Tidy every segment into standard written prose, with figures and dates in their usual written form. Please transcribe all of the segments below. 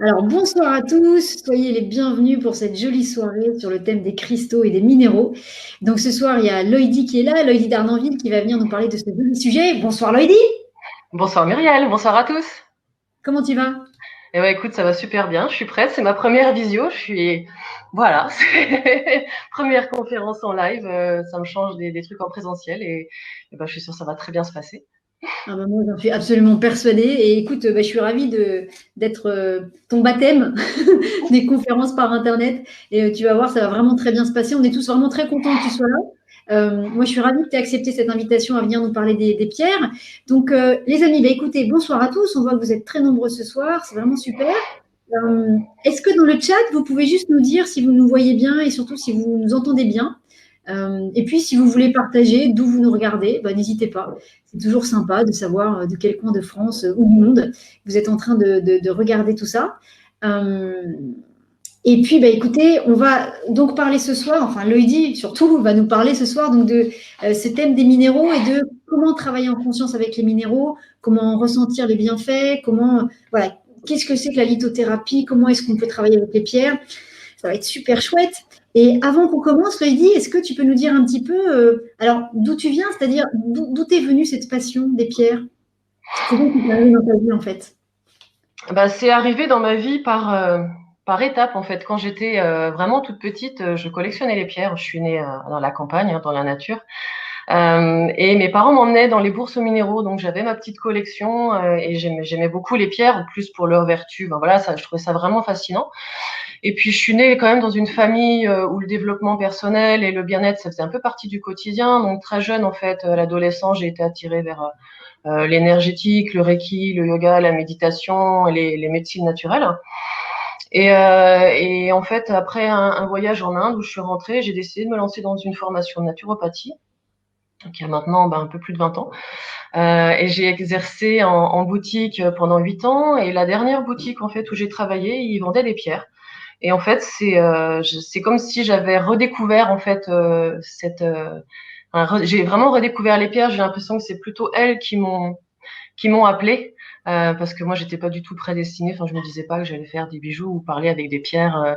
Alors, bonsoir à tous, soyez les bienvenus pour cette jolie soirée sur le thème des cristaux et des minéraux. Donc, ce soir, il y a Loïdi qui est là, Loïdi d'Arnanville, qui va venir nous parler de ce joli sujet. Bonsoir Loïdi, Bonsoir Muriel, bonsoir à tous. comment tu vas? Eh ben écoute, ça va super bien, je suis prête, c'est ma première visio, voilà, c'est première conférence en live, ça me change des trucs en présentiel et ben, je suis sûre que ça va très bien se passer. Ah bah, moi, j'en suis absolument persuadée. Et écoute, bah, je suis ravie d'être ton baptême des conférences par Internet. Et tu vas voir, ça va vraiment très bien se passer. On est tous vraiment très contents que tu sois là. Moi, je suis ravie que tu aies accepté cette invitation à venir nous parler des pierres. Donc, les amis, bah, écoutez, bonsoir à tous. On voit que vous êtes très nombreux ce soir. C'est vraiment super. Est-ce que dans le chat, vous pouvez juste nous dire si vous nous voyez bien et surtout si vous nous entendez bien? Et puis, si vous voulez partager d'où vous nous regardez, bah, n'hésitez pas. C'est toujours sympa de savoir de quel coin de France ou du monde vous êtes en train de regarder tout ça. Euh, et puis, bah, écoutez, on va donc parler ce soir, enfin Loïdi surtout va nous parler ce soir donc de ce thème des minéraux et de comment travailler en conscience avec les minéraux, comment ressentir les bienfaits, comment, voilà, qu'est-ce que c'est que la lithothérapie, comment est-ce qu'on peut travailler avec les pierres. Ça va être super chouette. Et avant qu'on commence, Loïdi, est-ce que tu peux nous dire un petit peu, alors, d'où tu viens, c'est-à-dire d'où t'es venue cette passion des pierres? Comment tu es arrivé dans ta vie, en fait? Bah, c'est arrivé dans ma vie par étapes en fait. Quand j'étais vraiment toute petite, je collectionnais les pierres. Je suis née dans la campagne, hein, dans la nature. Et mes parents m'emmenaient dans les bourses aux minéraux, donc j'avais ma petite collection et j'aimais beaucoup les pierres, en plus pour leur vertu. Ben voilà, ça, je trouvais ça vraiment fascinant. Et puis je suis née quand même dans une famille où le développement personnel et le bien-être, ça faisait un peu partie du quotidien. Donc très jeune en fait, à l'adolescence, j'ai été attirée vers l'énergétique, le reiki, le yoga, la méditation, et les médecines naturelles. Et en fait, après un voyage en Inde où je suis rentrée, j'ai décidé de me lancer dans une formation de naturopathie qui a maintenant un peu plus de 20 ans. Et j'ai exercé en boutique pendant 8 ans. Et la dernière boutique en fait où j'ai travaillé, ils vendaient des pierres. Et en fait, c'est comme si j'avais redécouvert en fait j'ai vraiment redécouvert les pierres. J'ai l'impression que c'est plutôt elles qui m'ont appelé. Parce que moi, j'étais pas du tout prédestinée. Enfin, je me disais pas que j'allais faire des bijoux ou parler avec des pierres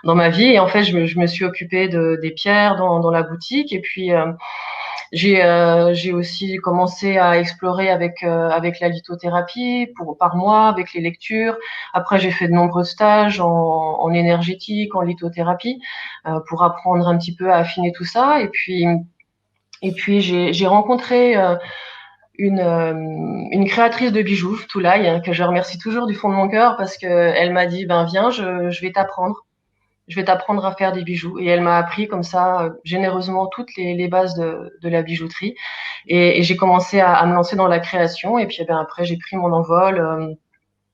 dans ma vie. Et en fait, je me suis occupée des pierres dans la boutique. Et puis, j'ai aussi commencé à explorer avec la lithothérapie par mois, avec les lectures. Après, j'ai fait de nombreux stages en énergétique, en lithothérapie, pour apprendre un petit peu à affiner tout ça. Et puis j'ai rencontré une créatrice de bijoux, Toulaye, hein, que je remercie toujours du fond de mon cœur parce que elle m'a dit, ben viens, je vais t'apprendre. Je vais t'apprendre à faire des bijoux. Et elle m'a appris comme ça, généreusement, toutes les bases de la bijouterie. Et j'ai commencé à me lancer dans la création. Et puis eh ben, après, j'ai pris mon envol.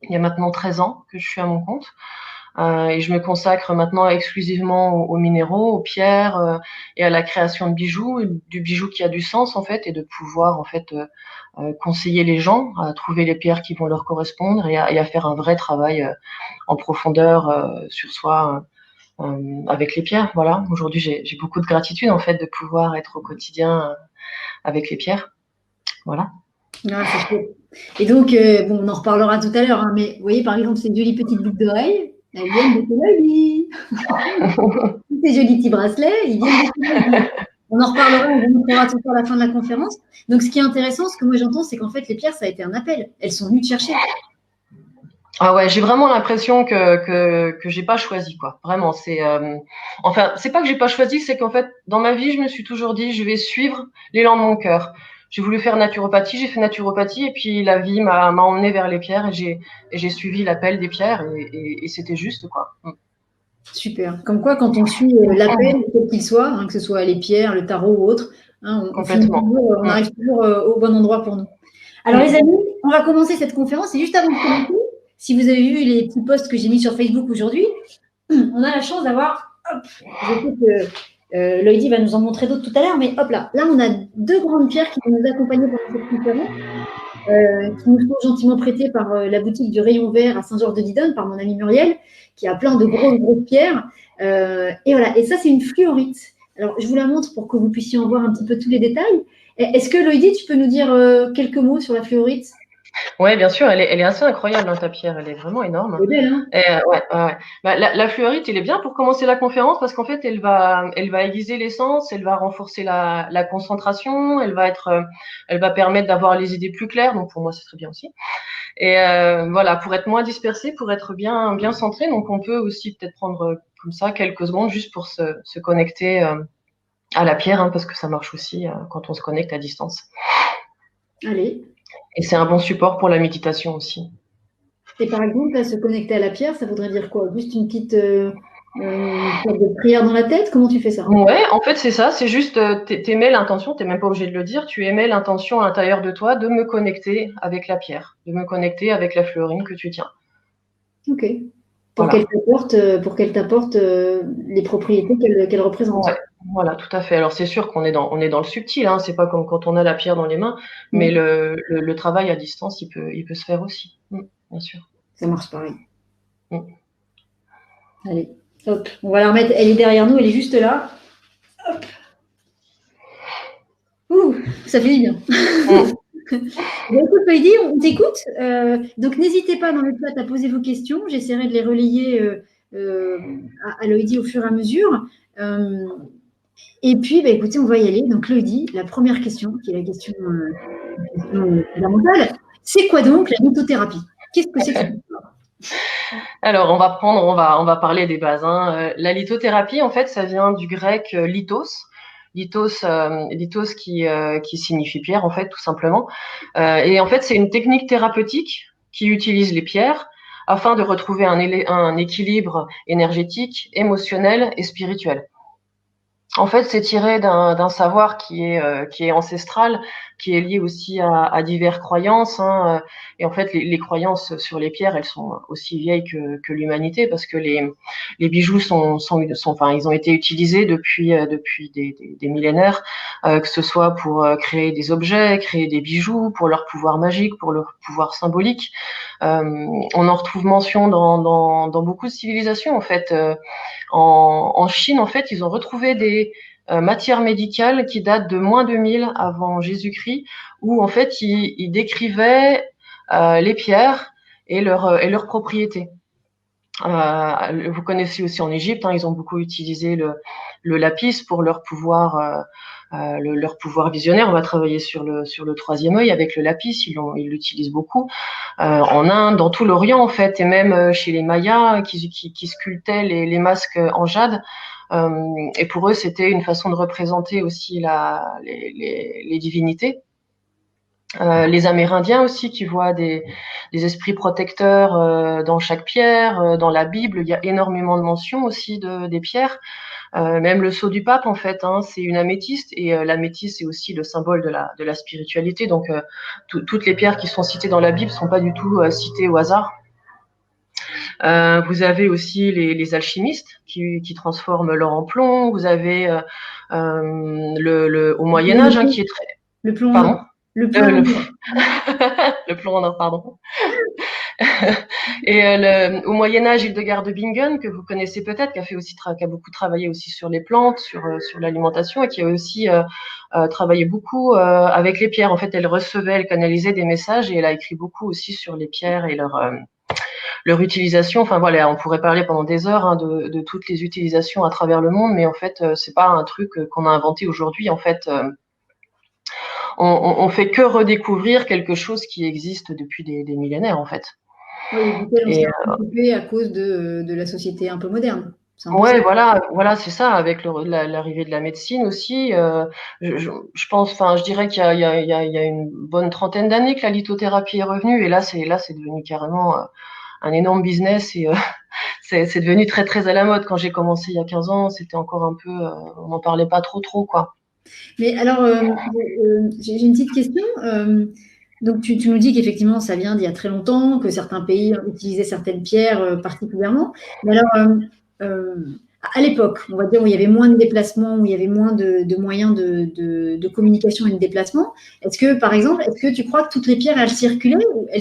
Il y a maintenant 13 ans que je suis à mon compte. Et je me consacre maintenant exclusivement aux minéraux, aux pierres et à la création de bijoux, du bijou qui a du sens en fait, et de pouvoir en fait conseiller les gens à trouver les pierres qui vont leur correspondre et à faire un vrai travail en profondeur sur soi avec les pierres. Voilà. Aujourd'hui, j'ai beaucoup de gratitude en fait de pouvoir être au quotidien avec les pierres. Voilà. Ah, c'est chouette. Et donc, bon, on en reparlera tout à l'heure, hein, mais vous voyez, par exemple, ces jolies petites boucles d'oreilles, elles viennent de Colombie. Ces jolis petits bracelets, ils viennent de Colombie. On en reparlera, on vous montrera tout ça à la fin de la conférence. Donc, ce qui est intéressant, ce que moi j'entends, c'est qu'en fait, les pierres, ça a été un appel. Elles sont venues te chercher. Ah ouais, j'ai vraiment l'impression que j'ai pas choisi quoi. Vraiment, enfin, c'est pas que j'ai pas choisi, c'est qu'en fait, dans ma vie, je me suis toujours dit, je vais suivre l'élan de mon cœur. J'ai voulu faire naturopathie, j'ai fait naturopathie, et puis la vie m'a emmené vers les pierres, et j'ai suivi l'appel des pierres, et c'était juste quoi. Super. Comme quoi, quand on suit l'appel, quel qu'il soit, hein, que ce soit les pierres, le tarot ou autre, hein, on finit Complètement. toujours, on Mm. arrive toujours au bon endroit pour nous. Alors, les Mm. amis, on va commencer cette conférence. Et juste avant de commencer, si vous avez vu les petits posts que j'ai mis sur Facebook aujourd'hui, on a la chance d'avoir, hop, je sais que Loïdi va nous en montrer d'autres tout à l'heure, mais hop là, on a deux grandes pierres qui vont nous accompagner pendant cette conférence, qui nous sont gentiment prêtées par la boutique du Rayon Vert à Saint-Georges-de-Didonne, par mon amie Muriel, qui a plein de grosses pierres. Et voilà, et ça, c'est une fluorite. Alors, je vous la montre pour que vous puissiez en voir un petit peu tous les détails. Est-ce que Loïdi, tu peux nous dire quelques mots sur la fluorite? Ouais, bien sûr, elle est assez incroyable, hein, ta pierre, elle est vraiment énorme. C'est belle, hein? Et, ouais, ouais, ouais. Bah, la fluorite, il est bien pour commencer la conférence parce qu'en fait, elle va aiguiser l'essence, elle va renforcer la concentration, elle va permettre d'avoir les idées plus claires. Donc pour moi, c'est très bien aussi. Et voilà, pour être moins dispersé, pour être bien centré. Donc on peut aussi peut-être prendre comme ça quelques secondes juste pour se connecter à la pierre, hein, parce que ça marche aussi quand on se connecte à distance. Allez. Et c'est un bon support pour la méditation aussi. Et par exemple, là, se connecter à la pierre, ça voudrait dire quoi? Juste une petite sorte de prière dans la tête? Comment tu fais ça? Ouais, en fait, c'est ça. C'est juste, t'émets l'intention, t'es même pas obligé de le dire, tu émets l'intention à l'intérieur de toi de me connecter avec la pierre, de me connecter avec la fluorine que tu tiens. Ok. Voilà. Pour qu'elle t'apporte les propriétés qu'elle représente. Ouais, voilà, tout à fait. Alors, c'est sûr on est dans le subtil, hein. C'est pas comme quand on a la pierre dans les mains, mais Ouais, le travail à distance, il peut se faire aussi. Bien sûr. ça marche pareil. Mm. Allez, hop. On va la remettre. Elle est derrière nous, elle est juste là. Hop. Ouh, ça fait du bien. Mm. Bon, écoute, Heidi, on t'écoute. Donc, n'hésitez pas dans le chat à poser vos questions. J'essaierai de les relayer à Loïdi au fur et à mesure. Euh, et puis, bah, écoutez, on va y aller. Donc, Loïdi, la première question, qui est la question fondamentale, c'est quoi donc la lithothérapie? Qu'est-ce que c'est que ça? Alors, on va parler des bases, hein. La lithothérapie, en fait, ça vient du grec lithos. Lithos qui signifie pierre, en fait, tout simplement. Et en fait, c'est une technique thérapeutique qui utilise les pierres afin de retrouver un équilibre énergétique, émotionnel et spirituel. En fait, c'est tiré d'un savoir qui est ancestral, qui est lié aussi à diverses croyances, hein. Et en fait, les croyances sur les pierres, elles sont aussi vieilles que l'humanité, parce que les bijoux enfin, ils ont été utilisés depuis des millénaires, que ce soit pour créer des objets, créer des bijoux, pour leur pouvoir magique, pour leur pouvoir symbolique. On en retrouve mention dans beaucoup de civilisations, en fait. En Chine, en fait, ils ont retrouvé des matières médicales qui datent de moins de 1000 avant Jésus-Christ, où en fait, ils décrivaient les pierres et leurs propriétés. Vous connaissez aussi en Égypte, hein, ils ont beaucoup utilisé le lapis pour leur pouvoir visionnaire. On va travailler sur le troisième œil avec le lapis, ils l'utilisent beaucoup. En Inde, dans tout l'Orient en fait, et même chez les Mayas qui sculptaient les masques en jade. Et pour eux, c'était une façon de représenter aussi les divinités. Les Amérindiens aussi qui voient des esprits protecteurs dans chaque pierre, dans la Bible, il y a énormément de mentions aussi des pierres. Même le sceau du pape, en fait, hein, c'est une améthyste, et l'améthyste, c'est aussi le symbole de la spiritualité. Donc, toutes les pierres qui sont citées dans la Bible sont pas du tout citées au hasard. Vous avez aussi les alchimistes qui transforment l'or en plomb. Vous avez au Moyen Âge, hein, qui est très... Le plomb en Pardon. or. Le plomb en Le, or. le plomb en or, pardon. Et au Moyen Âge, Hildegard de Bingen, que vous connaissez peut-être, qui a fait aussi qui a beaucoup travaillé aussi sur les plantes, sur l'alimentation, et qui a aussi travaillé beaucoup avec les pierres. En fait, elle recevait, elle canalisait des messages, et elle a écrit beaucoup aussi sur les pierres et leur utilisation. Enfin voilà, on pourrait parler pendant des heures, hein, de toutes les utilisations à travers le monde, mais en fait, c'est pas un truc qu'on a inventé aujourd'hui. En fait, on fait que redécouvrir quelque chose qui existe depuis des millénaires, en fait. Oui, duquel on s'est Et un peu coupé à cause de la société un peu moderne. C'est un peu ça. ouais, voilà, c'est ça. Avec l'arrivée de la médecine aussi, je pense, enfin, je dirais qu'il y a une bonne trentaine d'années que la lithothérapie est revenue, et là, c'est devenu carrément un énorme business, et c'est devenu très, très à la mode. Quand j'ai commencé il y a 15 ans, c'était encore un peu, on n'en parlait pas trop, quoi. Mais alors, j'ai une petite question. Donc, tu nous dis qu'effectivement, ça vient d'il y a très longtemps, que certains pays utilisaient certaines pierres particulièrement. Mais alors, euh, à l'époque, on va dire où il y avait moins de déplacements, où il y avait moins de moyens de communication et de déplacement, est-ce que, par exemple, est-ce que tu crois que toutes les pierres, elles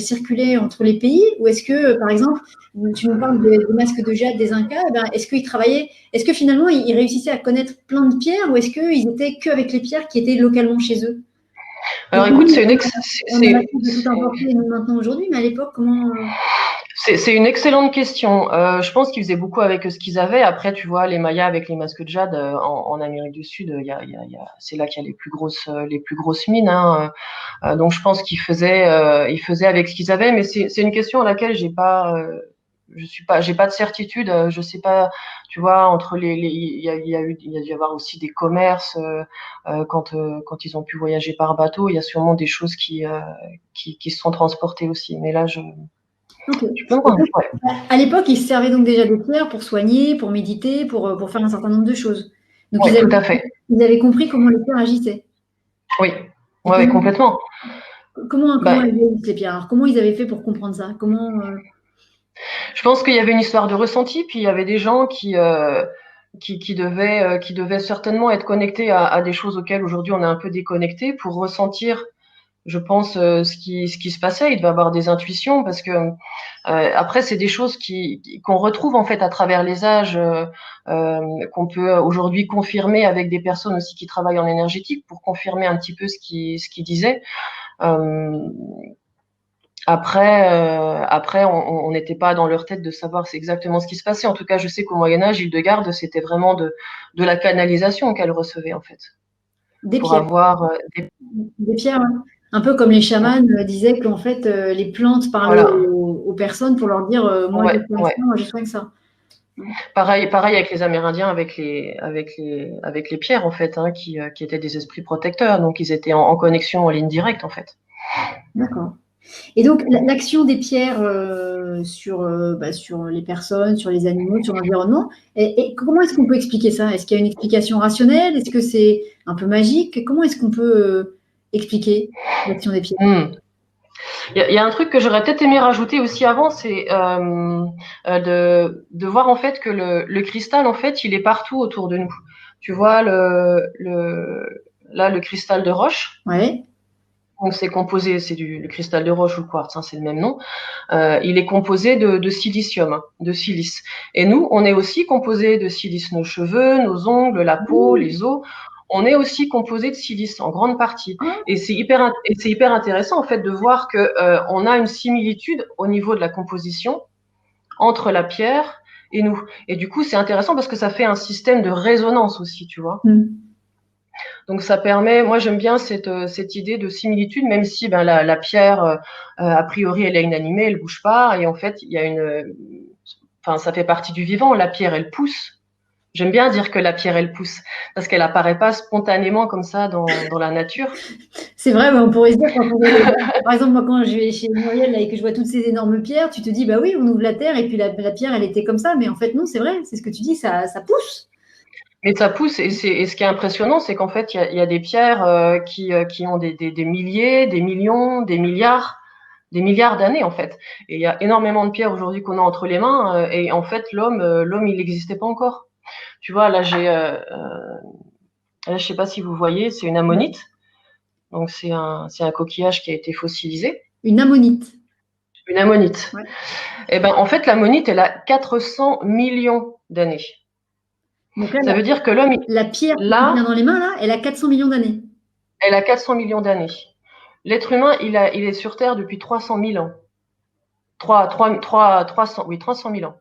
circulaient entre les pays? Ou est-ce que, par exemple, tu nous parles des masques de jade des Incas, eh ben, est-ce qu'ils travaillaient, est-ce que finalement, ils réussissaient à connaître plein de pierres, ou est-ce qu'ils étaient qu'avec les pierres qui étaient localement chez eux? Alors écoute, c'est une on a la chance de tout importer nous maintenant aujourd'hui, mais à l'époque, comment c'est une excellente question. Je pense qu'ils faisaient beaucoup avec ce qu'ils avaient. Après, tu vois, les Mayas avec les masques de jade en Amérique du Sud, c'est là qu'il y a les plus grosses mines. Hein. Donc, je pense ils faisaient avec ce qu'ils avaient. Mais c'est une question à laquelle j'ai pas de certitude. Je sais pas, tu vois, entre il y a dû y avoir aussi des commerces quand ils ont pu voyager par bateau. Il y a sûrement des choses qui se sont transportées aussi. Mais là, Ok. je peux me rendre, ouais. À l'époque, ils se servaient donc déjà des pierres pour soigner, pour méditer, pour faire un certain nombre de choses. Donc, Ouais, tout à fait. ils avaient compris comment les pierres agissaient. Oui, ouais, complètement. Comment Bah, elles agissent, les pierres? Alors, comment ils avaient fait pour comprendre ça? je pense qu'il y avait une histoire de ressenti, puis il y avait des gens qui devaient certainement être connectés à des choses auxquelles aujourd'hui on est un peu déconnecté pour ressentir, je pense, ce qui se passait. Ils devaient avoir des intuitions parce que après c'est des choses qu'on retrouve en fait à travers les âges, qu'on peut aujourd'hui confirmer avec des personnes aussi qui travaillent en énergétique pour confirmer un petit peu ce qu'ils disaient. Après, on n'était pas dans leur tête de savoir c'est exactement ce qui se passait. En tout cas, je sais qu'au Moyen Âge, Hildegarde, c'était vraiment de la canalisation qu'elle recevait en fait. Des Pour pierres. avoir Des pierres, hein. Un peu comme les chamans disaient qu'en fait, les plantes parlaient voilà. aux personnes pour leur dire moi, je soigne ça, moi, je soigne ça. Pareil avec les Amérindiens, avec les pierres en fait, hein, qui étaient des esprits protecteurs. Donc ils étaient en connexion en ligne directe en fait. D'accord. Et donc, l'action des pierres sur les personnes, sur les animaux, sur l'environnement, et comment est-ce qu'on peut expliquer ça? Est-ce qu'il y a une explication rationnelle? Est-ce que c'est un peu magique? Comment est-ce qu'on peut expliquer l'action des pierres? Il y a un truc que j'aurais peut-être aimé rajouter aussi avant, c'est de voir en fait que le cristal, en fait, il est partout autour de nous. Tu vois, là, le cristal de roche, Ouais. donc c'est composé, le cristal de roche ou le quartz, hein, c'est le même nom. Il est composé de silicium, hein, de silice. Et nous, on est aussi composé de silice. Nos cheveux, nos ongles, la peau, les os, on est aussi composé de silice en grande partie. Et c'est hyper intéressant en fait de voir que on a une similitude au niveau de la composition entre la pierre et nous. Et du coup, c'est intéressant parce que ça fait un système de résonance aussi, tu vois. Donc ça permet, moi j'aime bien cette idée de similitude, même si ben, la pierre, a priori, elle est inanimée, elle bouge pas, et en fait, ça fait partie du vivant. La pierre, elle pousse. J'aime bien dire que la pierre, elle pousse, parce qu'elle apparaît pas spontanément comme ça dans la nature. C'est vrai, mais on pourrait se dire, par exemple, moi quand je vais chez Muriel là, et que je vois toutes ces énormes pierres, tu te dis, bah oui, on ouvre la terre et puis la pierre, elle était comme ça, mais en fait, non, c'est vrai, c'est ce que tu dis, ça pousse. Mais ça pousse, et ce qui est impressionnant, c'est qu'en fait, il y a des pierres qui ont des milliers, des millions, des milliards d'années en fait. Et il y a énormément de pierres aujourd'hui qu'on a entre les mains, et en fait, l'homme, il n'existait pas encore. Tu vois, là, je sais pas si vous voyez, c'est une ammonite. Donc c'est un coquillage qui a été fossilisé. Une ammonite. Une ammonite. Ouais. Et ben en fait, l'ammonite, elle a 400 millions d'années. Donc là, ça veut dire que l'homme, la pierre qui tient dans les mains là, elle a 400 millions d'années. Elle a 400 millions d'années. L'être humain, il est sur Terre depuis 300 000 ans. 300 000 ans.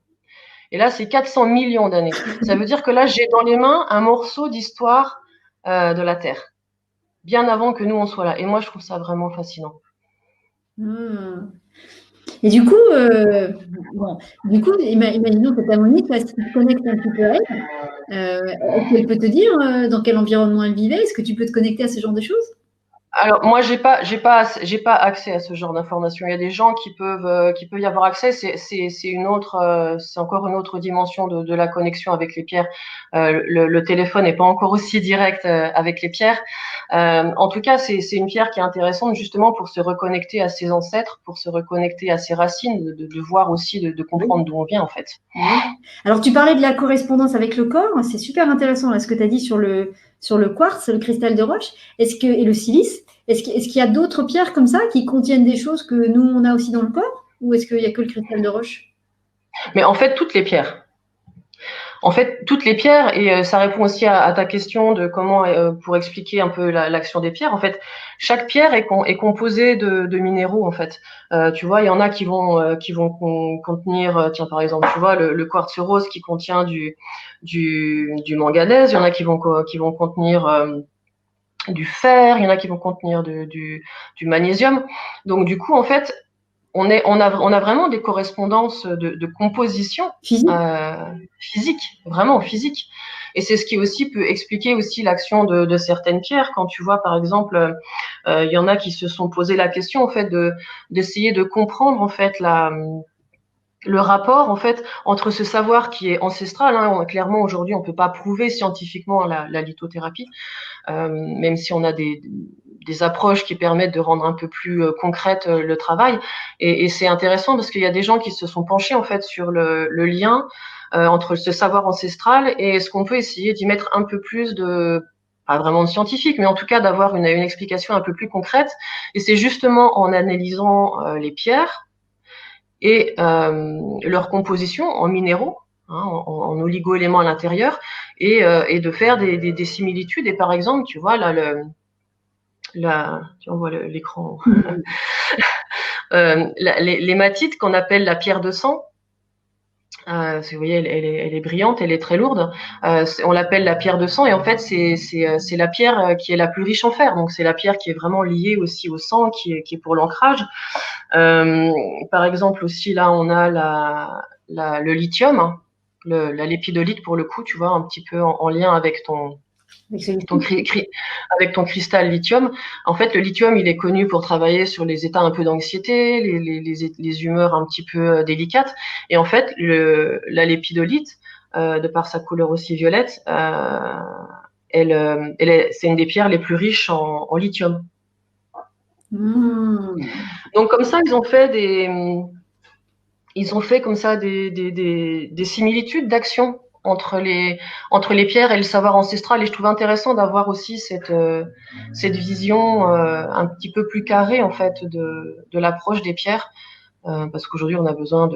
Et là, c'est 400 millions d'années. Ça veut dire que là, j'ai dans les mains un morceau d'histoire de la Terre, bien avant que nous, on soit là. Et moi, je trouve ça vraiment fascinant. Et du coup, imaginons cette ammonite, là, si tu te connectes un petit peu à elle, est-ce qu'elle peut te dire dans quel environnement elle vivait? Est-ce que tu peux te connecter à ce genre de choses? Alors moi j'ai pas accès à ce genre d'informations. Il y a des gens qui peuvent y avoir accès. C'est encore une autre dimension de la connexion avec les pierres. Le téléphone n'est pas encore aussi direct avec les pierres. En tout cas, c'est une pierre qui est intéressante justement pour se reconnecter à ses ancêtres, pour se reconnecter à ses racines, de voir aussi, de comprendre d'où on vient en fait. Alors tu parlais de la correspondance avec le corps, c'est super intéressant là, ce que tu as dit sur le quartz, le cristal de roche, et le silice. Est-ce qu'il y a d'autres pierres comme ça qui contiennent des choses que nous on a aussi dans le corps, ou est-ce qu'il n'y a que le cristal de roche? Mais en fait, toutes les pierres. En fait, toutes les pierres, et ça répond aussi à ta question de comment, pour expliquer un peu l'action des pierres, en fait, chaque pierre est composée de minéraux, en fait. Tu vois, il y en a qui vont contenir, tiens, par exemple, tu vois, le quartz rose qui contient du manganèse, il y en a qui vont contenir du fer, il y en a qui vont contenir du magnésium. Donc, du coup, en fait, on a vraiment des correspondances de composition Physique. physique, vraiment physique. Et c'est ce qui aussi peut expliquer aussi l'action de certaines pierres. Quand tu vois, par exemple, il y en a qui se sont posé la question, en fait, d'essayer de comprendre, en fait, le rapport, en fait, entre ce savoir qui est ancestral. Hein, clairement, aujourd'hui, on peut pas prouver scientifiquement la lithothérapie, même si on a des approches qui permettent de rendre un peu plus concrète le travail. Et c'est intéressant parce qu'il y a des gens qui se sont penchés, en fait, sur le lien entre ce savoir ancestral et ce qu'on peut essayer d'y mettre un peu plus pas vraiment de scientifique, mais en tout cas d'avoir une explication un peu plus concrète. Et c'est justement en analysant les pierres et leur composition en minéraux, hein, en oligo-éléments à l'intérieur, et de faire des similitudes. Et par exemple, tu vois, là, on voit l'écran. L'hématite qu'on appelle la pierre de sang, vous voyez, elle est brillante, elle est très lourde. On l'appelle la pierre de sang, et en fait, c'est la pierre qui est la plus riche en fer. Donc, c'est la pierre qui est vraiment liée aussi au sang, qui est pour l'ancrage. Par exemple, aussi, là, on a le lithium, hein, la lépidolite pour le coup, tu vois, un petit peu en lien avec avec ton cristal lithium. En fait, le lithium, il est connu pour travailler sur les états un peu d'anxiété, les humeurs un petit peu délicates. Et en fait, la lépidolite, de par sa couleur aussi violette, c'est une des pierres les plus riches en lithium. Donc comme ça, ils ont fait comme ça des similitudes d'action entre les pierres et le savoir ancestral. Et je trouve intéressant d'avoir aussi cette vision un petit peu plus carrée, en fait, de l'approche des pierres, parce qu'aujourd'hui on a besoin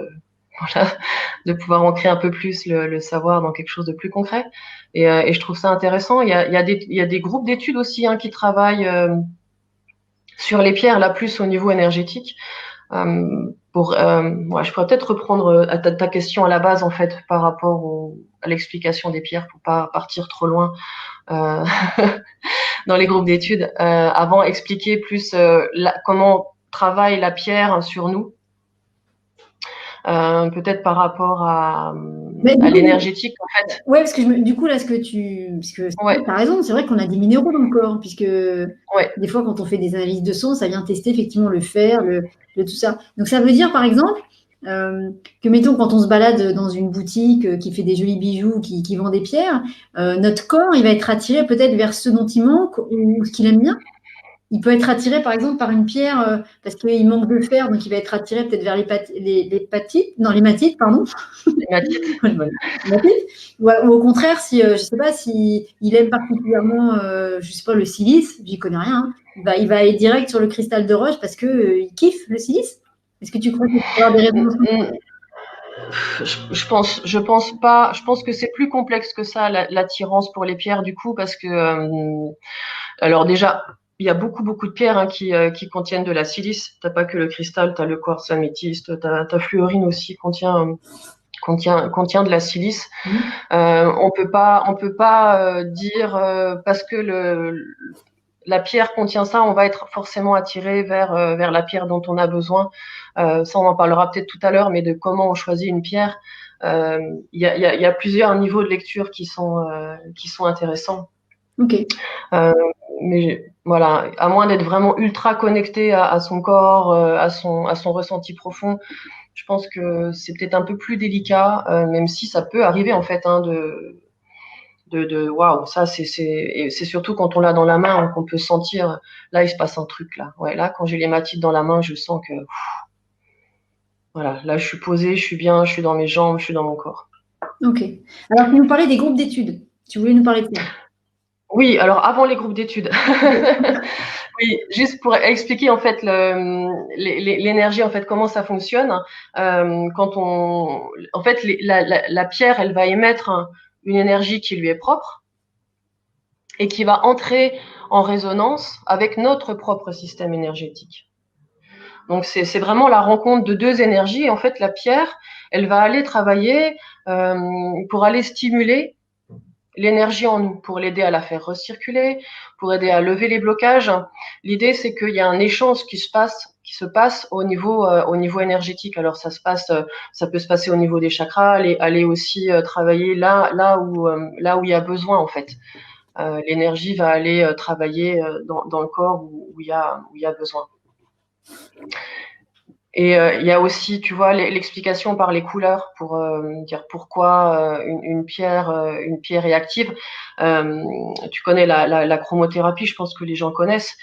voilà, de pouvoir ancrer un peu plus le savoir dans quelque chose de plus concret. Et je trouve ça intéressant. Il y a des groupes d'études aussi, hein, qui travaillent sur les pierres, là plus au niveau énergétique. Je pourrais peut-être reprendre ta question à la base, en fait, par rapport à l'explication des pierres, pour pas partir trop loin euh, dans les groupes d'études. Avant, expliquer plus comment travaille la pierre sur nous, peut-être par rapport à l'énergétique, en fait. Ouais, parce que du coup, là, parce que Ouais. tu as raison, c'est vrai qu'on a des minéraux dans le corps, puisque Ouais. des fois, quand on fait des analyses de sang, ça vient tester effectivement le fer, tout ça. Donc, ça veut dire, par exemple, que, mettons, quand on se balade dans une boutique qui fait des jolis bijoux, qui vend des pierres, notre corps, il va être attiré peut-être vers ce dont il manque ou ce qu'il aime bien. Il peut être attiré, par exemple, par une pierre parce qu'il manque de fer, donc il va être attiré peut-être vers l'hématite, pardon. Ou au contraire, si je sais pas, si il aime particulièrement, je sais pas, le silice, j'y connais rien, hein, il va aller direct sur le cristal de roche parce que il kiffe le silice. Est-ce que tu crois qu'il peut y avoir des raisons? Je pense pas. Je pense que c'est plus complexe que ça, l'attirance pour les pierres, du coup, parce que alors déjà, il y a beaucoup de pierres, hein, qui contiennent de la silice. T'as pas que le cristal, t'as le quartz améthyste, ta fluorine aussi contient de la silice. On peut pas dire parce que la pierre contient ça, on va être forcément attiré vers la pierre dont on a besoin. Ça, on en parlera peut-être tout à l'heure, mais de comment on choisit une pierre. Il y a plusieurs niveaux de lecture qui sont intéressants. Ok. Mais voilà, à moins d'être vraiment ultra connecté à son corps, à son ressenti profond, je pense que c'est peut-être un peu plus délicat, même si ça peut arriver, en fait, hein, waouh, ça c'est surtout quand on l'a dans la main, qu'on peut sentir, là il se passe un truc là. Ouais, là quand j'ai l'hématite dans la main, je sens que voilà, là je suis posée, je suis bien, je suis dans mes jambes, je suis dans mon corps. Ok. Alors, tu nous parlais des groupes d'études. Tu voulais nous parler de ça? Oui, alors avant les groupes d'études. Oui, juste pour expliquer en fait l'énergie, en fait comment ça fonctionne. En fait, la pierre, elle va émettre une énergie qui lui est propre et qui va entrer en résonance avec notre propre système énergétique. Donc c'est vraiment la rencontre de deux énergies. Et en fait, la pierre, elle va aller travailler pour aller stimuler l'énergie en nous, pour l'aider à la faire recirculer, pour aider à lever les blocages. L'idée, c'est qu'il y a un échange qui se passe au niveau énergétique. Alors ça peut se passer au niveau des chakras, aller aussi travailler là où il y a besoin en fait. L'énergie va aller travailler dans le corps où il y a besoin. Et il y a aussi, tu vois, l'explication par les couleurs pour dire pourquoi une pierre est active. Tu connais la chromothérapie, je pense que les gens connaissent.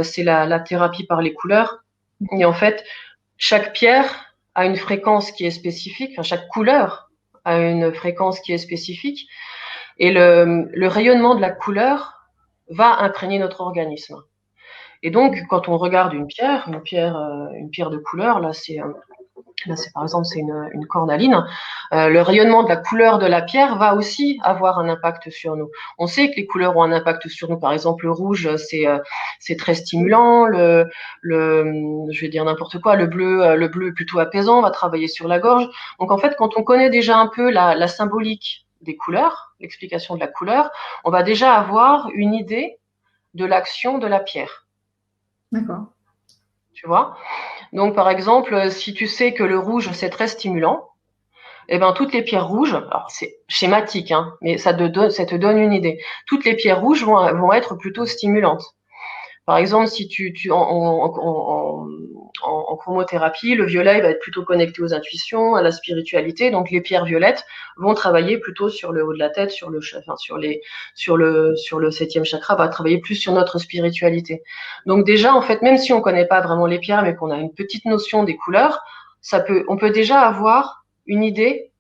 C'est la thérapie par les couleurs. Et en fait, chaque pierre a une fréquence qui est spécifique. Enfin, chaque couleur a une fréquence qui est spécifique. Et le rayonnement de la couleur va imprégner notre organisme. Et donc, quand on regarde une pierre de couleur, là c'est par exemple c'est une cornaline, le rayonnement de la couleur de la pierre va aussi avoir un impact sur nous. On sait que les couleurs ont un impact sur nous. Par exemple, le rouge c'est très stimulant, je vais dire n'importe quoi, le bleu est plutôt apaisant, va travailler sur la gorge. Donc en fait, quand on connaît déjà un peu la symbolique des couleurs, l'explication de la couleur, on va déjà avoir une idée de l'action de la pierre. D'accord. Tu vois? Donc, par exemple, si tu sais que le rouge, c'est très stimulant, eh ben, toutes les pierres rouges, alors c'est schématique, hein, mais ça te donne une idée. Toutes les pierres rouges vont être plutôt stimulantes. Par exemple, si en chromothérapie, le violet va être plutôt connecté aux intuitions, à la spiritualité. Donc, les pierres violettes vont travailler plutôt sur le haut de la tête, sur le septième chakra, va travailler plus sur notre spiritualité. Donc, déjà, en fait, même si on connaît pas vraiment les pierres, mais qu'on a une petite notion des couleurs, on peut déjà avoir une idée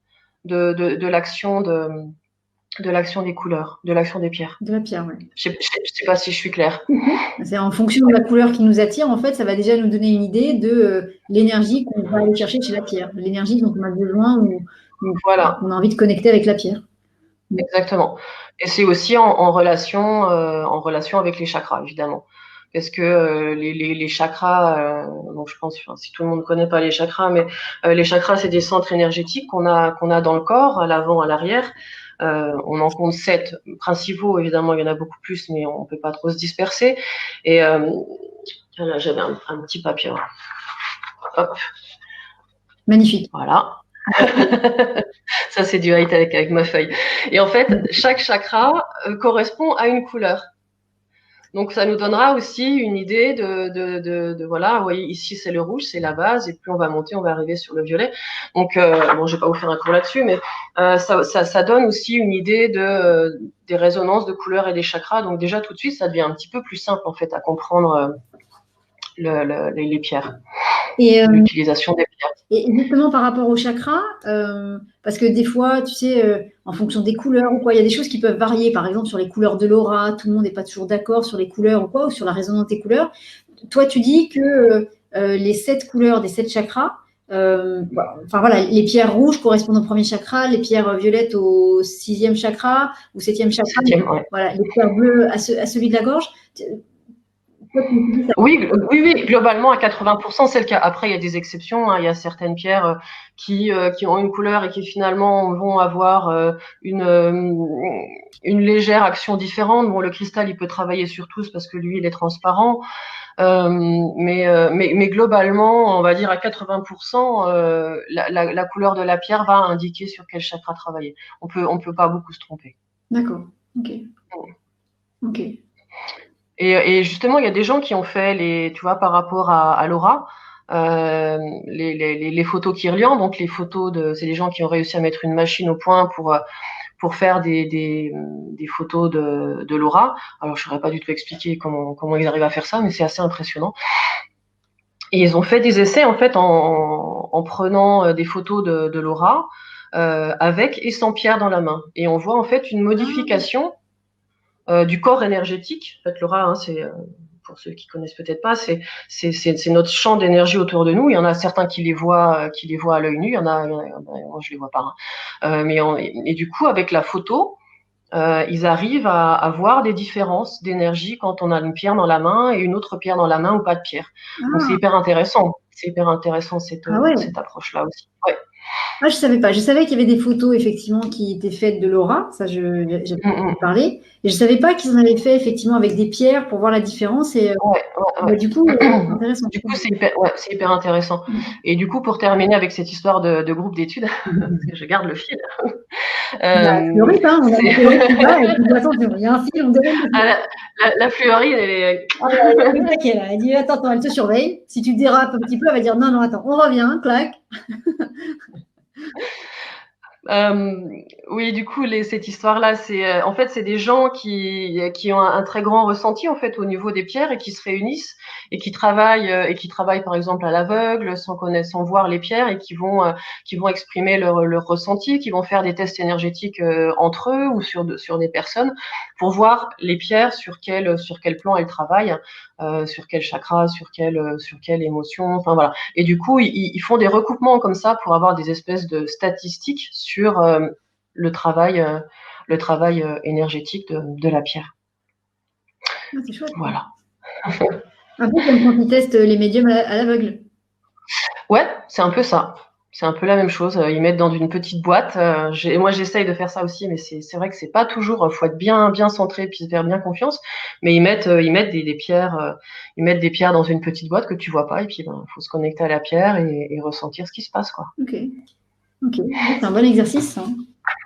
de l'action des couleurs, de l'action des pierres. De la pierre, oui. Je sais pas si je suis claire. C'est en fonction de la couleur qui nous attire, en fait, ça va déjà nous donner une idée de l'énergie qu'on va aller chercher chez la pierre, l'énergie dont on a besoin ou voilà. on a envie de connecter avec la pierre. Exactement. Et c'est aussi en relation avec les chakras, évidemment. Parce que les chakras, donc je pense, enfin, si tout le monde ne connaît pas les chakras, mais les chakras, c'est des centres énergétiques qu'on a dans le corps, à l'avant, à l'arrière. On en compte 7 principaux, évidemment, il y en a beaucoup plus, mais on ne peut pas trop se disperser. Et là, j'avais un petit papier. Hop. Magnifique. Voilà. Ça, c'est du high-tech avec ma feuille. Et en fait, chaque chakra correspond à une couleur. Donc, ça nous donnera aussi une idée de voilà, vous voyez, ici, c'est le rouge, c'est la base, et plus on va monter, on va arriver sur le violet. Donc, bon, je vais pas vous faire un cours là-dessus, mais ça donne aussi une idée des résonances de couleurs et des chakras. Donc, déjà, tout de suite, ça devient un petit peu plus simple, en fait, à comprendre les pierres. Et l'utilisation des pierres. Et justement par rapport au chakra, parce que des fois, tu sais, en fonction des couleurs ou quoi, il y a des choses qui peuvent varier. Par exemple, sur les couleurs de l'aura, tout le monde n'est pas toujours d'accord sur les couleurs ou quoi, ou sur la résonance des couleurs. Toi, tu dis que les 7 couleurs des 7 chakras, enfin voilà, les pierres rouges correspondent au premier chakra, les pierres violettes au 6e chakra ou 7e chakra. 7e, ouais. Voilà, les pierres bleues à celui de la gorge. Oui, globalement à 80%, c'est le cas. Après, il y a des exceptions, hein. Il y a certaines pierres qui ont une couleur et qui finalement vont avoir une légère action différente. Bon, le cristal, il peut travailler sur tous parce que lui, il est transparent. Mais globalement, on va dire à 80%, la couleur de la pierre va indiquer sur quel chakra travailler. On peut pas beaucoup se tromper. D'accord. Ok. Ok. Et justement, il y a des gens qui ont fait tu vois, par rapport à l'aura, les photos Kirlian, donc les photos c'est des gens qui ont réussi à mettre une machine au point pour faire des photos de l'aura. Alors, je saurais pas du tout expliquer comment ils arrivent à faire ça, mais c'est assez impressionnant. Et ils ont fait des essais, en fait, en prenant des photos de l'aura, avec et sans pierre dans la main. Et on voit, en fait, une modification du corps énergétique. En fait, l'aura, hein, pour ceux qui connaissent peut-être pas, c'est notre champ d'énergie autour de nous. Il y en a certains qui les voient à l'œil nu, moi je les vois pas. Hein. Et du coup, avec la photo, ils arrivent à voir des différences d'énergie quand on a une pierre dans la main et une autre pierre dans la main ou pas de pierre. Donc c'est hyper intéressant. C'est hyper intéressant cette approche-là aussi. Ouais. Ah, je savais pas. Je savais qu'il y avait des photos effectivement qui étaient faites de l'aura. Ça, j'ai parlé. Et je savais pas qu'ils en avaient fait effectivement avec des pierres pour voir la différence. Et du coup, c'est intéressant. Du coup, c'est hyper intéressant. Et du coup, pour terminer avec cette histoire de groupe d'études, parce que je garde le fil. Fleurite, hein, on a la théorie qui va, et puis attention, il y a un fil, on dirait. La fleurite, elle est. Elle dit attends, elle te surveille. Si tu dérapes un petit peu, elle va dire non, attends, on revient, clac. Oui, du coup, cette histoire-là, en fait, c'est des gens qui ont un très grand ressenti en fait au niveau des pierres et qui se réunissent et qui travaillent par exemple à l'aveugle, sans voir les pierres et qui vont exprimer leur ressenti, qui vont faire des tests énergétiques entre eux ou sur des personnes pour voir les pierres sur quel plan elles travaillent, sur quel chakra, sur quelle émotion, enfin voilà. Et du coup, ils font des recoupements comme ça pour avoir des espèces de statistiques sur le travail énergétique de la pierre. Ah, c'est chouette. Voilà. Un peu comme quand ils testent les médiums à l'aveugle. Ouais, c'est un peu ça. C'est un peu la même chose. Ils mettent dans une petite boîte. Moi, j'essaye de faire ça aussi, mais c'est vrai que c'est pas toujours. Faut être bien centré puis se faire bien confiance. Mais ils mettent des pierres. Ils mettent des pierres dans une petite boîte que tu vois pas, et puis faut se connecter à la pierre et ressentir ce qui se passe, quoi. Ok. C'est un bon exercice. Hein.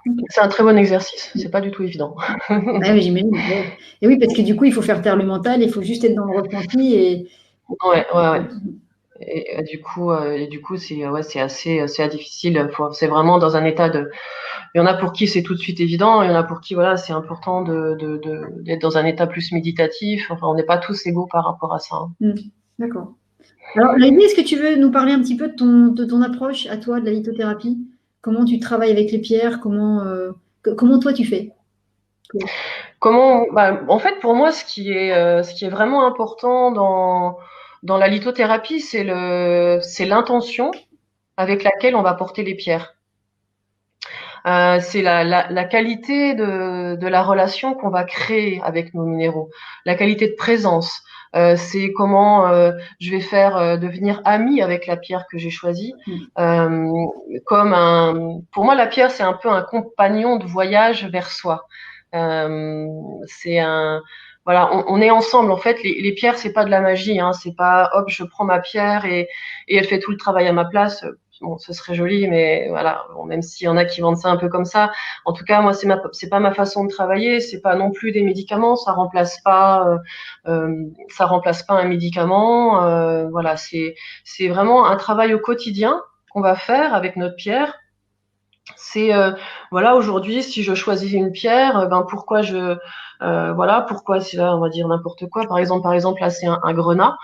Okay. C'est un très bon exercice. C'est pas du tout évident. Oui, j'imagine. Ouais. Et oui, parce que du coup, il faut faire taire le mental. Il faut juste être dans le ressenti et. Ouais. Et du coup, c'est assez difficile. C'est vraiment dans un état de. Il y en a pour qui c'est tout de suite évident. Il y en a pour qui c'est important d'être dans un état plus méditatif. Enfin, on n'est pas tous égaux par rapport à ça. Hein. D'accord. Alors, Lydie, est-ce que tu veux nous parler un petit peu de ton approche à toi de la lithothérapie? Comment tu travailles avec les pierres? Comment toi tu fais? En fait, pour moi, ce qui est vraiment important dans la lithothérapie, c'est l'intention avec laquelle on va porter les pierres. C'est la qualité de la relation qu'on va créer avec nos minéraux, la qualité de présence. C'est comment je vais faire devenir amie avec la pierre que j'ai choisie. Pour moi, la pierre, c'est un peu un compagnon de voyage vers soi. Voilà, on est ensemble. En fait, les pierres, c'est pas de la magie. Hein, c'est pas hop, je prends ma pierre et elle fait tout le travail à ma place. Bon, ce serait joli, mais voilà. Bon, même s'il y en a qui vendent ça un peu comme ça, en tout cas, moi, c'est pas ma façon de travailler. C'est pas non plus des médicaments. Ça remplace pas un médicament. Voilà, c'est vraiment un travail au quotidien qu'on va faire avec notre pierre. C'est voilà, aujourd'hui, si je choisis une pierre, pourquoi si là on va dire n'importe quoi. Par exemple là c'est un grenat.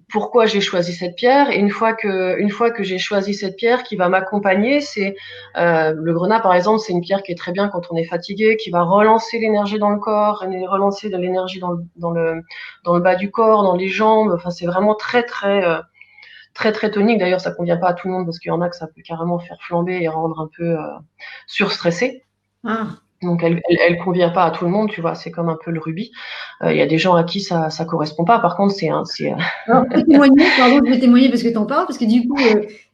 Pourquoi j'ai choisi cette pierre? Et une fois que j'ai choisi cette pierre qui va m'accompagner, c'est le grenat par exemple, c'est une pierre qui est très bien quand on est fatigué, qui va relancer l'énergie dans le corps, relancer de l'énergie dans le bas du corps, dans les jambes. Enfin, c'est vraiment très très tonique. D'ailleurs, ça convient pas à tout le monde parce qu'il y en a que ça peut carrément faire flamber et rendre un peu surstressé. Donc, elle convient pas à tout le monde, tu vois. C'est comme un peu le rubis. Il y a des gens à qui ça correspond pas. Par contre, Alors, je vais témoigner parce que tu en parles, parce que du coup,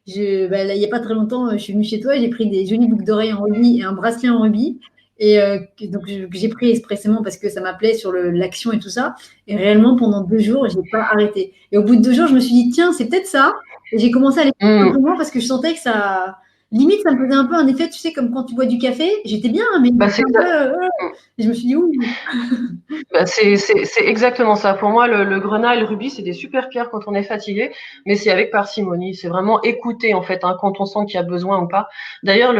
il y a pas très longtemps, je suis venue chez toi, j'ai pris des jolies boucles d'oreilles en rubis et un bracelet en rubis. Et donc, j'ai pris expressément parce que ça m'appelait sur l'action et tout ça. Et réellement, pendant 2 jours, je n'ai pas arrêté. Et au bout de 2 jours, je me suis dit, tiens, c'est peut-être ça. Et j'ai commencé à aller simplement parce que je sentais que ça. Limite, ça me faisait un peu un effet, tu sais, comme quand tu bois du café. J'étais bien, mais et je me suis dit, ouh. C'est exactement ça. Pour moi, le grenat et le rubis, c'est des super pierres quand on est fatigué, mais c'est avec parcimonie. C'est vraiment écouter, en fait, quand on sent qu'il y a besoin ou pas. D'ailleurs,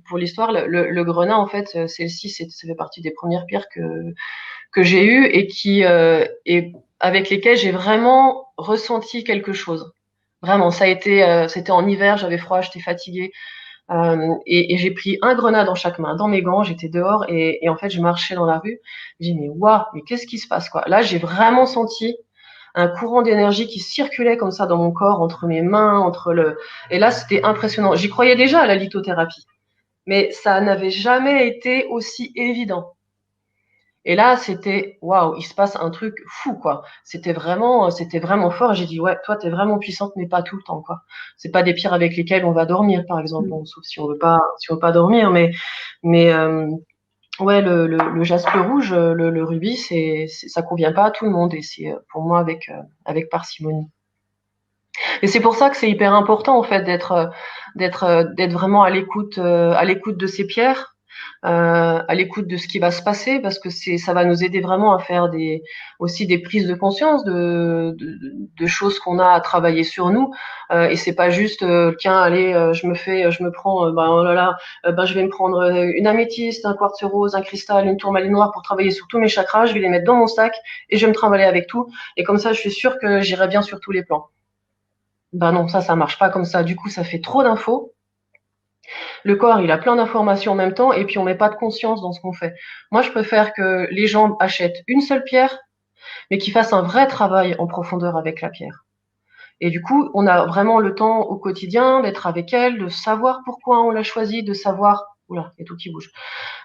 pour l'histoire, le grenat, en fait, celle-ci, ça fait partie des premières pierres que j'ai eues et avec lesquelles j'ai vraiment ressenti quelque chose. Vraiment, c'était en hiver, j'avais froid, j'étais fatiguée. Et j'ai pris un grenade en chaque main, dans mes gants, j'étais dehors et en fait, je marchais dans la rue. J'ai dit: «Mais waouh, mais qu'est-ce qui se passe, quoi?» Là, j'ai vraiment senti un courant d'énergie qui circulait comme ça dans mon corps, entre mes mains, et là, c'était impressionnant. J'y croyais déjà à la lithothérapie, mais ça n'avait jamais été aussi évident. Et là, c'était waouh, il se passe un truc fou, quoi. C'était vraiment fort. Et j'ai dit: «Ouais, toi, t'es vraiment puissante, mais pas tout le temps, quoi.» C'est pas des pierres avec lesquelles on va dormir, par exemple, bon, sauf si on veut pas dormir, mais ouais, le jaspe rouge, le rubis, ça convient pas à tout le monde, et c'est pour moi avec parcimonie. Et c'est pour ça que c'est hyper important, en fait, d'être vraiment à l'écoute de ces pierres, à l'écoute de ce qui va se passer, parce que ça va nous aider vraiment à faire aussi des prises de conscience de choses qu'on a à travailler sur nous. Et c'est pas juste, tiens, allez, je me prends, ben, oh là là, ben, je vais me prendre une améthyste, un quartz rose, un cristal, une tourmaline noire pour travailler sur tous mes chakras, je vais les mettre dans mon sac et je vais me trimballer avec tout. Et comme ça, je suis sûre que j'irai bien sur tous les plans. Ben non, ça marche pas comme ça. Du coup, ça fait trop d'infos. Le corps, il a plein d'informations en même temps, et puis on met pas de conscience dans ce qu'on fait. Moi, je préfère que les gens achètent une seule pierre, mais qu'ils fassent un vrai travail en profondeur avec la pierre. Et du coup, on a vraiment le temps au quotidien d'être avec elle, de savoir pourquoi on l'a choisie, de savoir, oula, il y a tout qui bouge,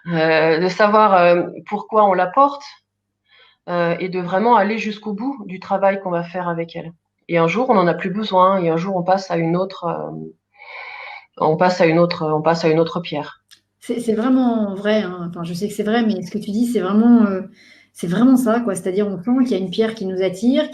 de savoir pourquoi on la porte, et de vraiment aller jusqu'au bout du travail qu'on va faire avec elle. Et un jour, on n'en a plus besoin, et un jour, on passe à une autre, on passe à une autre pierre. C'est vraiment vrai, hein. Enfin, je sais que c'est vrai, mais ce que tu dis, c'est vraiment ça, quoi. C'est-à-dire, on sent qu'il y a une pierre qui nous attire,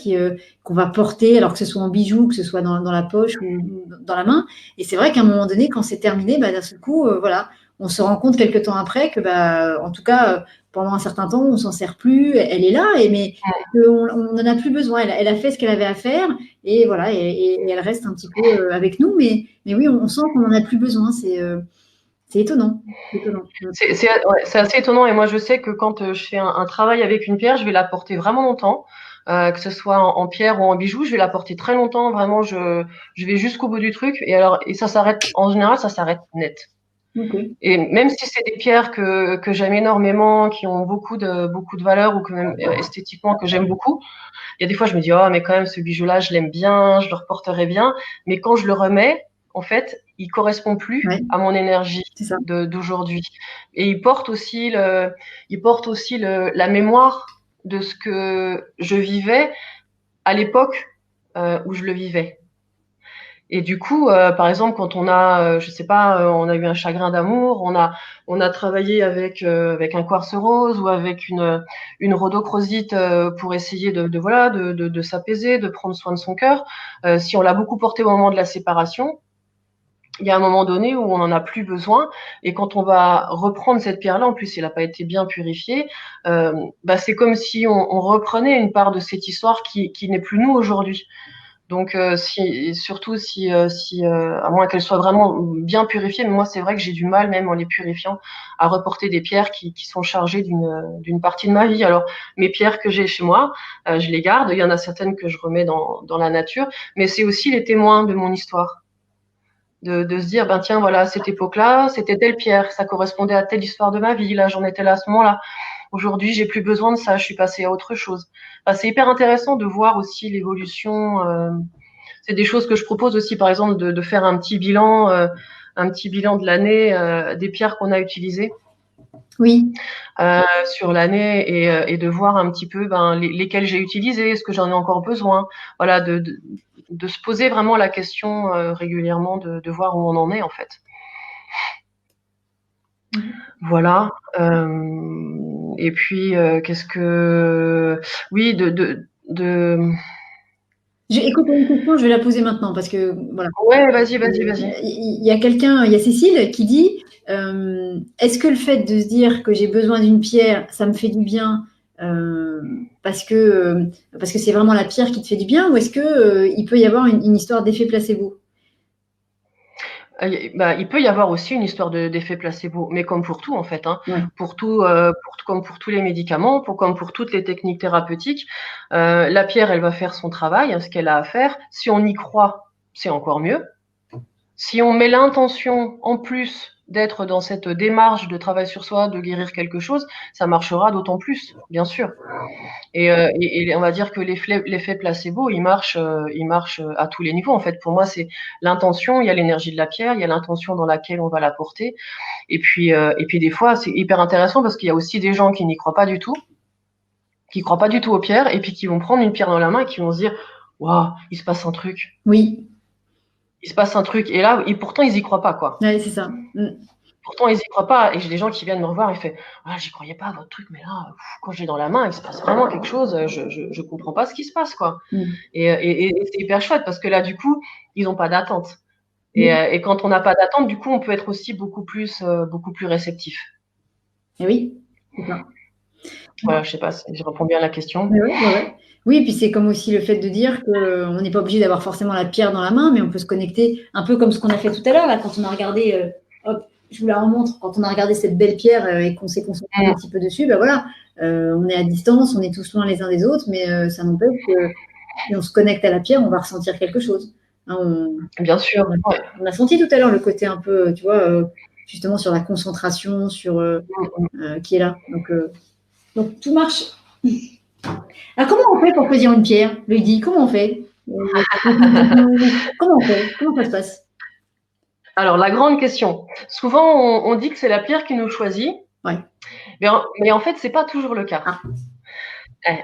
qu'on va porter, alors que ce soit en bijoux, que ce soit dans la poche ou dans la main. Et c'est vrai qu'à un moment donné, quand c'est terminé, bah, d'un seul coup, voilà, on se rend compte quelques temps après que, bah, en tout cas, pendant un certain temps, on s'en sert plus. Elle est là, mais on n'en a plus besoin. Elle a fait ce qu'elle avait à faire, et voilà, et elle reste un petit peu avec nous. Mais oui, on sent qu'on n'en a plus besoin. C'est étonnant. C'est étonnant. Ouais, c'est assez étonnant, et moi je sais que quand je fais un travail avec une pierre, je vais la porter vraiment longtemps, que ce soit en pierre ou en bijou, je vais la porter très longtemps, vraiment je vais jusqu'au bout du truc, et ça s'arrête, en général ça s'arrête net. Okay. Et même si c'est des pierres que j'aime énormément, qui ont beaucoup de valeur, ou que même esthétiquement que j'aime beaucoup, il y a des fois je me dis, oh mais quand même ce bijou-là je l'aime bien, je le reporterai bien, mais quand je le remets, en fait, il correspond plus Ouais, à mon énergie c'est ça. d'aujourd'hui. Et il porte aussi la mémoire de ce que je vivais à l'époque où je le vivais. Et du coup, par exemple, quand on a, je sais pas, on a eu un chagrin d'amour, on a travaillé avec un quartz rose ou avec une rhodochrosite pour essayer voilà, de s'apaiser, de prendre soin de son cœur. Si on l'a beaucoup porté au moment de la séparation, il y a un moment donné où on n'en a plus besoin, et quand on va reprendre cette pierre-là, en plus, elle n'a pas été bien purifiée, bah, c'est comme si on reprenait une part de cette histoire qui n'est plus nous aujourd'hui. Donc, surtout à moins qu'elle soit vraiment bien purifiée, mais moi, c'est vrai que j'ai du mal, même en les purifiant, à reporter des pierres qui sont chargées d'une partie de ma vie. Alors, mes pierres que j'ai chez moi, je les garde. Il y en a certaines que je remets dans la nature, mais c'est aussi les témoins de mon histoire. De se dire, ben tiens, voilà, à cette époque-là, c'était telle pierre, ça correspondait à telle histoire de ma vie, là, j'en étais là à ce moment-là. Aujourd'hui, j'ai plus besoin de ça, je suis passée à autre chose. Enfin, c'est hyper intéressant de voir aussi l'évolution. C'est des choses que je propose aussi, par exemple, de faire un petit bilan de l'année, des pierres qu'on a utilisées Oui. sur l'année, et de voir un petit peu lesquelles j'ai utilisées, est-ce que j'en ai encore besoin. Voilà, de se poser vraiment la question régulièrement, de voir où on en est, en fait. Voilà. Et puis, qu'est-ce que... Oui, Écoute, une question, je vais la poser maintenant parce que voilà. Ouais, vas-y. Il y a quelqu'un, il y a Cécile qui dit est-ce que le fait de se dire que j'ai besoin d'une pierre, ça me fait du bien parce que c'est vraiment la pierre qui te fait du bien, ou est-ce que il peut y avoir une histoire d'effet placebo? Il peut y avoir aussi une histoire d'effet placebo, mais comme pour tout, en fait, hein, Ouais. comme pour tous les médicaments, comme pour toutes les techniques thérapeutiques, la pierre, elle va faire son travail, hein, ce qu'elle a à faire. Si on y croit, c'est encore mieux. Si on met l'intention en plus d'être dans cette démarche de travail sur soi, de guérir quelque chose, ça marchera d'autant plus, bien sûr. Et on va dire que l'effet placebo, il marche à tous les niveaux. En fait, pour moi, c'est l'intention, il y a l'énergie de la pierre, il y a l'intention dans laquelle on va la porter. Et puis des fois, c'est hyper intéressant parce qu'il y a aussi des gens qui n'y croient pas du tout, qui croient pas du tout aux pierres, et puis qui vont prendre une pierre dans la main et qui vont se dire, waouh, il se passe un truc. Oui. Il se passe un truc. Et là, pourtant, ils y croient pas, quoi. Ouais, c'est ça. Pourtant, ils y croient pas. Et j'ai des gens qui viennent me revoir et font, ah, j'y croyais pas à votre truc, mais là, quand j'ai dans la main, il se passe vraiment quelque chose. Je comprends pas ce qui se passe, quoi. Et c'est hyper chouette parce que là, du coup, ils n'ont pas d'attente. Et quand on n'a pas d'attente, du coup, on peut être aussi beaucoup plus réceptif. Et oui, c'est ça. Voilà, je sais pas si je réponds bien à la question. Oui, puis c'est comme aussi le fait de dire qu'on n'est pas obligé d'avoir forcément la pierre dans la main, mais on peut se connecter un peu comme ce qu'on a fait tout à l'heure, là, quand on a regardé, hop, je vous la remontre, quand on a regardé cette belle pierre et qu'on s'est concentré un petit peu dessus, ben voilà, on est à distance, on est tous loin les uns des autres, mais ça n'empêche que si on se connecte à la pierre, on va ressentir quelque chose. Hein, bien sûr. On a senti tout à l'heure le côté un peu, tu vois, justement sur la concentration, sur qui est là. Donc tout marche. Ah, comment on fait pour choisir une pierre, Lydie? Comment on fait? Comment on fait? Comment ça se passe? Alors, la grande question. Souvent, on dit que c'est la pierre qui nous choisit. Ouais. Mais en fait, c'est pas toujours le cas.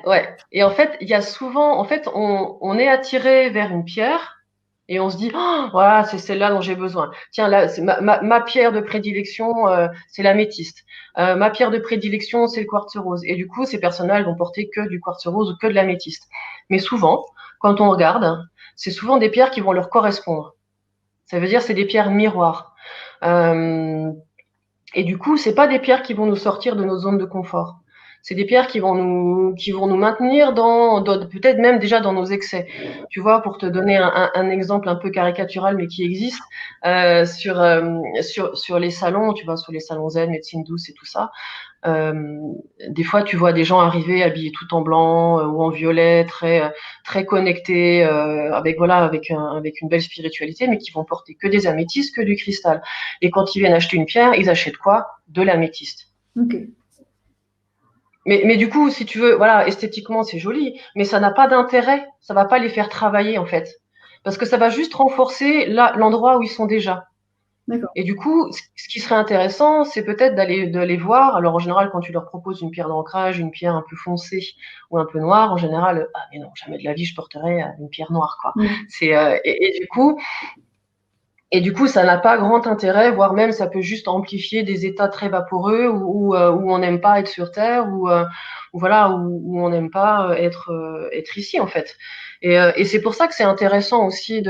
Ouais. Et en fait, il y a souvent, en fait, on est attiré vers une pierre et on se dit, oh, voilà, c'est celle-là dont j'ai besoin. Tiens, là, c'est ma pierre de prédilection, c'est l'améthyste. Ma pierre de prédilection, c'est le quartz rose. Et du coup, ces personnes-là vont porter que du quartz rose ou que de l'améthyste. Mais souvent, quand on regarde, c'est souvent des pierres qui vont leur correspondre. Ça veut dire c'est des pierres miroirs. Et du coup, c'est pas des pierres qui vont nous sortir de nos zones de confort. C'est des pierres qui vont nous maintenir dans peut-être même déjà dans nos excès. Tu vois, pour te donner un exemple un peu caricatural, mais qui existe, sur les salons, tu vois, sur les salons zen, médecine douce et tout ça, des fois, tu vois des gens arriver habillés tout en blanc ou en violet, très connectés, avec une belle spiritualité, mais qui vont porter que des améthystes, que du cristal. Et quand ils viennent acheter une pierre, ils achètent quoi? De l'améthyste. Okay. Mais du coup, si tu veux, voilà, esthétiquement, c'est joli, mais ça n'a pas d'intérêt. Ça va pas les faire travailler, en fait. Parce que ça va juste renforcer l'endroit où ils sont déjà. Et du coup, ce qui serait intéressant, c'est peut-être d'aller voir. Alors, en général, quand tu leur proposes une pierre d'ancrage, une pierre un peu foncée ou un peu noire, en général, ah, mais non, jamais de la vie, je porterai une pierre noire, quoi. Et du coup, ça n'a pas grand intérêt, voire même ça peut juste amplifier des états très vaporeux où on n'aime pas être sur Terre, où on n'aime pas être ici, en fait. Et c'est pour ça que c'est intéressant aussi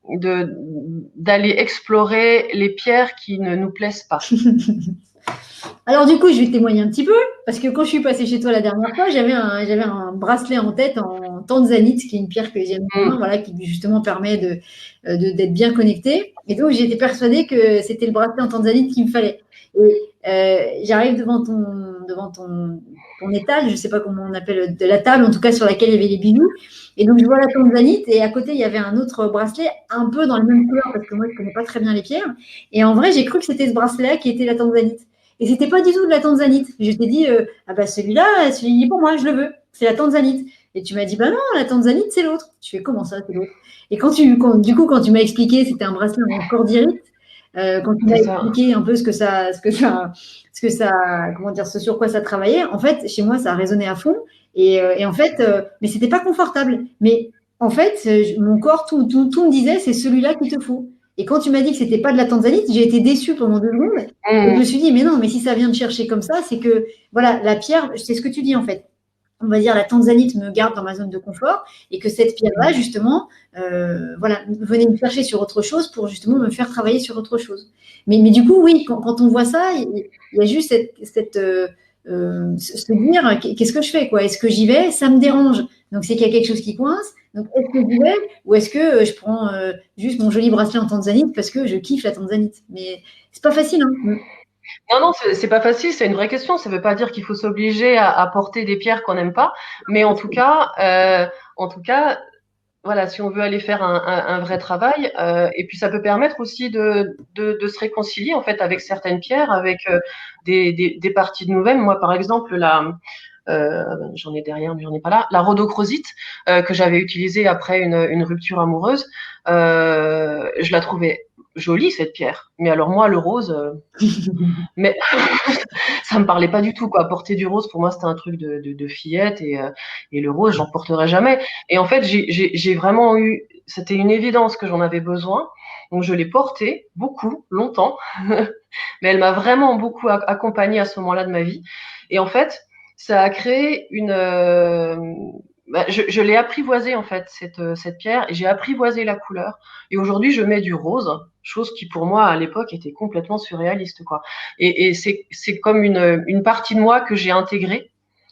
d'aller explorer les pierres qui ne nous plaisent pas. Alors du coup, je vais témoigner un petit peu, parce que quand je suis passée chez toi la dernière fois, j'avais un bracelet en tête en tanzanite, qui est une pierre que j'aime bien, voilà, qui justement permet d'être bien connecté. Et donc, j'étais persuadée que c'était le bracelet en tanzanite qu'il me fallait. Et j'arrive devant ton étal, je ne sais pas comment on appelle, de la table, en tout cas sur laquelle il y avait les bijoux. Et donc, je vois la tanzanite, et à côté, il y avait un autre bracelet, un peu dans la même couleur, parce que moi, je ne connais pas très bien les pierres. Et en vrai, j'ai cru que c'était ce bracelet-là qui était la tanzanite. Et c'était pas du tout de la tanzanite. Je t'ai dit, ah bah celui-là, celui pour moi, je le veux. C'est la tanzanite. Et tu m'as dit, bah non, la tanzanite, c'est l'autre. Je fais, comment ça, c'est l'autre? Et quand tu m'as expliqué, c'était un bracelet en cordierite, quand tu m'as expliqué un peu ce sur quoi ça travaillait, en fait, chez moi, ça a résonné à fond. Et en fait, mais c'était pas confortable. Mais en fait, mon corps, tout me disait, c'est celui-là qu'il te faut. Et quand tu m'as dit que c'était pas de la tanzanite, j'ai été déçue pendant 2 secondes. Et je me suis dit, mais non, mais si ça vient de chercher comme ça, c'est que, voilà, la pierre, c'est ce que tu dis en fait. On va dire, la tanzanite me garde dans ma zone de confort et que cette pierre-là, justement, venait me chercher sur autre chose pour justement me faire travailler sur autre chose. Mais du coup, oui, quand on voit ça, il y a juste se dire, qu'est-ce que je fais, quoi? Est-ce que j'y vais? Ça me dérange. Donc, c'est qu'il y a quelque chose qui coince. Donc, est-ce que j'y vais ou est-ce que je prends juste mon joli bracelet en tanzanite parce que je kiffe la tanzanite? Mais c'est pas facile, hein. Non, c'est pas facile, c'est une vraie question. Ça veut pas dire qu'il faut s'obliger à porter des pierres qu'on n'aime pas, mais en tout cas, voilà, si on veut aller faire un vrai travail, et puis ça peut permettre aussi de se réconcilier en fait avec certaines pierres, avec des parties de nous-mêmes. Moi, par exemple, j'en ai derrière, mais j'en ai pas là, la rhodochrosite que j'avais utilisée après une rupture amoureuse, je la trouvais jolie cette pierre. Mais alors moi, le rose, mais ça me parlait pas du tout quoi. Porter du rose pour moi c'était un truc de fillette et le rose j'en porterai jamais. Et en fait j'ai vraiment eu, c'était une évidence que j'en avais besoin. Donc je l'ai portée beaucoup, longtemps, mais elle m'a vraiment beaucoup accompagnée à ce moment-là de ma vie. Et en fait ça a créé une je l'ai apprivoisée en fait cette pierre et j'ai apprivoisé la couleur et aujourd'hui je mets du rose, chose qui pour moi à l'époque était complètement surréaliste quoi. Et c'est comme une partie de moi que j'ai intégrée,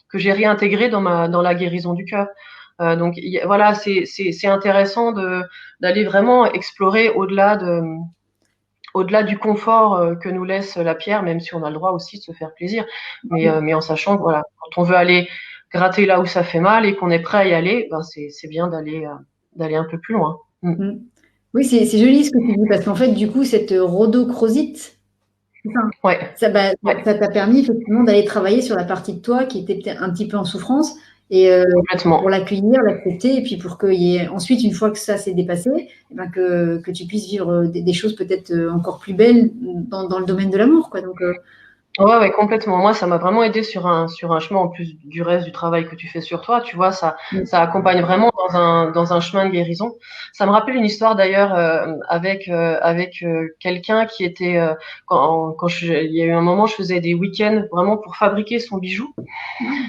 que j'ai réintégrée dans la guérison du cœur. Donc voilà, c'est intéressant d'aller vraiment explorer au-delà du confort que nous laisse la pierre, même si on a le droit aussi de se faire plaisir, mais en sachant que voilà, quand on veut aller gratter là où ça fait mal et qu'on est prêt à y aller, ben c'est bien d'aller un peu plus loin. Oui, c'est joli ce que tu dis, parce qu'en fait, du coup, cette rhodochrosite, Ouais. ça t'a permis effectivement d'aller travailler sur la partie de toi qui était peut-être un petit peu en souffrance et pour l'accueillir, l'accepter, et puis pour qu'il y ait ensuite, une fois que ça s'est dépassé, eh ben que tu puisses vivre des choses peut-être encore plus belles dans le domaine de l'amour, quoi. Donc, Ouais, complètement. Moi, ça m'a vraiment aidé sur un chemin, en plus du reste du travail que tu fais sur toi. Tu vois, ça accompagne vraiment dans un chemin de guérison. Ça me rappelle une histoire d'ailleurs avec quelqu'un qui était il y a eu un moment, je faisais des week-ends vraiment pour fabriquer son bijou.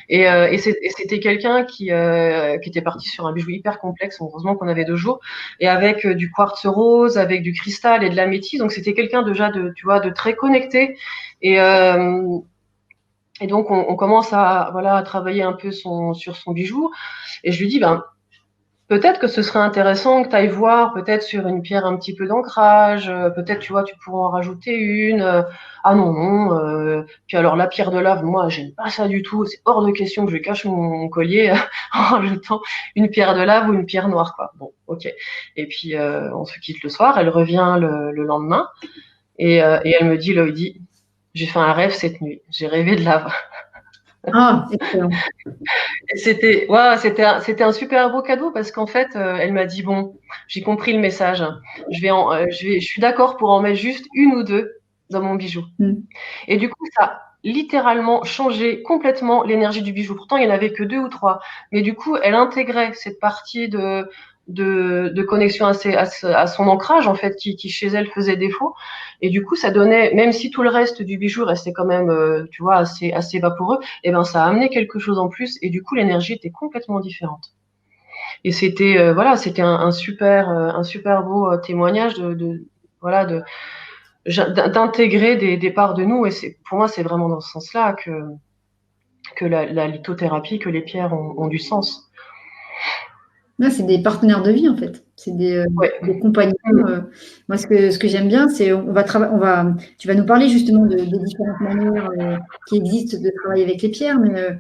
Et c'était quelqu'un qui était parti sur un bijou hyper complexe. Heureusement qu'on avait 2 jours et avec du quartz rose, avec du cristal et de la métisse. Donc c'était quelqu'un déjà tu vois, de très connecté. Et, euh, et donc on commence à travailler un peu sur son bijou. Et je lui dis ben peut-être que ce serait intéressant que tu ailles voir, peut-être sur une pierre un petit peu d'ancrage, peut-être tu vois, tu pourrais en rajouter une. Ah non, non. Puis alors la pierre de lave, moi, j'aime pas ça du tout. C'est hors de question que je cache mon collier en rajoutant une pierre de lave ou une pierre noire, quoi. Bon, ok. Et puis on se quitte le soir, elle revient le lendemain et elle me dit, Loïdi, j'ai fait un rêve cette nuit. J'ai rêvé de lave. excellent. C'était un super beau cadeau parce qu'en fait, elle m'a dit bon, j'ai compris le message. Je suis d'accord pour en mettre juste une ou deux dans mon bijou. Et du coup, ça a littéralement changé complètement l'énergie du bijou. Pourtant, il y en avait que 2 ou 3, mais du coup, elle intégrait cette partie de connexion à son ancrage en fait qui chez elle faisait défaut. Et du coup, ça donnait, même si tout le reste du bijou restait quand même, tu vois, assez vaporeux, et ben ça a amené quelque chose en plus. Et du coup, l'énergie était complètement différente. Et c'était voilà, c'était un super beau témoignage voilà d'intégrer des parts de nous. Et pour moi, c'est vraiment dans ce sens-là que la lithothérapie, que les pierres ont du sens. Là, c'est des partenaires de vie en fait, c'est des compagnons. Moi, ce que j'aime bien, c'est tu vas nous parler justement des différentes manières qui existent de travailler avec les pierres, mais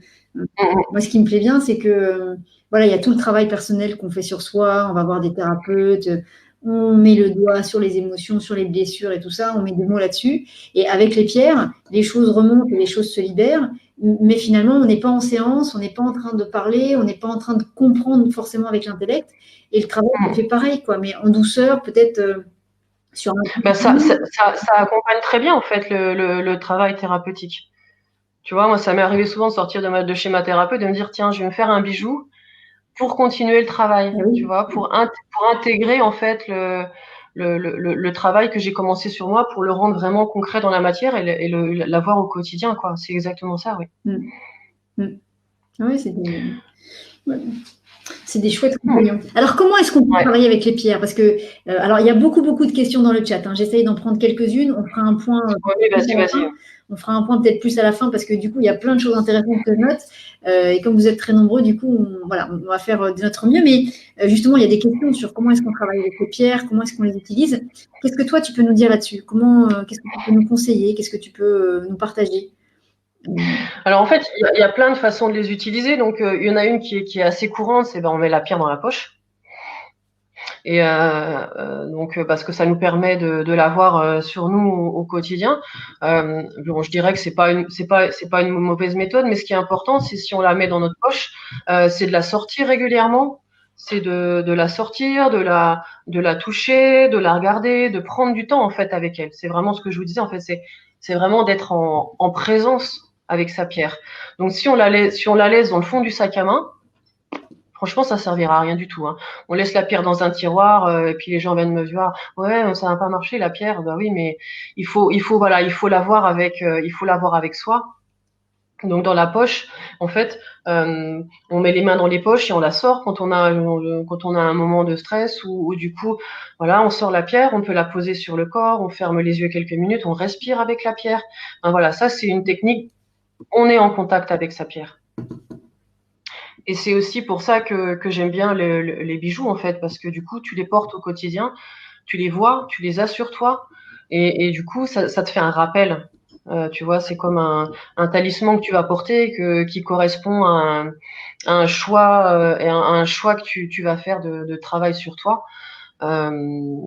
moi, ce qui me plaît bien, c'est que voilà, il y a tout le travail personnel qu'on fait sur soi. On va voir des thérapeutes, on met le doigt sur les émotions, sur les blessures et tout ça, on met des mots là-dessus. Et avec les pierres, les choses remontent et les choses se libèrent. Mais finalement, on n'est pas en séance, on n'est pas en train de parler, on n'est pas en train de comprendre forcément avec l'intellect. Et le travail fait pareil, quoi, mais en douceur, peut-être sur un. Ça accompagne très bien en fait le travail thérapeutique. Tu vois, moi, ça m'est arrivé souvent de sortir de chez ma thérapeute, de me dire, tiens, je vais me faire un bijou pour continuer le travail, tu vois, pour intégrer en fait le travail que j'ai commencé sur moi, pour le rendre vraiment concret dans la matière et l'avoir au quotidien, quoi. C'est exactement ça, oui. Oui, c'est des chouettes compagnons. Alors, comment est-ce qu'on peut travailler avec les pierres? Parce que, alors, il y a beaucoup de questions dans le chat. J'essaye d'en prendre quelques-unes. On fera un point. Oui, vas-y. On fera un point peut-être plus à la fin parce que du coup, il y a plein de choses intéressantes que je note. Et comme vous êtes très nombreux, du coup, on va faire de notre mieux. Mais justement, il y a des questions sur comment est-ce qu'on travaille avec les pierres, comment est-ce qu'on les utilise. Qu'est-ce que toi, tu peux nous dire là-dessus? Qu'est-ce que tu peux nous conseiller? Qu'est-ce que tu peux nous partager? Alors en fait, il y a plein de façons de les utiliser. Donc il y en a une qui est assez courante, c'est on met la pierre dans la poche. Et donc parce que ça nous permet de l'avoir sur nous au quotidien. Bon, je dirais que c'est pas une mauvaise méthode, mais ce qui est important, c'est si on la met dans notre poche, c'est de la sortir régulièrement, c'est de la sortir, de la toucher, de la regarder, de prendre du temps en fait avec elle. C'est vraiment ce que je vous disais en fait, c'est vraiment d'être en présence avec sa pierre. Donc si on la laisse dans le fond du sac à main, franchement, ça servira à rien du tout, hein. On laisse la pierre dans un tiroir, et puis les gens viennent me voir. Ouais, ça n'a pas marché la pierre. Bah oui, mais voilà, il faut l'avoir avec soi. Donc dans la poche, en fait, on met les mains dans les poches et on la sort quand on a un moment de stress ou du coup, voilà, on sort la pierre, on peut la poser sur le corps, on ferme les yeux quelques minutes, on respire avec la pierre. Enfin, voilà, ça c'est une technique. On est en contact avec sa pierre. Et c'est aussi pour ça que j'aime bien les bijoux, en fait, parce que du coup, tu les portes au quotidien, tu les vois, tu les as sur toi, et du coup, ça te fait un rappel. Tu vois, c'est comme un talisman que tu vas porter qui correspond à un choix, un choix que tu vas faire de travail sur toi. Euh,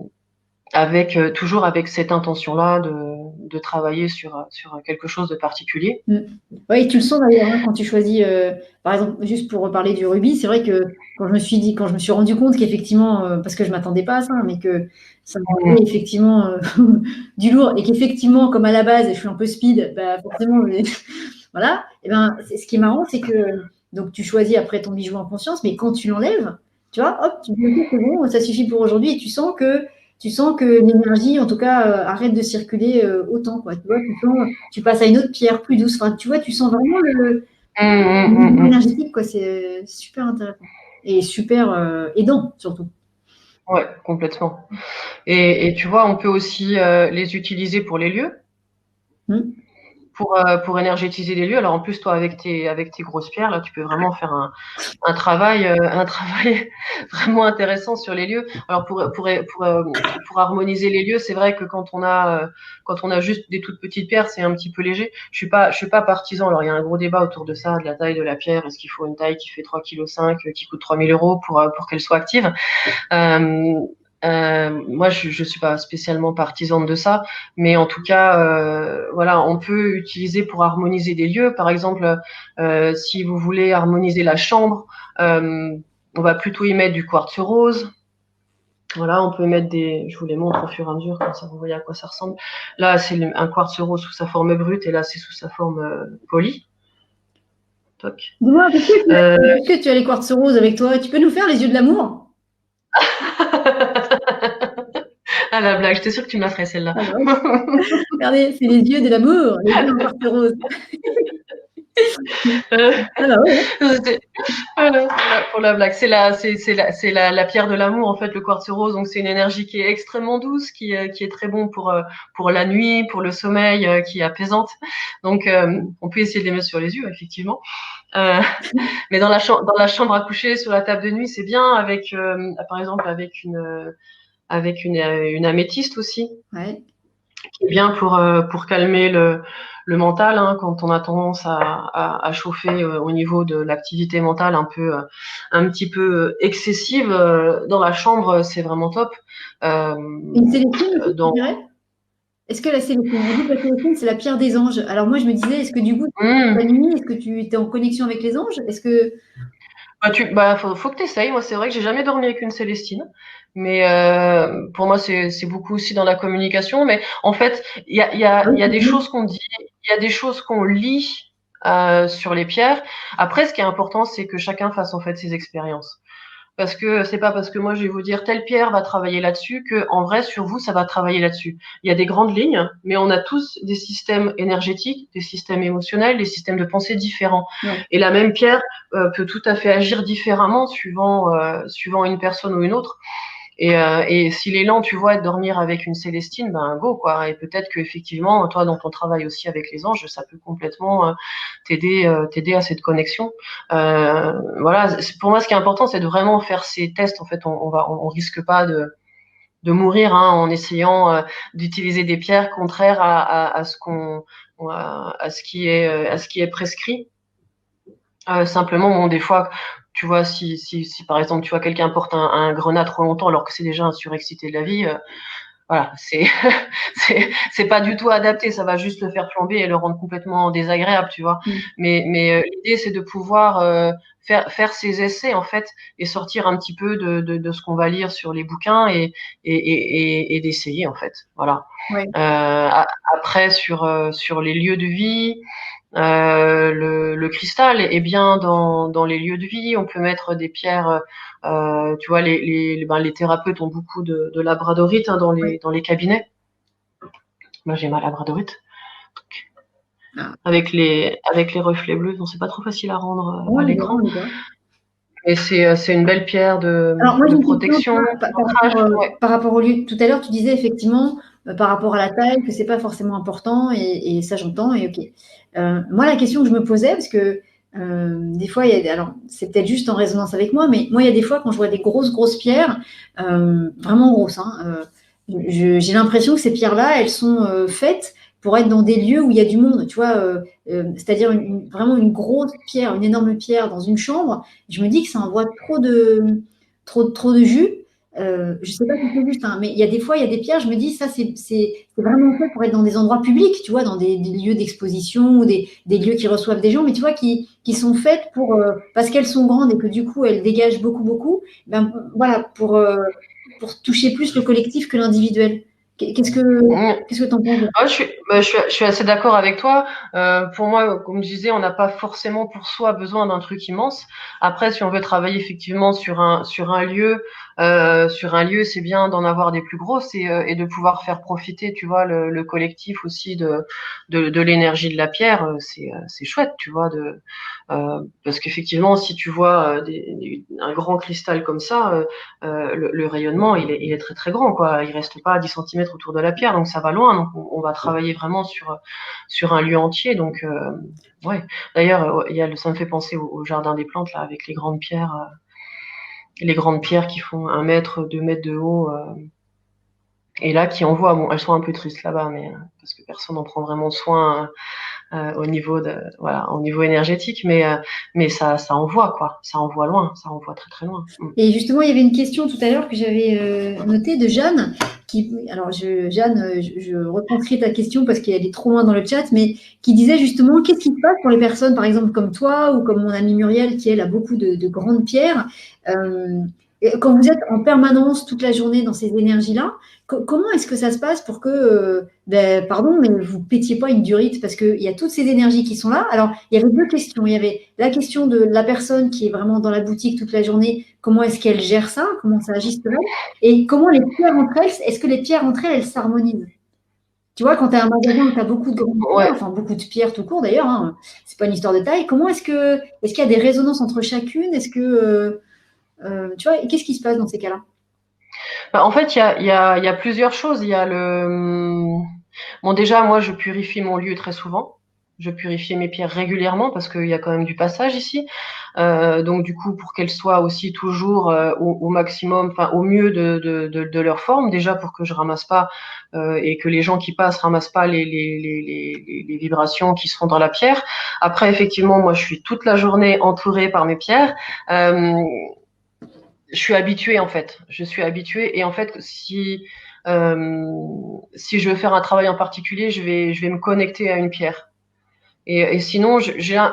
avec toujours avec cette intention-là de travailler sur quelque chose de particulier. Oui, tu le sens d'ailleurs hein, quand tu choisis, par exemple, juste pour reparler du rubis, c'est vrai que quand je me suis rendu compte qu'effectivement, parce que je m'attendais pas à ça, mais que ça m'enlevait effectivement du lourd et qu'effectivement, comme à la base, je suis un peu speed, bah, forcément, voilà. Et ben, ce qui est marrant, c'est que donc tu choisis après ton bijou en conscience, mais quand tu l'enlèves, tu vois, hop, tu dis ok, c'est bon, ça suffit pour aujourd'hui, et tu sens que l'énergie, en tout cas, arrête de circuler autant, quoi. Tu vois, tu passes à une autre pierre plus douce. Enfin, tu vois, tu sens vraiment le niveau énergétique, quoi. C'est super intéressant et super aidant surtout. Ouais, complètement. Et tu vois, on peut aussi les utiliser pour les lieux. Mm. Pour énergétiser les lieux. Alors en plus, toi, avec tes grosses pierres, là, tu peux vraiment faire un travail vraiment intéressant sur les lieux. Alors pour harmoniser les lieux, c'est vrai que quand on a juste des toutes petites pierres, c'est un petit peu léger. Je suis pas partisan. Alors il y a un gros débat autour de ça, de la taille de la pierre. Est-ce qu'il faut une taille qui fait 3,5 kg, qui coûte 3 000 euros pour qu'elle soit active? Moi, je suis pas spécialement partisane de ça, mais en tout cas, voilà, on peut utiliser pour harmoniser des lieux. Par exemple, si vous voulez harmoniser la chambre, on va plutôt y mettre du quartz rose. Voilà, on peut mettre je vous les montre au fur et à mesure, comme ça vous voyez à quoi ça ressemble. Là, c'est un quartz rose sous sa forme brute, et là, c'est sous sa forme polie. Toc. Dis-moi, est-ce que tu as les quartz roses avec toi? Tu peux nous faire les yeux de l'amour? Ah la blague, j'étais sûre que tu me la ferais celle-là. Ah, bah, regardez, c'est les yeux de l'amour, les yeux en quartz rose. Ah bah ouais. Voilà, pour la blague, c'est la pierre de l'amour en fait, le quartz rose. Donc c'est une énergie qui est extrêmement douce, qui est très bon pour la nuit, pour le sommeil, qui est apaisante. Donc on peut essayer de les mettre sur les yeux effectivement. Mais dans la chambre à coucher, sur la table de nuit, c'est bien avec par exemple avec une améthyste aussi, Ouais. qui est bien pour calmer le mental, hein, quand on a tendance à chauffer au niveau de l'activité mentale un petit peu excessive. Dans la chambre, c'est vraiment top. Une célestine aussi, tu Dans... dirais? Est-ce que la célestine, on dit que la célestine, c'est la pierre des anges. Alors moi, je me disais, est-ce que du coup, la nuit, est-ce que tu étais en connexion avec les anges? Est-ce que faut que tu essayes. Moi, c'est vrai que j'ai jamais dormi avec une Célestine. Mais pour moi, c'est beaucoup aussi dans la communication. Mais en fait, il y a des choses qu'on dit, il y a des choses qu'on lit sur les pierres. Après, ce qui est important, c'est que chacun fasse en fait ses expériences. Parce que c'est pas parce que moi je vais vous dire telle pierre va travailler là-dessus que en vrai sur vous ça va travailler là-dessus. Il y a des grandes lignes, mais on a tous des systèmes énergétiques, des systèmes émotionnels, des systèmes de pensée différents. Ouais. Et la même pierre peut tout à fait agir différemment suivant une personne ou une autre. Et si l'élan, tu vois, est de dormir avec une Célestine, ben go quoi. Et peut-être que effectivement, toi, dans ton travail aussi avec les anges, ça peut complètement t'aider à cette connexion. Voilà. Pour moi, ce qui est important, c'est de vraiment faire ces tests. En fait, on risque pas de mourir hein, en essayant d'utiliser des pierres contraires à ce qu'on à ce qui est prescrit. Simplement, bon, des fois, tu vois, si par exemple, tu vois, quelqu'un porte un grenat trop longtemps alors que c'est déjà un surexcité de la vie, voilà, c'est pas du tout adapté, ça va juste le faire flamber et le rendre complètement désagréable, tu vois. Mais l'idée, c'est de pouvoir faire ses essais, en fait, et sortir un petit peu de ce qu'on va lire sur les bouquins et d'essayer, en fait. Voilà. Ouais. Après, sur les lieux de vie, le cristal est bien dans les lieux de vie. On peut mettre des pierres. Tu vois, les thérapeutes ont beaucoup de labradorite, hein, dans les cabinets. Moi, j'ai ma labradorite. Avec les reflets bleus, bon, c'est pas trop facile à rendre à l'écran. Et c'est une belle pierre de protection. Par rapport au lieu, tout à l'heure, tu disais effectivement, par rapport à la taille, que c'est pas forcément important, et ça j'entends, et ok. Moi, la question que je me posais, parce que des fois, alors c'est peut-être juste en résonance avec moi, mais moi, il y a des fois quand je vois des grosses pierres, vraiment grosses, hein, j'ai l'impression que ces pierres-là, elles sont faites pour être dans des lieux où il y a du monde, tu vois, c'est-à-dire vraiment une grosse pierre, une énorme pierre dans une chambre. Je me dis que ça envoie trop de jus. Je ne sais pas si c'est juste, hein, mais il y a des fois, il y a des pierres, je me dis, ça, c'est vraiment fait pour être dans des endroits publics, tu vois, dans des lieux d'exposition ou des lieux qui reçoivent des gens, mais tu vois, qui sont faites parce qu'elles sont grandes et que du coup, elles dégagent beaucoup, ben, voilà, pour toucher plus le collectif que l'individuel. Qu'est-ce que tu en penses? Je suis assez d'accord avec toi. Pour moi, comme je disais, on n'a pas forcément pour soi besoin d'un truc immense. Après, si on veut travailler effectivement sur un lieu, c'est bien d'en avoir des plus grosses et de pouvoir faire profiter, tu vois, le collectif aussi de l'énergie de la pierre. C'est chouette, tu vois, parce qu'effectivement, si tu vois un grand cristal comme ça, le rayonnement, il est très très grand, quoi. Il reste pas à 10 centimètres autour de la pierre, donc ça va loin. Donc on va travailler vraiment sur un lieu entier. Donc ouais. D'ailleurs, ça me fait penser au jardin des plantes là, avec les grandes pierres qui font 1 mètre, 2 mètres de haut. Et là, qui envoient, bon, elles sont un peu tristes là-bas, mais parce que personne n'en prend vraiment soin. Au niveau énergétique, mais ça envoie, quoi, ça envoie loin, ça envoie très très loin. Et justement, il y avait une question tout à l'heure que j'avais notée de Jeanne. Alors, Jeanne, je retranscris ta question parce qu'elle est trop loin dans le chat, mais qui disait justement qu'est-ce qui se passe pour les personnes, par exemple comme toi ou comme mon amie Muriel, qui elle a beaucoup de grandes pierres. Quand vous êtes en permanence toute la journée dans ces énergies-là, comment est-ce que ça se passe pour que, pardon, mais vous pétiez pas une durite? Parce qu'il y a toutes ces énergies qui sont là. Alors, il y avait 2 questions. Il y avait la question de la personne qui est vraiment dans la boutique toute la journée, comment est-ce qu'elle gère ça? Comment ça agit sur elle? Et comment les pierres entre elles, est-ce que les pierres entre elles s'harmonisent? Tu vois, quand tu as un magasin où tu as beaucoup de grandes pierres, enfin beaucoup de pierres tout court d'ailleurs, hein, c'est pas une histoire de taille, comment est-ce qu'il y a des résonances entre chacune? Est-ce que tu vois, qu'est-ce qui se passe dans ces cas-là? En fait, il y a plusieurs choses. Il y a bon, déjà, moi, je purifie mon lieu très souvent. Je purifie mes pierres régulièrement parce qu'il y a quand même du passage ici. Donc, du coup, pour qu'elles soient aussi toujours au maximum, enfin, au mieux de leur forme, déjà pour que je ramasse pas et que les gens qui passent ramassent pas les vibrations qui se font dans la pierre. Après, effectivement, moi, je suis toute la journée entourée par mes pierres. Je suis habituée, en fait. Je suis habituée. Et en fait, si je veux faire un travail en particulier, je vais me connecter à une pierre. Et sinon,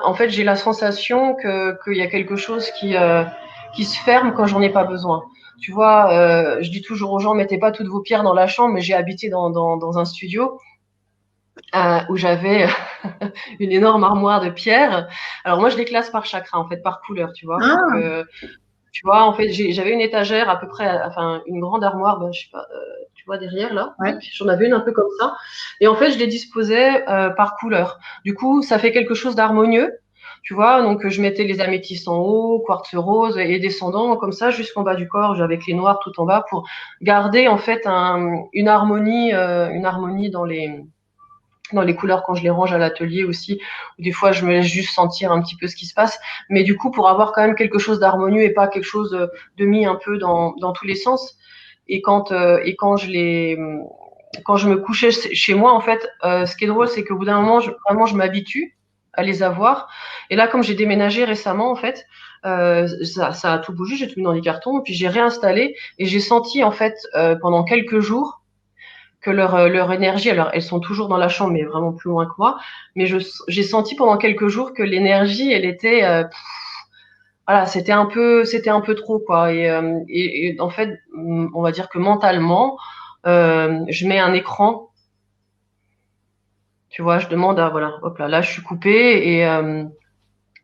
en fait, j'ai la sensation qu'il y a quelque chose qui se ferme quand j'en ai pas besoin. Tu vois, je dis toujours aux gens, mettez pas toutes vos pierres dans la chambre, mais j'ai habité dans un studio où j'avais une énorme armoire de pierres. Alors moi, je les classe par chakra, en fait, par couleur, tu vois. Ah. Donc, tu vois, en fait, j'avais une étagère à peu près, enfin, une grande armoire, je sais pas, tu vois, derrière, là. Ouais. J'en avais une un peu comme ça. Et en fait, je les disposais par couleur. Du coup, ça fait quelque chose d'harmonieux, tu vois. Donc, je mettais les améthystes en haut, quartz rose et descendant comme ça jusqu'en bas du corps, avec les noirs tout en bas pour garder, en fait, une harmonie dans les couleurs quand je les range à l'atelier aussi. Des fois, je me laisse juste sentir un petit peu ce qui se passe. Mais du coup, pour avoir quand même quelque chose d'harmonieux et pas quelque chose de mis un peu dans tous les sens. Et quand je me couchais chez moi, en fait, ce qui est drôle, c'est qu'au bout d'un moment, vraiment, je m'habitue à les avoir. Et là, comme j'ai déménagé récemment, en fait, Ça a tout bougé, j'ai tout mis dans les cartons, et puis j'ai réinstallé, et j'ai senti en fait pendant quelques jours que leur énergie, alors elles sont toujours dans la chambre, mais vraiment plus loin que moi, mais j'ai senti pendant quelques jours que l'énergie, elle était, voilà, c'était un peu trop, quoi. Et en fait, on va dire que mentalement, je mets un écran, tu vois, je demande à, voilà, hop là, je suis coupée,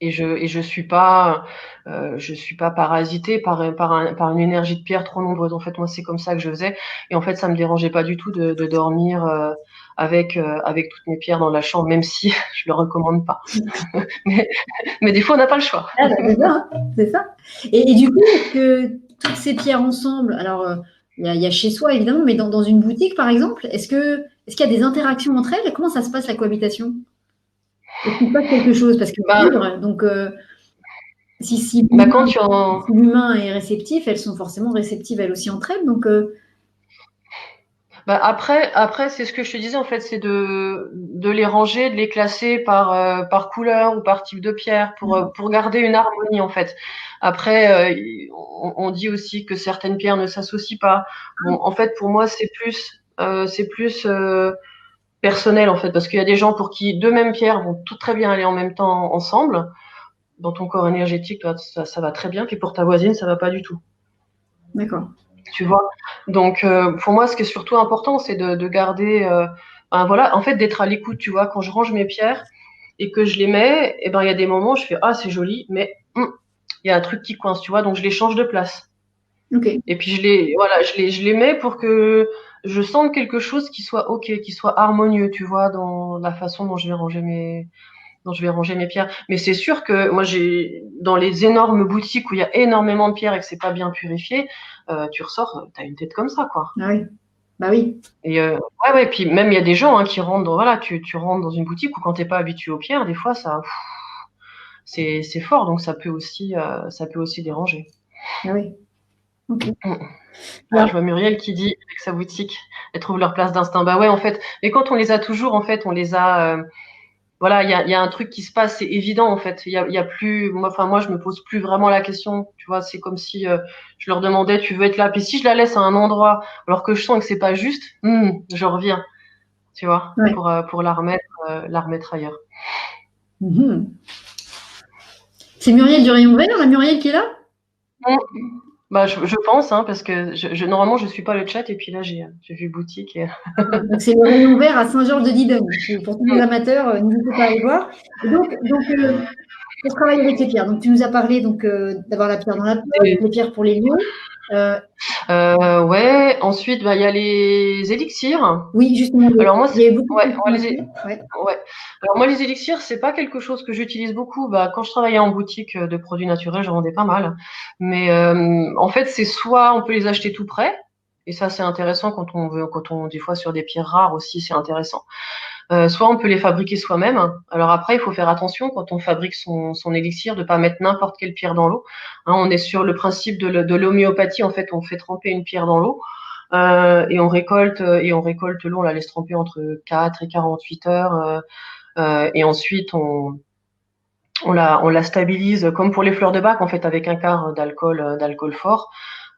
et je suis pas parasitée par une énergie de pierre trop nombreuse. En fait, moi, c'est comme ça que je faisais. Et en fait, ça me dérangeait pas du tout de dormir avec toutes mes pierres dans la chambre, même si je le recommande pas. mais, mais des fois, on n'a pas le choix. Ah, bah, c'est ça, hein, c'est ça. Et du coup, est-ce que toutes ces pierres ensemble, alors il y a chez soi évidemment, mais dans une boutique par exemple, est-ce qu'il y a des interactions entre elles? Comment ça se passe la cohabitation? Est-ce qu'il se passe quelque chose? Parce que vivre, donc si Quand tu en... si l'humain est réceptif, elles sont forcément réceptives elles aussi entre elles. Donc Après, c'est ce que je te disais, en fait, c'est de les ranger, de les classer par couleur ou par type de pierre pour garder une harmonie, en fait. Après, on dit aussi que certaines pierres ne s'associent pas. Bon, en fait, pour moi, c'est plus personnel, en fait, parce qu'il y a des gens pour qui deux mêmes pierres vont tout très bien aller en même temps ensemble. Dans ton corps énergétique, toi, ça va très bien, puis pour ta voisine, ça va pas du tout. d'accord. Tu vois. Donc, pour moi, ce qui est surtout important, c'est de garder, voilà, en fait, d'être à l'écoute. Tu vois, quand je range mes pierres et que je les mets, et ben, il y a des moments, où je fais, ah, c'est joli, mais il y a un truc qui coince, tu vois, donc je les change de place. Ok. Et puis je les mets pour que je sente quelque chose qui soit ok, qui soit harmonieux, tu vois, dans la façon dont je vais ranger mes pierres. Mais c'est sûr que moi, dans les énormes boutiques où il y a énormément de pierres et que c'est pas bien purifié, tu ressors, t'as une tête comme ça, quoi. Ah oui. Bah oui. Et ouais, puis même il y a des gens qui rentrent, voilà, tu rentres dans une boutique où quand t'es pas habitué aux pierres, des fois c'est fort, donc ça peut aussi déranger. Ah oui. Ok. Ah, je vois Muriel qui dit avec sa boutique, elles trouvent leur place d'instinct. Bah ouais, en fait, mais quand on les a toujours, en fait, on les a. Voilà, il y a un truc qui se passe, c'est évident en fait. Il y a plus, moi, je me pose plus vraiment la question. Tu vois, c'est comme si je leur demandais, tu veux être là. Puis si je la laisse à un endroit, alors que je sens que c'est pas juste, je reviens. Tu vois, Ouais. pour la remettre ailleurs. Mhm. C'est Muriel du Rayon Vert, la Muriel qui est là? Bah, je pense, hein, parce que normalement, je suis pas le chat, et puis là, j'ai vu boutique. Donc c'est le Rayon Vert à Saint-Georges-de-Didonne. Pour tous les amateurs, n'hésitez pas à aller voir. Et donc pour travailler avec les pierres, donc tu nous as parlé d'avoir la pierre dans la poche, les pierres pour les lieux. Ouais, ensuite, bah, il y a les élixirs. Oui, justement, Alors moi, il y avait beaucoup de ouais, questions là-dessus. Ouais. ouais. Alors moi, les élixirs, c'est pas quelque chose que j'utilise beaucoup. Bah, quand je travaillais en boutique de produits naturels, j'en vendais pas mal. Mais en fait, c'est soit on peut les acheter tout prêts, et ça c'est intéressant quand on des fois sur des pierres rares aussi, c'est intéressant. Soit on peut les fabriquer soi-même. Alors après, il faut faire attention quand on fabrique son élixir de pas mettre n'importe quelle pierre dans l'eau. Hein, on est sur le principe de l'homéopathie. En fait, on fait tremper une pierre dans l'eau. Et on récolte l'eau, on la laisse tremper entre 4 et 48 heures, et ensuite on la stabilise comme pour les fleurs de bac, en fait, avec un quart d'alcool fort.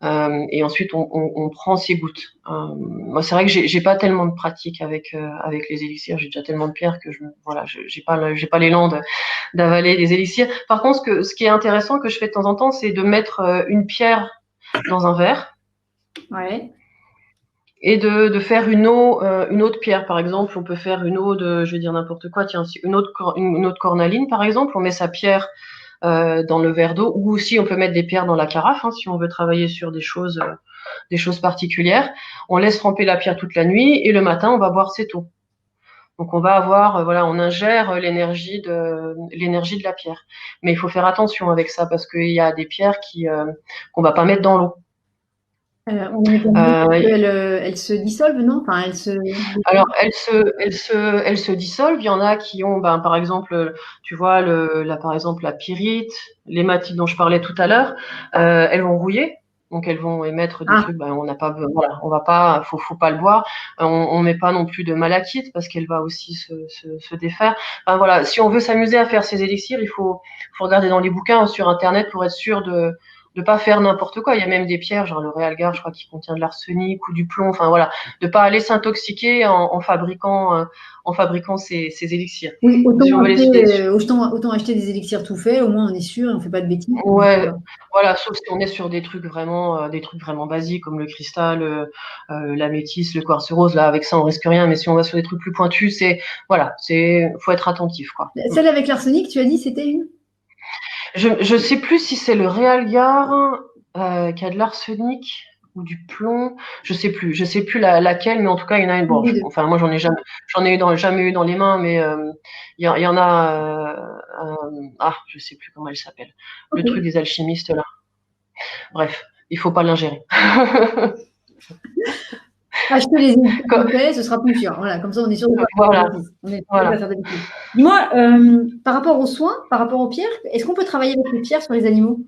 Et ensuite on prend ses gouttes. Moi, c'est vrai que j'ai pas tellement de pratique avec les élixirs. J'ai déjà tellement de pierres que j'ai pas l'élan d'avaler des élixirs. Par contre, ce qui est intéressant que je fais de temps en temps, c'est de mettre une pierre dans un verre. Ouais. Et de faire une autre pierre, par exemple. On peut faire une eau je vais dire n'importe quoi, tiens, une autre cornaline, par exemple. On met sa pierre dans le verre d'eau, ou aussi on peut mettre des pierres dans la carafe, hein, si on veut travailler sur des choses particulières. On laisse tremper la pierre toute la nuit, et le matin, on va boire cette eau. Donc on va avoir, voilà, on ingère l'énergie de la pierre. Mais il faut faire attention avec ça, parce qu'il y a des pierres qu'on va pas mettre dans l'eau. On est obligé qu'elles se dissolvent, non? Enfin, Alors, elles se dissolvent. Il y en a qui ont, ben, par exemple, tu vois, par exemple, la pyrite, l'hématite dont je parlais tout à l'heure, elles vont rouiller. Donc elles vont émettre des trucs, on n'a pas, voilà, on va pas, faut pas le boire. On met pas non plus de malachite parce qu'elle va aussi se défaire. Enfin voilà, si on veut s'amuser à faire ces élixirs, il faut regarder dans les bouquins sur internet pour être sûr de pas faire n'importe quoi. Il y a même des pierres, genre le réalgar, je crois, qui contient de l'arsenic ou du plomb. Enfin voilà, de pas aller s'intoxiquer en fabriquant ces élixirs. Oui, Si on veut les autant acheter des élixirs tout faits, au moins on est sûr et on fait pas de bêtises. Ouais, voilà, sauf si on est sur des trucs vraiment basiques comme le cristal, l'améthyste, le quartz rose. Là, avec ça, on risque rien. Mais si on va sur des trucs plus pointus, faut être attentif, quoi. Celle avec l'arsenic, tu as dit, c'était une? Je sais plus si c'est le réalgar qui a de l'arsenic ou du plomb. Je sais plus laquelle, mais en tout cas, il y en a une. Bon, enfin, moi, jamais eu dans les mains, mais il y en a. Je sais plus comment elle s'appelle. Okay. Le truc des alchimistes là. Bref, il faut pas l'ingérer. Acheter les élixirs, ce sera plus sûr. Voilà, comme ça, on est sûr de pas faire des bêtises. Dis-moi, par rapport aux soins, par rapport aux pierres, est-ce qu'on peut travailler avec les pierres sur les animaux?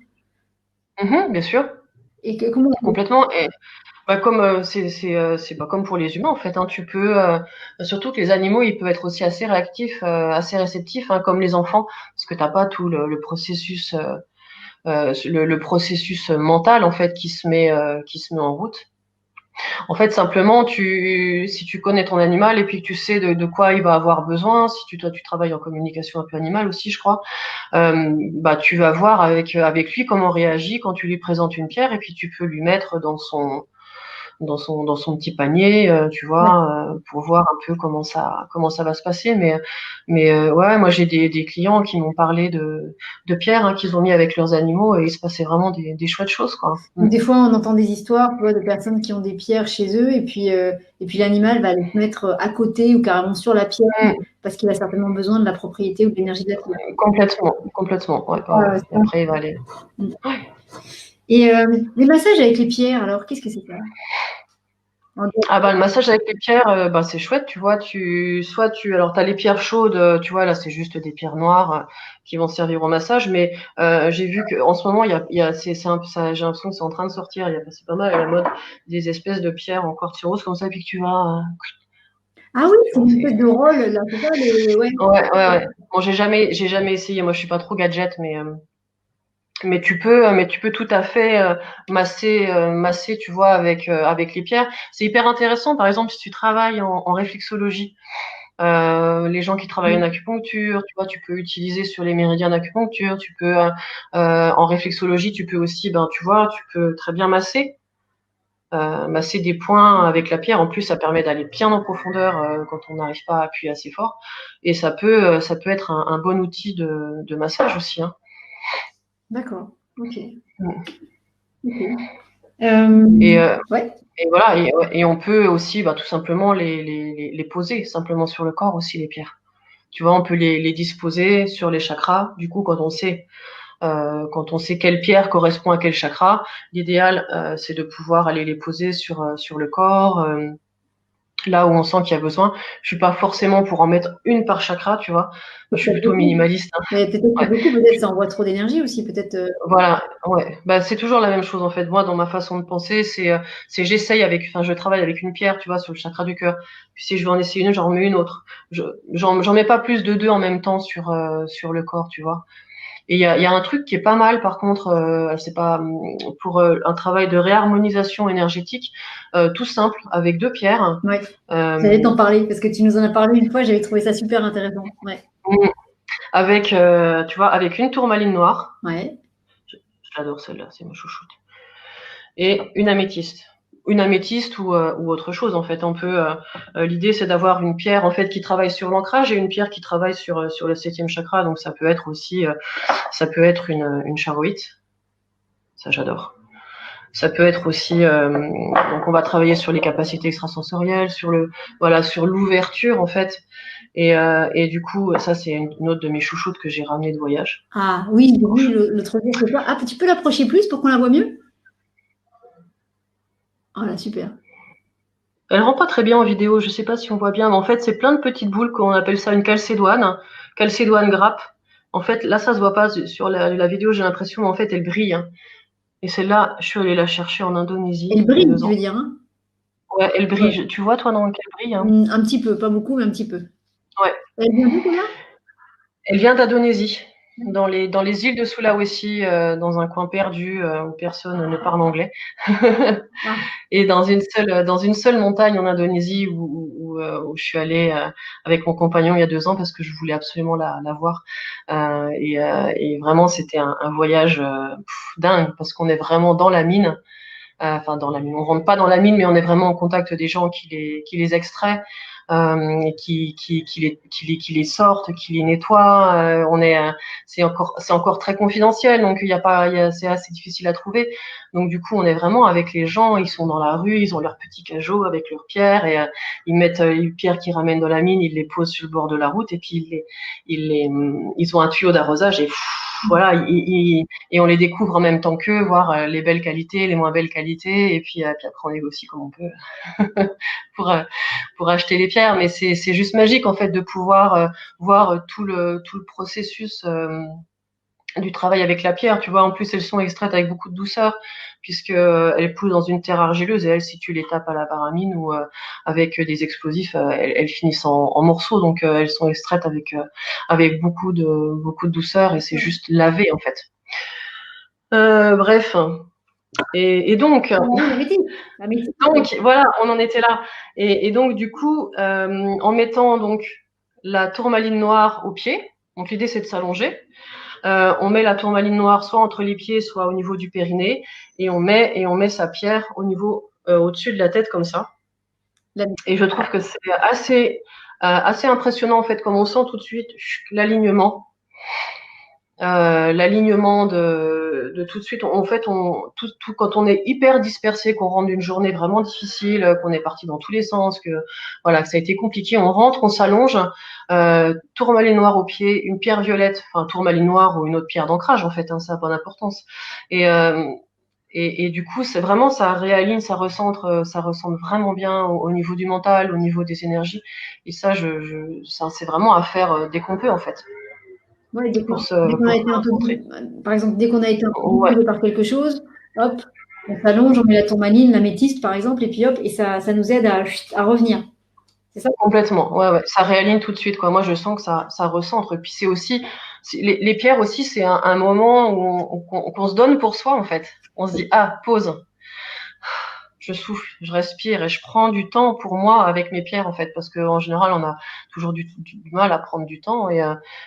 Bien sûr. Et comment complètement. Et comme c'est pas comme pour les humains en fait. Hein, tu peux surtout que les animaux ils peuvent être aussi assez réactifs, assez réceptifs, hein, comme les enfants, parce que t'as pas tout le processus le processus mental en fait qui se met en route. En fait, simplement, si tu connais ton animal et puis que tu sais de quoi il va avoir besoin, si toi tu travailles en communication un peu animale aussi, je crois, tu vas voir avec lui comment on réagit quand tu lui présentes une pierre et puis tu peux lui mettre dans son petit panier, tu vois, pour voir un peu comment ça va se passer. Mais ouais, moi j'ai des clients qui m'ont parlé de pierres hein, qu'ils ont mis avec leurs animaux et il se passait vraiment des chouettes choses, quoi. Des fois, on entend des histoires, tu vois, de personnes qui ont des pierres chez eux et puis l'animal va les mettre à côté ou carrément sur la pierre parce qu'il a certainement besoin de la propriété ou de l'énergie de la pierre. Complètement. Ouais, après, il va aller. Ouais. Et les massages avec les pierres, alors, qu'est-ce que c'est ça? Le massage avec les pierres, c'est chouette, tu vois. Alors t'as les pierres chaudes, tu vois, là c'est juste des pierres noires qui vont servir au massage, mais j'ai vu qu'en ce moment j'ai l'impression que c'est en train de sortir. Il y a passé pas mal à la mode des espèces de pierres en quartz rose comme ça, puis que tu vas. Ah oui, c'est une espèce de rôle là, c'est ça Ouais. Bon, j'ai jamais essayé. Moi, je suis pas trop gadget, mais tu peux tout à fait masser, tu vois, avec les pierres. C'est hyper intéressant. Par exemple, si tu travailles en réflexologie, les gens qui travaillent en acupuncture, tu vois, tu peux utiliser sur les méridiens d'acupuncture. Tu peux en réflexologie, tu peux aussi, tu vois, tu peux très bien masser des points avec la pierre. En plus, ça permet d'aller bien en profondeur quand on n'arrive pas à appuyer assez fort. Et ça peut être un bon outil de massage aussi. Hein. D'accord. Ok. Et voilà, et on peut aussi tout simplement les poser simplement sur le corps aussi, les pierres. Tu vois, on peut les disposer sur les chakras. Du coup, quand on sait quelle pierre correspond à quel chakra, l'idéal c'est de pouvoir aller les poser sur le corps, là où on sent qu'il y a besoin. Je suis pas forcément pour en mettre une par chakra, tu vois. Je suis plutôt minimaliste. Hein. Mais peut-être ça envoie trop d'énergie aussi, peut-être. Voilà, ouais. C'est toujours la même chose en fait. Moi, dans ma façon de penser, c'est je travaille avec une pierre, tu vois, sur le chakra du cœur. Puis si je veux en essayer une, j'en remets une autre. J'en mets pas plus de deux en même temps sur le corps, tu vois. Et il y a un truc qui est pas mal, par contre, c'est pas pour un travail de réharmonisation énergétique, tout simple, avec deux pierres. Ouais. J'allais t'en parler parce que tu nous en as parlé une fois, j'avais trouvé ça super intéressant. Ouais. Avec, tu vois, avec une tourmaline noire. Ouais. J'adore celle-là, c'est ma chouchoute. Et une améthyste. Une améthyste ou autre chose en fait. On peut. L'idée c'est d'avoir une pierre en fait qui travaille sur l'ancrage et une pierre qui travaille sur le 7e chakra. Donc ça peut être aussi, une charoïte. Ça j'adore. Ça peut être aussi. Donc on va travailler sur les capacités extrasensorielles, sur l'ouverture en fait. Et du coup, ça c'est une autre de mes chouchoutes que j'ai ramenée de voyage. Ah oui, l'autre jour c'est ça. Ah, tu peux l'approcher plus pour qu'on la voit mieux? Voilà, super. Elle rend pas très bien en vidéo, je sais pas si on voit bien, mais en fait, c'est plein de petites boules qu'on appelle ça une calcédoine grappe. En fait, là, ça se voit pas sur la vidéo, j'ai l'impression, mais en fait, elle brille. Hein. Et celle-là, je suis allée la chercher en Indonésie Elle il y a brille, 2 tu veux ans. dire, hein? Ouais, elle Ouais. brille. Tu vois, toi, dans quelle brille, hein? Un petit peu, pas beaucoup, mais un petit peu. Ouais. Elle vient d'où, celle-là? Elle vient d'Indonésie, dans les îles de Sulawesi, dans un coin perdu où personne ne parle anglais. Ah, Et dans une seule montagne en Indonésie où je suis allée avec mon compagnon il y a 2 ans parce que je voulais absolument la voir. Et vraiment, c'était un voyage dingue parce qu'on est vraiment dans la mine. Enfin, dans la mine. On rentre pas dans la mine, mais on est vraiment en contact des gens qui les extraient, qui les sortent, qui les nettoient. C'est encore très confidentiel, donc il y a pas, c'est assez difficile à trouver. Donc du coup, on est vraiment avec les gens. Ils sont dans la rue, ils ont leurs petits cajots avec leurs pierres et ils mettent les pierres qu'ils ramènent dans la mine, ils les posent sur le bord de la route et puis ils ont un tuyau d'arrosage et voilà, et on les découvre en même temps qu'eux, voir les belles qualités, les moins belles qualités, et puis après on négocie comme on peut pour, euh, pour acheter les pierres. Mais c'est juste magique en fait de pouvoir voir tout le processus du travail avec la pierre. Tu vois, en plus elles sont extraites avec beaucoup de douceur puisque elles poussent dans une terre argileuse et elles, si tu les tapes à la baramine ou avec des explosifs, elles finissent en morceaux. Donc elles sont extraites avec beaucoup de douceur et c'est juste lavé en fait. Bref. Et donc, ah oui, la métisse. donc voilà, on en était là. Et donc du coup, en mettant donc la tourmaline noire au pied, donc l'idée c'est de s'allonger. On met la tourmaline noire soit entre les pieds, soit au niveau du périnée, et on met sa pierre au niveau au-dessus de la tête comme ça. Et je trouve que c'est assez impressionnant en fait, comme on sent tout de suite l'alignement. L'alignement de tout de suite. En fait, quand on est hyper dispersé, qu'on rentre d'une journée vraiment difficile, qu'on est parti dans tous les sens, que voilà, que ça a été compliqué, on rentre, on s'allonge, tourmaline noire au pied, une pierre violette, enfin tourmaline noire ou une autre pierre d'ancrage en fait, hein, ça n'a pas d'importance. Et, euh, et du coup, c'est vraiment ça réaligne, ça recentre vraiment bien au niveau du mental, au niveau des énergies. Et ça, ça c'est vraiment à faire dès qu'on peut en fait, Ouais, dès qu'on pour a se été un peu, recentrer. par exemple, dès qu'on a été un peu Ouais. bousculé par quelque chose, hop, on s'allonge, on met la tourmaline, la métiste, par exemple, et puis hop, et ça nous aide à revenir. C'est ça? Complètement, ouais, ouais, ça réaligne tout de suite, quoi. Moi, je sens que ça recentre. Et puis c'est aussi, les pierres aussi, c'est un moment où qu'on se donne pour soi, en fait. On se dit, ah, pause, je souffle, je respire et je prends du temps pour moi avec mes pierres, en fait, parce qu'en général, on a toujours du mal à prendre du temps et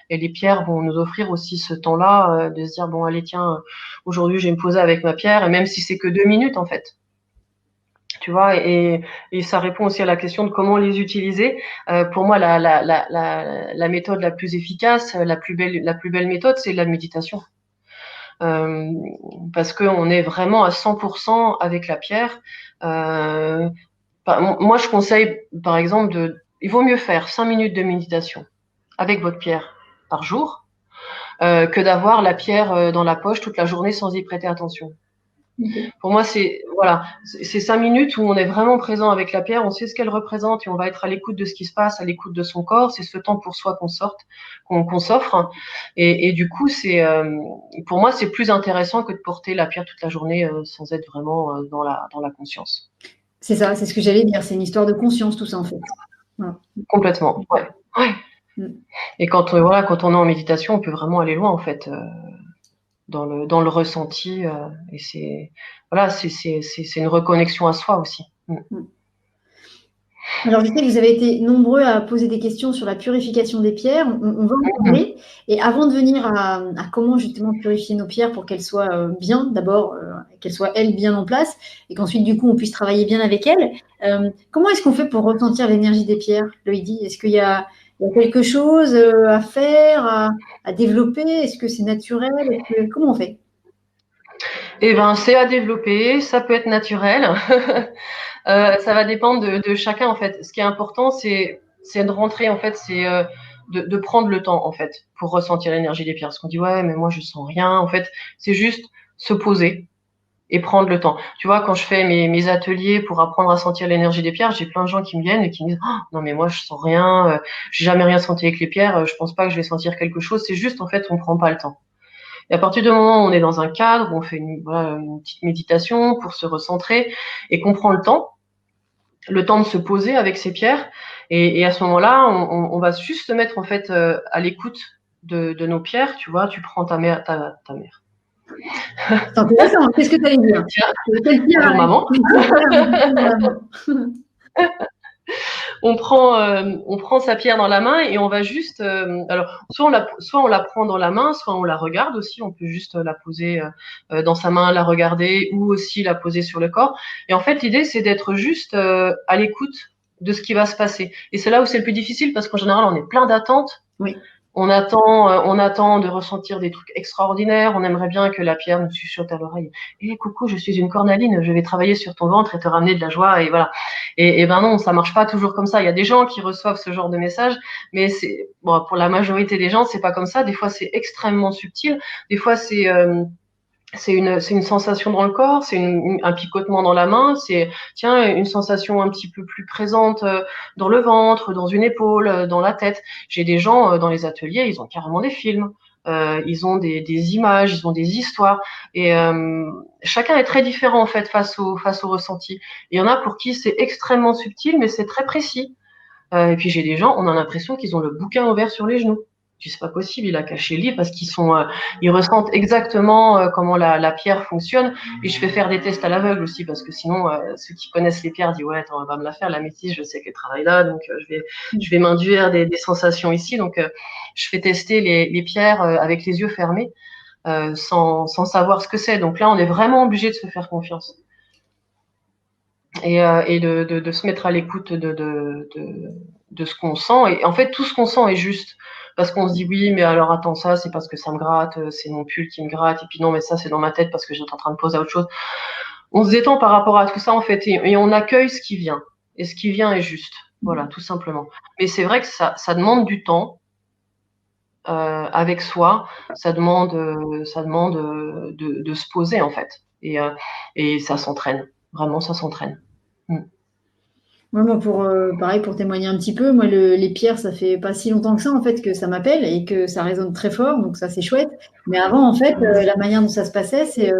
les pierres vont nous offrir aussi ce temps-là de se dire, bon, allez, tiens, aujourd'hui, je vais me poser avec ma pierre, et même si c'est que 2 minutes, en fait. Tu vois, et ça répond aussi à la question de comment les utiliser. Pour moi, la méthode la plus efficace, la plus belle méthode, c'est la méditation. Euh, Parce qu'on est vraiment à 100% avec la pierre. Euh, Moi, je conseille, par exemple, il vaut mieux faire 5 minutes de méditation avec votre pierre par jour que d'avoir la pierre dans la poche toute la journée sans y prêter attention. Ok. Pour moi, c'est 5 minutes où on est vraiment présent avec la pierre, on sait ce qu'elle représente et on va être à l'écoute de ce qui se passe, à l'écoute de son corps. C'est ce temps pour soi qu'on s'offre. Et du coup, pour moi, c'est plus intéressant que de porter la pierre toute la journée sans être vraiment dans la conscience. C'est ça, c'est ce que j'allais dire. C'est une histoire de conscience, tout ça, en fait. Voilà. Complètement. Ouais. Ouais. Mm. Et quand on est en méditation, on peut vraiment aller loin en fait. Dans le ressenti et voilà, c'est une reconnexion à soi aussi. Mm. Alors, je sais que vous avez été nombreux à poser des questions sur la purification des pierres. On va en parler. Et avant de venir à comment justement purifier nos pierres pour qu'elles soient bien, d'abord, qu'elles soient elles bien en place, et qu'ensuite, du coup, on puisse travailler bien avec elles, comment est-ce qu'on fait pour ressentir l'énergie des pierres, Loïdi? Est-ce qu'il y a quelque chose à faire, à développer? Est-ce que c'est naturel? Comment on fait? Et ben c'est à développer, ça peut être naturel. Ça va dépendre de chacun en fait. Ce qui est important, c'est de rentrer en fait, c'est de prendre le temps en fait pour ressentir l'énergie des pierres. Parce qu'on dit ouais, mais moi je sens rien. En fait, c'est juste se poser et prendre le temps. Tu vois, quand je fais mes ateliers pour apprendre à sentir l'énergie des pierres, j'ai plein de gens qui me viennent et qui me disent oh, non mais moi je sens rien, j'ai jamais rien senti avec les pierres, je pense pas que je vais sentir quelque chose. C'est juste en fait on prend pas le temps. Et à partir du moment où on est dans un cadre, où on fait une petite méditation pour se recentrer et qu'on prend le temps de se poser avec ces pierres. Et à ce moment-là, on va juste se mettre en fait à l'écoute de nos pierres. Tu vois, tu prends ta mère. C'est intéressant. Qu'est-ce que tu allais dire? Quelle pierre Bonjour maman. On prend sa pierre dans la main et on va juste. Alors, soit on la prend dans la main, soit on la regarde aussi. On peut juste la poser dans sa main, la regarder, ou aussi la poser sur le corps. Et en fait, l'idée, c'est d'être juste à l'écoute de ce qui va se passer. Et c'est là où c'est le plus difficile parce qu'en général, on est plein d'attentes. Oui. On attend de ressentir des trucs extraordinaires. On aimerait bien que la pierre nous chuchote à l'oreille. Coucou, je suis une cornaline, je vais travailler sur ton ventre et te ramener de la joie. Et voilà. Et ben non, ça marche pas toujours comme ça. Il y a des gens qui reçoivent ce genre de message, mais pour la majorité des gens, c'est pas comme ça. Des fois, c'est extrêmement subtil. Des fois, c'est une sensation dans le corps, c'est un picotement dans la main, c'est une sensation un petit peu plus présente dans le ventre, dans une épaule, dans la tête. J'ai des gens dans les ateliers, ils ont carrément des films, ils ont des images, ils ont des histoires, et chacun est très différent en fait face au ressenti. Il y en a pour qui c'est extrêmement subtil, mais c'est très précis. Et puis j'ai des gens, on a l'impression qu'ils ont le bouquin ouvert sur les genoux. C'est pas possible, il a caché le livre parce ils ressentent exactement comment la pierre fonctionne. Et je fais faire des tests à l'aveugle aussi parce que sinon, ceux qui connaissent les pierres disent ouais, attends, on va me la faire, la métisse, je sais qu'elle travaille là, donc je vais m'induire des sensations ici. Donc je fais tester les pierres avec les yeux fermés sans savoir ce que c'est. Donc là, on est vraiment obligé de se faire confiance et de se mettre à l'écoute de ce qu'on sent. Et en fait, tout ce qu'on sent est juste. Parce qu'on se dit oui, mais alors attends, ça, c'est parce que ça me gratte, c'est mon pull qui me gratte. Et puis non, mais ça, c'est dans ma tête parce que j'étais en train de poser à autre chose. On se détend par rapport à tout ça, en fait, et on accueille ce qui vient. Et ce qui vient est juste. Voilà, tout simplement. Mais c'est vrai que ça demande du temps avec soi. Ça demande de se poser, en fait. Et ça s'entraîne. Vraiment, ça s'entraîne. Ouais, moi, pareil, pour témoigner un petit peu, moi, les pierres, ça fait pas si longtemps que ça, en fait, que ça m'appelle et que ça résonne très fort, donc ça, c'est chouette. Mais avant, en fait, la manière dont ça se passait, il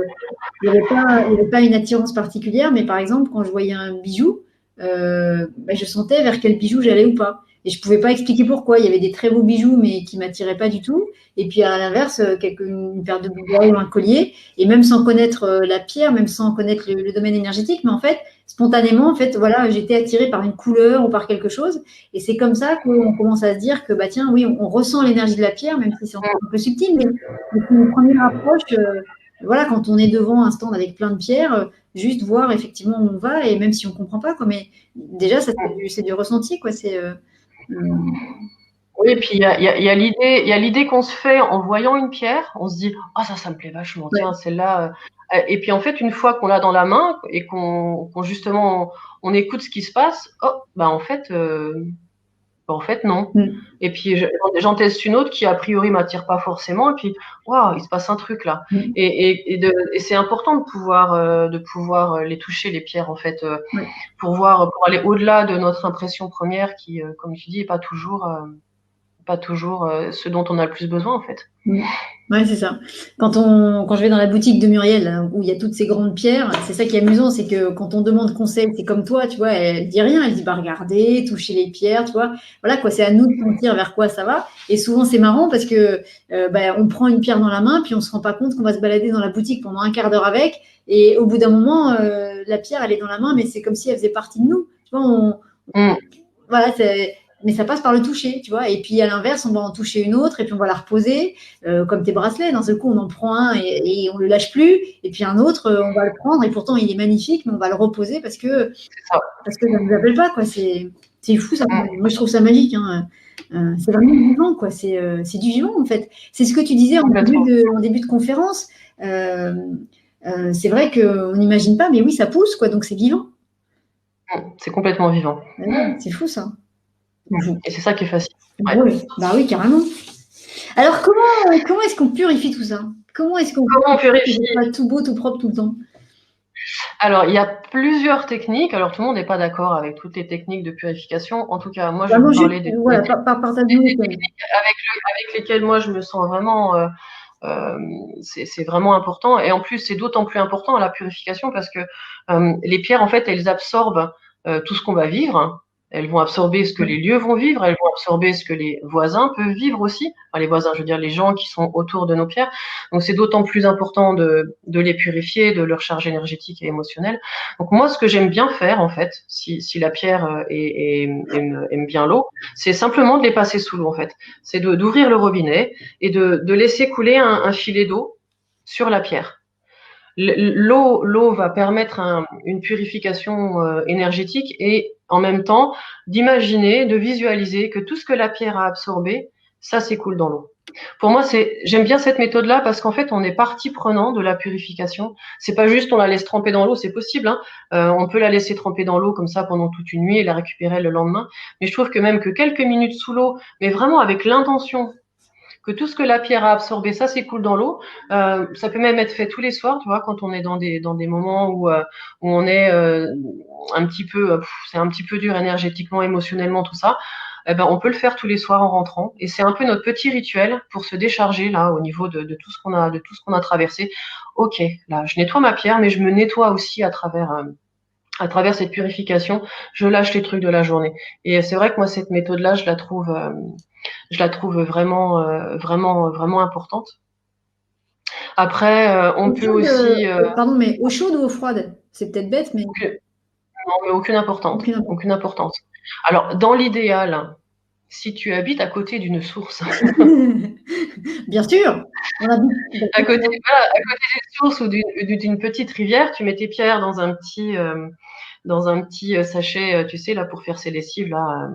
n'y avait pas une attirance particulière, mais par exemple, quand je voyais un bijou, je sentais vers quel bijou j'allais ou pas. Et je pouvais pas expliquer pourquoi. Il y avait des très beaux bijoux, mais qui m'attiraient pas du tout. Et puis, à l'inverse, une paire de boucles ou un collier. Et même sans connaître la pierre, même sans connaître le domaine énergétique, mais en fait, spontanément, en fait, voilà, j'étais attirée par une couleur ou par quelque chose. Et c'est comme ça qu'on commence à se dire que, bah, tiens, oui, on ressent l'énergie de la pierre, même si c'est encore un peu subtil, mais une première approche, voilà, quand on est devant un stand avec plein de pierres, juste voir effectivement où on va, et même si on ne comprend pas, quoi, mais déjà, c'est du ressenti, quoi. Oui, et puis il y a l'idée qu'on se fait en voyant une pierre, on se dit ah ça me plaît vachement, tiens celle-là. Et puis en fait une fois qu'on l'a dans la main et qu'on justement on écoute ce qui se passe, oh bah en fait non. Et puis j'en teste une autre qui a priori m'attire pas forcément et puis waouh il se passe un truc là. Et c'est important de pouvoir les toucher les pierres en fait pour aller au-delà de notre impression première qui comme tu dis est pas toujours ce dont on a le plus besoin, en fait. Ouais, c'est ça. Quand je vais dans la boutique de Muriel, là, où il y a toutes ces grandes pierres, c'est ça qui est amusant, c'est que quand on demande conseil, c'est comme toi, tu vois, elle dit rien, elle dit, bah, regardez, touchez les pierres, tu vois. Voilà, quoi, c'est à nous de sentir vers quoi ça va. Et souvent, c'est marrant parce que, on prend une pierre dans la main, puis on se rend pas compte qu'on va se balader dans la boutique pendant un quart d'heure avec. Et au bout d'un moment, la pierre, elle est dans la main, mais c'est comme si elle faisait partie de nous. Tu vois, voilà, mais ça passe par le toucher, tu vois. Et puis à l'inverse, on va en toucher une autre et puis on va la reposer, comme tes bracelets. D'un seul coup, on en prend un et on le lâche plus. Et puis un autre, on va le prendre et pourtant il est magnifique, mais on va le reposer parce que ça ne nous appelle pas, quoi. C'est fou ça. Moi, je trouve ça magique. Hein. C'est vraiment vivant, quoi. C'est du vivant en fait. C'est ce que tu disais en début de conférence. C'est vrai qu'on n'imagine pas, mais oui, ça pousse, quoi. Donc c'est vivant. C'est complètement vivant. C'est fou ça. Et c'est ça qui est facile. Ouais. Bah oui, carrément. Alors, comment est-ce qu'on purifie tout ça? Comment on purifie pas tout beau, tout propre tout le temps? Alors, il y a plusieurs techniques. Alors, tout le monde n'est pas d'accord avec toutes les techniques de purification. En tout cas, moi, je vais vous parler des techniques avec lesquelles moi, je me sens vraiment c'est vraiment important. Et en plus, c'est d'autant plus important à la purification parce que les pierres, en fait, elles absorbent tout ce qu'on va vivre. Elles vont absorber ce que les lieux vont vivre, elles vont absorber ce que les voisins peuvent vivre aussi. Enfin, les voisins, je veux dire les gens qui sont autour de nos pierres. Donc c'est d'autant plus important de les purifier, de leur charge énergétique et émotionnelle. Donc moi, ce que j'aime bien faire, en fait, si la pierre aime bien l'eau, c'est simplement de les passer sous l'eau, en fait. C'est d'ouvrir le robinet et de laisser couler un filet d'eau sur la pierre. L'eau va permettre une purification énergétique et en même temps d'imaginer, de visualiser que tout ce que la pierre a absorbé, ça s'écoule dans l'eau. Pour moi, j'aime bien cette méthode-là parce qu'en fait, on est partie prenante de la purification. C'est pas juste on la laisse tremper dans l'eau, c'est possible. Hein. On peut la laisser tremper dans l'eau comme ça pendant toute une nuit et la récupérer le lendemain. Mais je trouve que même que quelques minutes sous l'eau, mais vraiment avec l'intention que tout ce que la pierre a absorbé, ça s'écoule dans l'eau. Ça peut même être fait tous les soirs, tu vois, quand on est dans des moments où on est un petit peu, c'est un petit peu dur énergétiquement, émotionnellement, tout ça. Eh ben, on peut le faire tous les soirs en rentrant. Et c'est un peu notre petit rituel pour se décharger là au niveau de tout ce qu'on a traversé. Ok, là, je nettoie ma pierre, mais je me nettoie aussi à travers cette purification. Je lâche les trucs de la journée. Et c'est vrai que moi, cette méthode-là, je la trouve vraiment, vraiment importante. Après, on peut aussi. Pardon, mais eau chaude ou eau froide? C'est peut-être bête, mais. Non, mais aucune importance. Aucune importance. Alors, dans l'idéal, si tu habites à côté d'une source. Bien sûr. À côté d'une source ou d'une petite rivière, tu mets tes pierres dans un petit sachet, tu sais, là, pour faire ses lessives, là,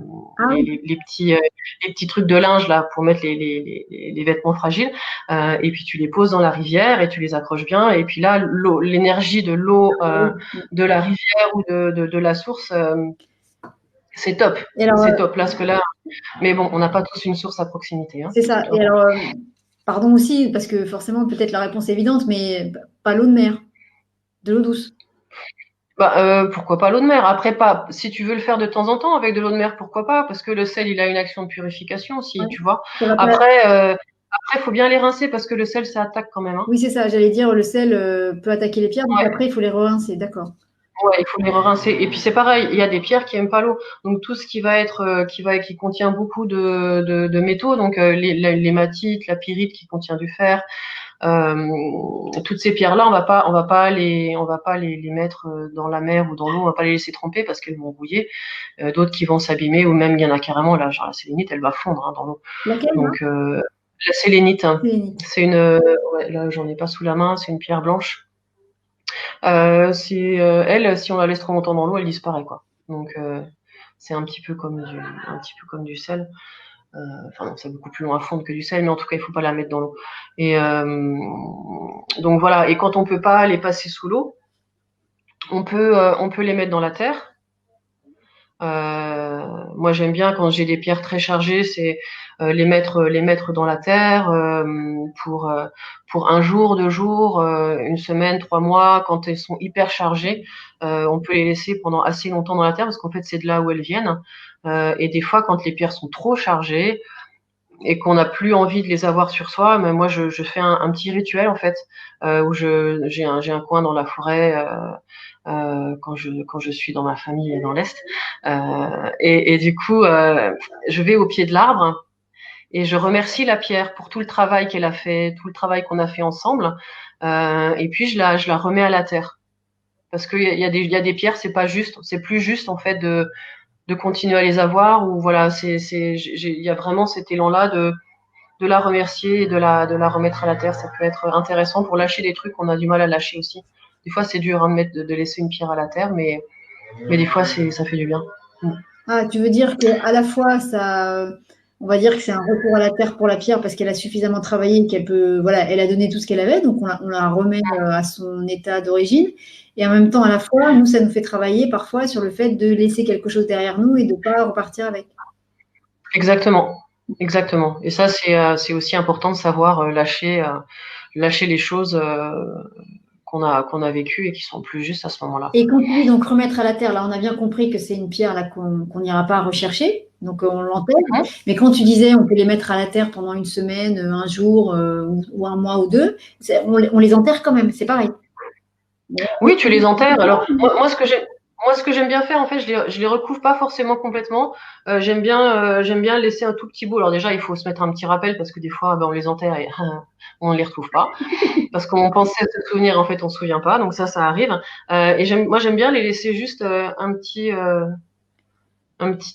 les petits trucs de linge, là, pour mettre les vêtements fragiles. Et puis, tu les poses dans la rivière et tu les accroches bien. Et puis là, l'énergie de l'eau de la rivière ou de la source, c'est top. C'est top. Là, parce que là, mais bon, on n'a pas tous une source à proximité. Hein, c'est ça. Et alors, pardon aussi, parce que forcément, peut-être la réponse est évidente, mais pas l'eau de mer, de l'eau douce. Pourquoi pas l'eau de mer? Après, pas. Si tu veux le faire de temps en temps avec de l'eau de mer, pourquoi pas? Parce que le sel, il a une action de purification aussi, tu vois. Après, il faut bien les rincer parce que le sel, ça attaque quand même. Hein. Oui, c'est ça. J'allais dire, le sel peut attaquer les pierres, donc après, il faut les rincer, d'accord. Ouais, il faut les rincer. Et puis c'est pareil, il y a des pierres qui aiment pas l'eau. Donc tout ce qui va être, qui contient beaucoup de métaux, donc l'hématite, la pyrite qui contient du fer. Toutes ces pierres-là, on va pas les mettre dans la mer ou dans l'eau, on va pas les laisser tremper parce qu'elles vont rouiller. D'autres qui vont s'abîmer ou même il y en a carrément là, genre la sélénite, elle va fondre dans l'eau. Laquelle? Donc la sélénite, hein, c'est ouais, là j'en ai pas sous la main, c'est une pierre blanche. Elle, si on la laisse trop longtemps dans l'eau, elle disparaît quoi. Donc c'est un petit peu comme du sel. Enfin non, c'est beaucoup plus long à fondre que du sel, mais en tout cas, il faut pas la mettre dans l'eau. Et donc voilà. Et quand on peut pas les passer sous l'eau, on peut les mettre dans la terre. Moi, j'aime bien quand j'ai des pierres très chargées, c'est les mettre dans la terre pour un jour, 2 jours, une semaine, 3 mois. Quand elles sont hyper chargées, on peut les laisser pendant assez longtemps dans la terre parce qu'en fait, c'est de là où elles viennent. Et des fois, quand les pierres sont trop chargées et qu'on n'a plus envie de les avoir sur soi, mais moi, je fais un petit rituel en fait où j'ai un coin dans la forêt. Quand je suis dans ma famille et dans l'Est. Et du coup, je vais au pied de l'arbre et je remercie la pierre pour tout le travail qu'elle a fait, tout le travail qu'on a fait ensemble. Et puis, je la remets à la terre. Parce qu'il y a des pierres, c'est plus juste en fait de continuer à les avoir ou voilà, il y a vraiment cet élan-là de la remercier et de la remettre à la terre. Ça peut être intéressant pour lâcher des trucs qu'on a du mal à lâcher aussi. Des fois, c'est dur hein, de laisser une pierre à la terre, mais des fois, ça fait du bien. Ah, tu veux dire qu'à la fois, on va dire que c'est un retour à la terre pour la pierre parce qu'elle a suffisamment travaillé, voilà, elle a donné tout ce qu'elle avait, donc on la remet à son état d'origine. Et en même temps, à la fois, nous, ça nous fait travailler parfois sur le fait de laisser quelque chose derrière nous et de ne pas repartir avec. Exactement. Exactement. Et ça, c'est aussi important de savoir lâcher les choses qu'on a vécues et qui sont plus justes à ce moment-là. Et quand tu dis donc remettre à la terre, là, on a bien compris que c'est une pierre là qu'on n'ira pas rechercher. Donc, on l'enterre. Mhm. Mais quand tu disais on peut les mettre à la terre pendant une semaine, un jour ou un mois ou deux, on les enterre quand même, c'est pareil. Oui, tu les enterres. Alors, moi, ce que j'aime bien faire, en fait, je les recouvre pas forcément complètement. J'aime bien laisser un tout petit bout. Alors déjà, il faut se mettre un petit rappel parce que des fois, ben, on les enterre et on ne les retrouve pas. Parce qu'on pensait se souvenir, en fait, on se souvient pas. Donc ça arrive. Et moi, j'aime bien les laisser juste un petit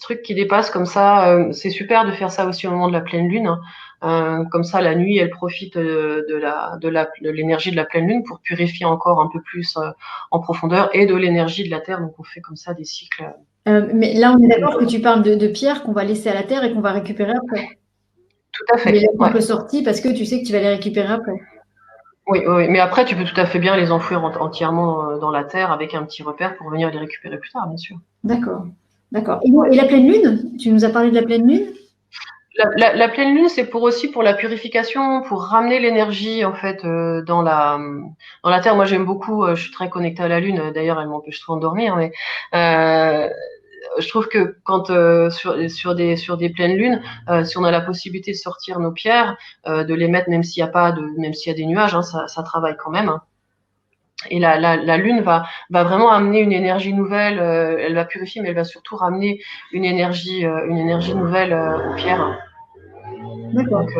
truc qui dépasse comme ça. C'est super de faire ça aussi au moment de la pleine lune, hein. Comme ça, la nuit, elle profite de l'énergie de la pleine lune pour purifier encore un peu plus en profondeur et de l'énergie de la terre. Donc, on fait comme ça des cycles. Mais là, on est d'accord que tu parles de pierres qu'on va laisser à la terre et qu'on va récupérer après. Tout à Tu les fait. laisses un Ouais. peu sortis parce que tu sais que tu vas les récupérer après. Oui, oui, mais après, tu peux tout à fait bien les enfouir entièrement dans la terre avec un petit repère pour venir les récupérer plus tard, bien sûr. D'accord. D'accord. Et la pleine lune? Tu nous as parlé de la pleine lune? La pleine lune, c'est aussi pour la purification, pour ramener l'énergie en fait dans la terre. Moi, j'aime beaucoup. Je suis très connectée à la lune. D'ailleurs, elle m'empêche souvent de dormir. Mais je trouve que quand sur des pleines lunes, si on a la possibilité de sortir nos pierres, de les mettre même s'il y a des nuages, hein, ça travaille quand même, hein. Et la lune va vraiment amener une énergie nouvelle. Elle va purifier, mais elle va surtout ramener une énergie nouvelle aux pierres. D'accord. Donc,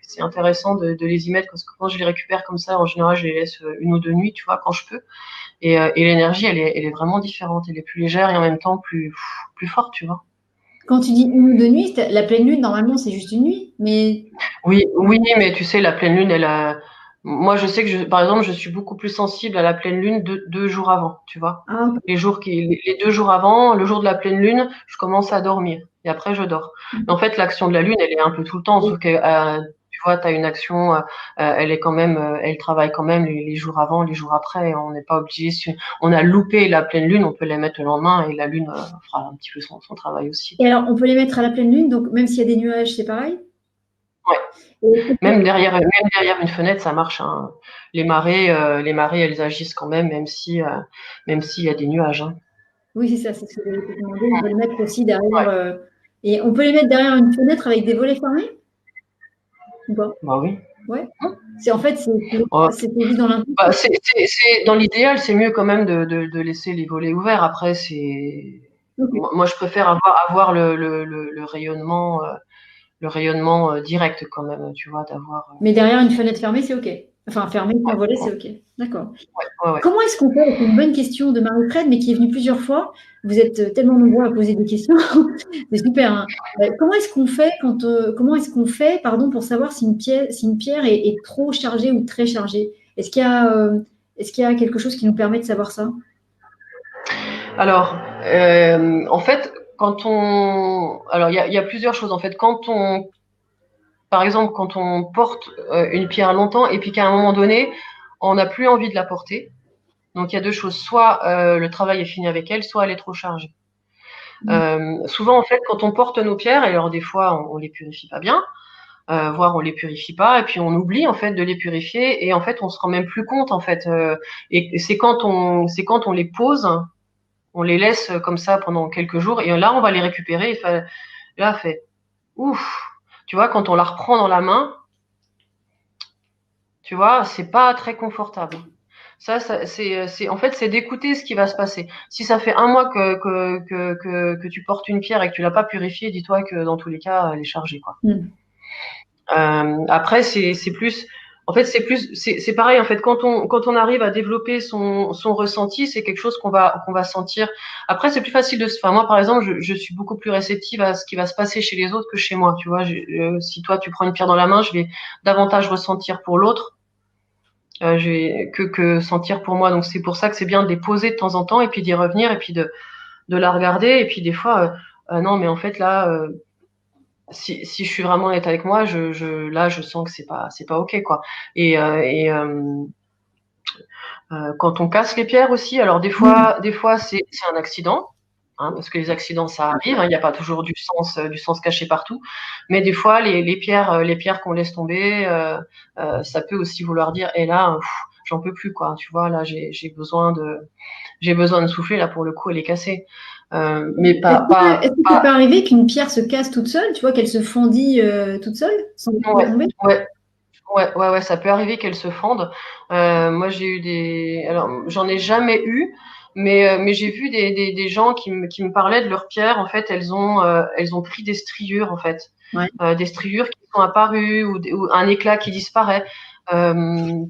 c'est intéressant de les y mettre parce que quand je les récupère comme ça, en général, je les laisse une ou deux nuits, tu vois, quand je peux. Et l'énergie, elle est vraiment différente. Elle est plus légère et en même temps plus forte, tu vois. Quand tu dis une ou deux nuits, la pleine lune, normalement, c'est juste une nuit. Mais Oui, oui, mais tu sais, la pleine lune, moi, je sais que par exemple, je suis beaucoup plus sensible à la pleine lune deux jours avant, tu vois. ah, Les 2 jours avant, le jour de la pleine lune, je commence à dormir. Et après, je dors. Mais en fait, l'action de la lune, elle est un peu tout le temps, sauf que, tu vois, tu as une action, elle est quand même, elle travaille quand même les jours avant, les jours après. On n'est pas obligé, si on a loupé la pleine lune, on peut la mettre le lendemain et la lune fera un petit peu son travail aussi. et alors, on peut les mettre à la pleine lune, donc même s'il y a des nuages, c'est pareil? Ouais. Et Même derrière une fenêtre, ça marche, hein. Les marées, elles agissent quand même, même s'il y a des nuages, hein. oui, c'est ça, c'est ce que j'allais te demander. On peut les mettre aussi derrière. Et on peut les mettre derrière une fenêtre avec des volets fermés ou pas? Bah oui. Ouais. C'est en fait, Ouais. c'est juste dans l'intuition. Bah, dans l'idéal, c'est mieux quand même de laisser les volets ouverts. Après, Ok. moi, je préfère avoir le rayonnement direct quand même, tu vois, d'avoir. Mais derrière une fenêtre fermée, c'est OK. Enfin, fermée sans Ouais, volet, ouais, c'est OK. D'accord. ouais. Comment est-ce qu'on fait? C'est une bonne question de Marie-Fred, mais qui est venue plusieurs fois. Vous êtes tellement nombreux à poser des questions. C'est super, hein. Comment est-ce qu'on fait pardon, pour savoir si une pierre est trop chargée ou très chargée? Est-ce qu'il y a quelque chose qui nous permet de savoir ça? Alors, en fait, alors il y a plusieurs choses en fait. Par exemple, quand on porte une pierre longtemps et puis qu'à un moment donné, on n'a plus envie de la porter. Donc il y a deux choses. Soit le travail est fini avec elle, soit elle est trop chargée. Souvent, en fait, quand on porte nos pierres, et alors des fois, on les purifie pas bien, voire on les purifie pas, et puis on oublie en fait de les purifier, et en fait, on se rend même plus compte en fait. Et c'est quand on les pose, on les laisse comme ça pendant quelques jours, et là, on va les récupérer. Là, fait ouf. Tu vois, quand on la reprend dans la main, tu vois, c'est pas très confortable. En fait, c'est d'écouter ce qui va se passer. Si ça fait un mois que tu portes une pierre et que tu l'as pas purifiée, dis-toi que dans tous les cas, elle est chargée, quoi. Mm. Après, c'est plus, en fait, c'est pareil, en fait, quand on arrive à développer son ressenti, c'est quelque chose qu'on va sentir. Après, c'est plus facile enfin, moi, par exemple, je suis beaucoup plus réceptive à ce qui va se passer chez les autres que chez moi, tu vois. Si toi, tu prends une pierre dans la main, je vais davantage ressentir pour l'autre que sentir pour moi. Donc c'est pour ça que c'est bien de les poser de temps en temps et puis d'y revenir et puis de la regarder. Et puis des fois, non, mais en fait là, si je suis vraiment honnête avec moi, là, je sens que c'est pas OK, quoi. Et, euh, et euh, quand on casse les pierres aussi, alors des fois c'est un accident. Hein, parce que les accidents, ça arrive, hein, il n'y a pas toujours du sens caché partout. Mais des fois, les pierres qu'on laisse tomber, ça peut aussi vouloir dire, et là, j'en peux plus, quoi. Tu vois, là, j'ai besoin de souffler. Là, pour le coup, elle est cassée. Mais Est-ce que ça peut arriver qu'une pierre se casse toute seule, tu vois, qu'elle se fendit toute seule sans tomber? Ouais, ça peut arriver qu'elles se fendent. Moi, j'ai eu alors, j'en ai jamais eu, mais j'ai vu des gens qui me parlaient de leurs pierres. En fait, elles ont pris des striures, en fait. Ouais. Des striures qui sont apparues ou un éclat qui disparaît. Euh,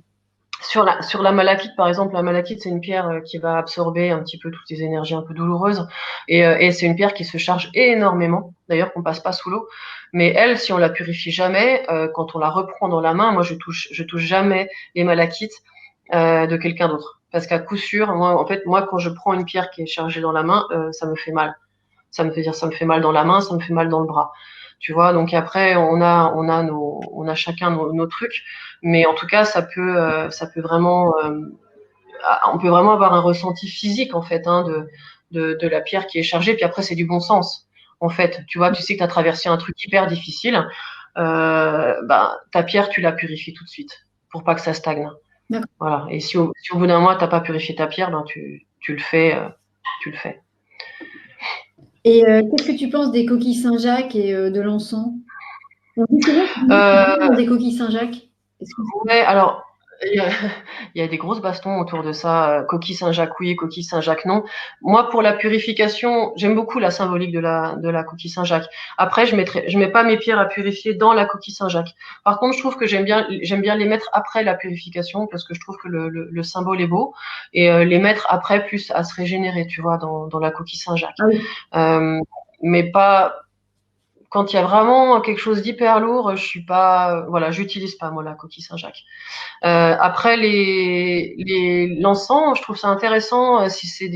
sur la malachite, par exemple, la malachite, c'est une pierre qui va absorber un petit peu toutes les énergies un peu douloureuses. Et c'est une pierre qui se charge énormément, d'ailleurs qu'on passe pas sous l'eau. Mais elle, si on la purifie jamais, quand on la reprend dans la main, moi je touche jamais les malachites de quelqu'un d'autre. Parce qu'à coup sûr, moi, quand je prends une pierre qui est chargée dans la main, ça me fait mal. Ça me fait mal dans la main, ça me fait mal dans le bras. Tu vois, donc après, on a chacun nos trucs, mais en tout cas, ça peut vraiment, on peut vraiment avoir un ressenti physique en fait, hein, de la pierre qui est chargée. Puis après, c'est du bon sens. En fait, tu vois, tu sais que tu as traversé un truc hyper difficile, ta pierre, tu la purifies tout de suite pour pas que ça stagne. Voilà. Et si au bout d'un mois, t'as pas purifié ta pierre, ben tu le fais, tu le fais. Et qu'est-ce que tu penses des coquilles Saint-Jacques et de l'encens? On dit souvent des coquilles Saint-Jacques. Ouais, alors, il y a, il y a des grosses bastons autour de ça. Coquille Saint-Jacques, oui, coquille Saint-Jacques, non. Moi, pour la purification, j'aime beaucoup la symbolique de la coquille Saint-Jacques. Après, je mets pas mes pierres à purifier dans la coquille Saint-Jacques. Par contre, je trouve que j'aime bien les mettre après la purification parce que je trouve que le symbole est beau et les mettre après plus à se régénérer, tu vois, dans la coquille Saint-Jacques. Ah oui. Mais pas, quand il y a vraiment quelque chose d'hyper lourd, je suis pas, voilà, j'utilise pas moi la coquille Saint-Jacques. Après l'encens, je trouve ça intéressant si c'est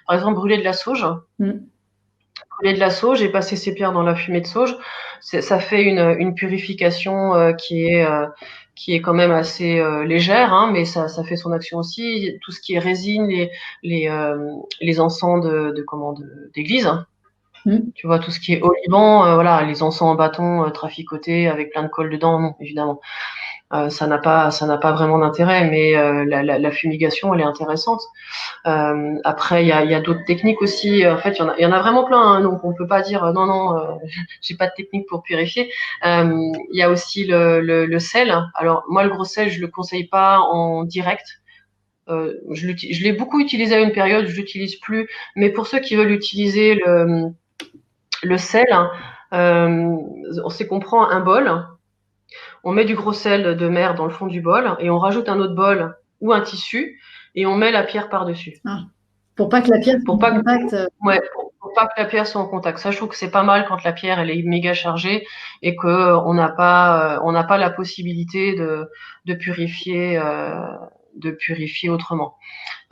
par exemple brûler de la sauge. Brûler de la sauge et passer ses pierres dans la fumée de sauge, ça fait une purification qui est quand même assez légère, hein, mais ça fait son action aussi. Tout ce qui est résine, les encens d'église. Hein. Tu vois, tout ce qui est oliban, voilà, les encens en bâton traficotés avec plein de colle dedans, non, évidemment. Ça n'a pas vraiment d'intérêt, mais la fumigation, elle est intéressante. Après, il y a d'autres techniques aussi. En fait, il y en a vraiment plein, hein, donc on peut pas dire non, j'ai pas de technique pour purifier. Il y a aussi le sel. Alors moi, le gros sel, je le conseille pas en direct. Je l'ai beaucoup utilisé à une période, je l'utilise plus. Mais pour ceux qui veulent utiliser le sel, c'est qu'on prend un bol, on met du gros sel de mer dans le fond du bol et on rajoute un autre bol ou un tissu et on met la pierre par-dessus. Ah. Pour pas que la pierre soit en contact. Ouais, pour pas que la pierre soit en contact. Ça, je trouve que c'est pas mal quand la pierre elle est méga chargée et que on n'a pas la possibilité de purifier autrement.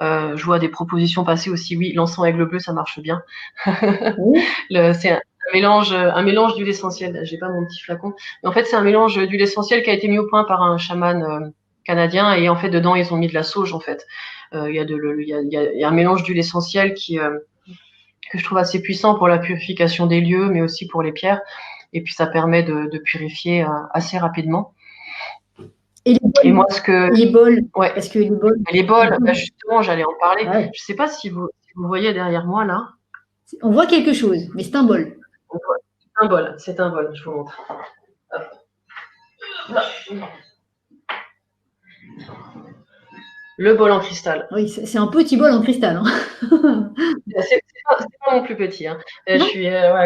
Je vois des propositions passer aussi. Oui, l'encens aigle bleu, ça marche bien. C'est un mélange d'huile essentielle. J'ai pas mon petit flacon, mais en fait c'est un mélange d'huile essentielle qui a été mis au point par un chaman canadien et en fait dedans ils ont mis de la sauge en fait. Il y a un mélange d'huile essentielle que je trouve assez puissant pour la purification des lieux, mais aussi pour les pierres. Et puis ça permet de purifier assez rapidement. Et moi, les bols. Ouais. Parce que les bols, justement, j'allais en parler. Ouais. Je sais pas si vous voyez derrière moi là. On voit quelque chose, mais c'est un bol. C'est un bol, je vous montre. Hop. Le bol en cristal. Oui, c'est un petit bol en cristal. Hein. C'est pas mon plus petit. Hein.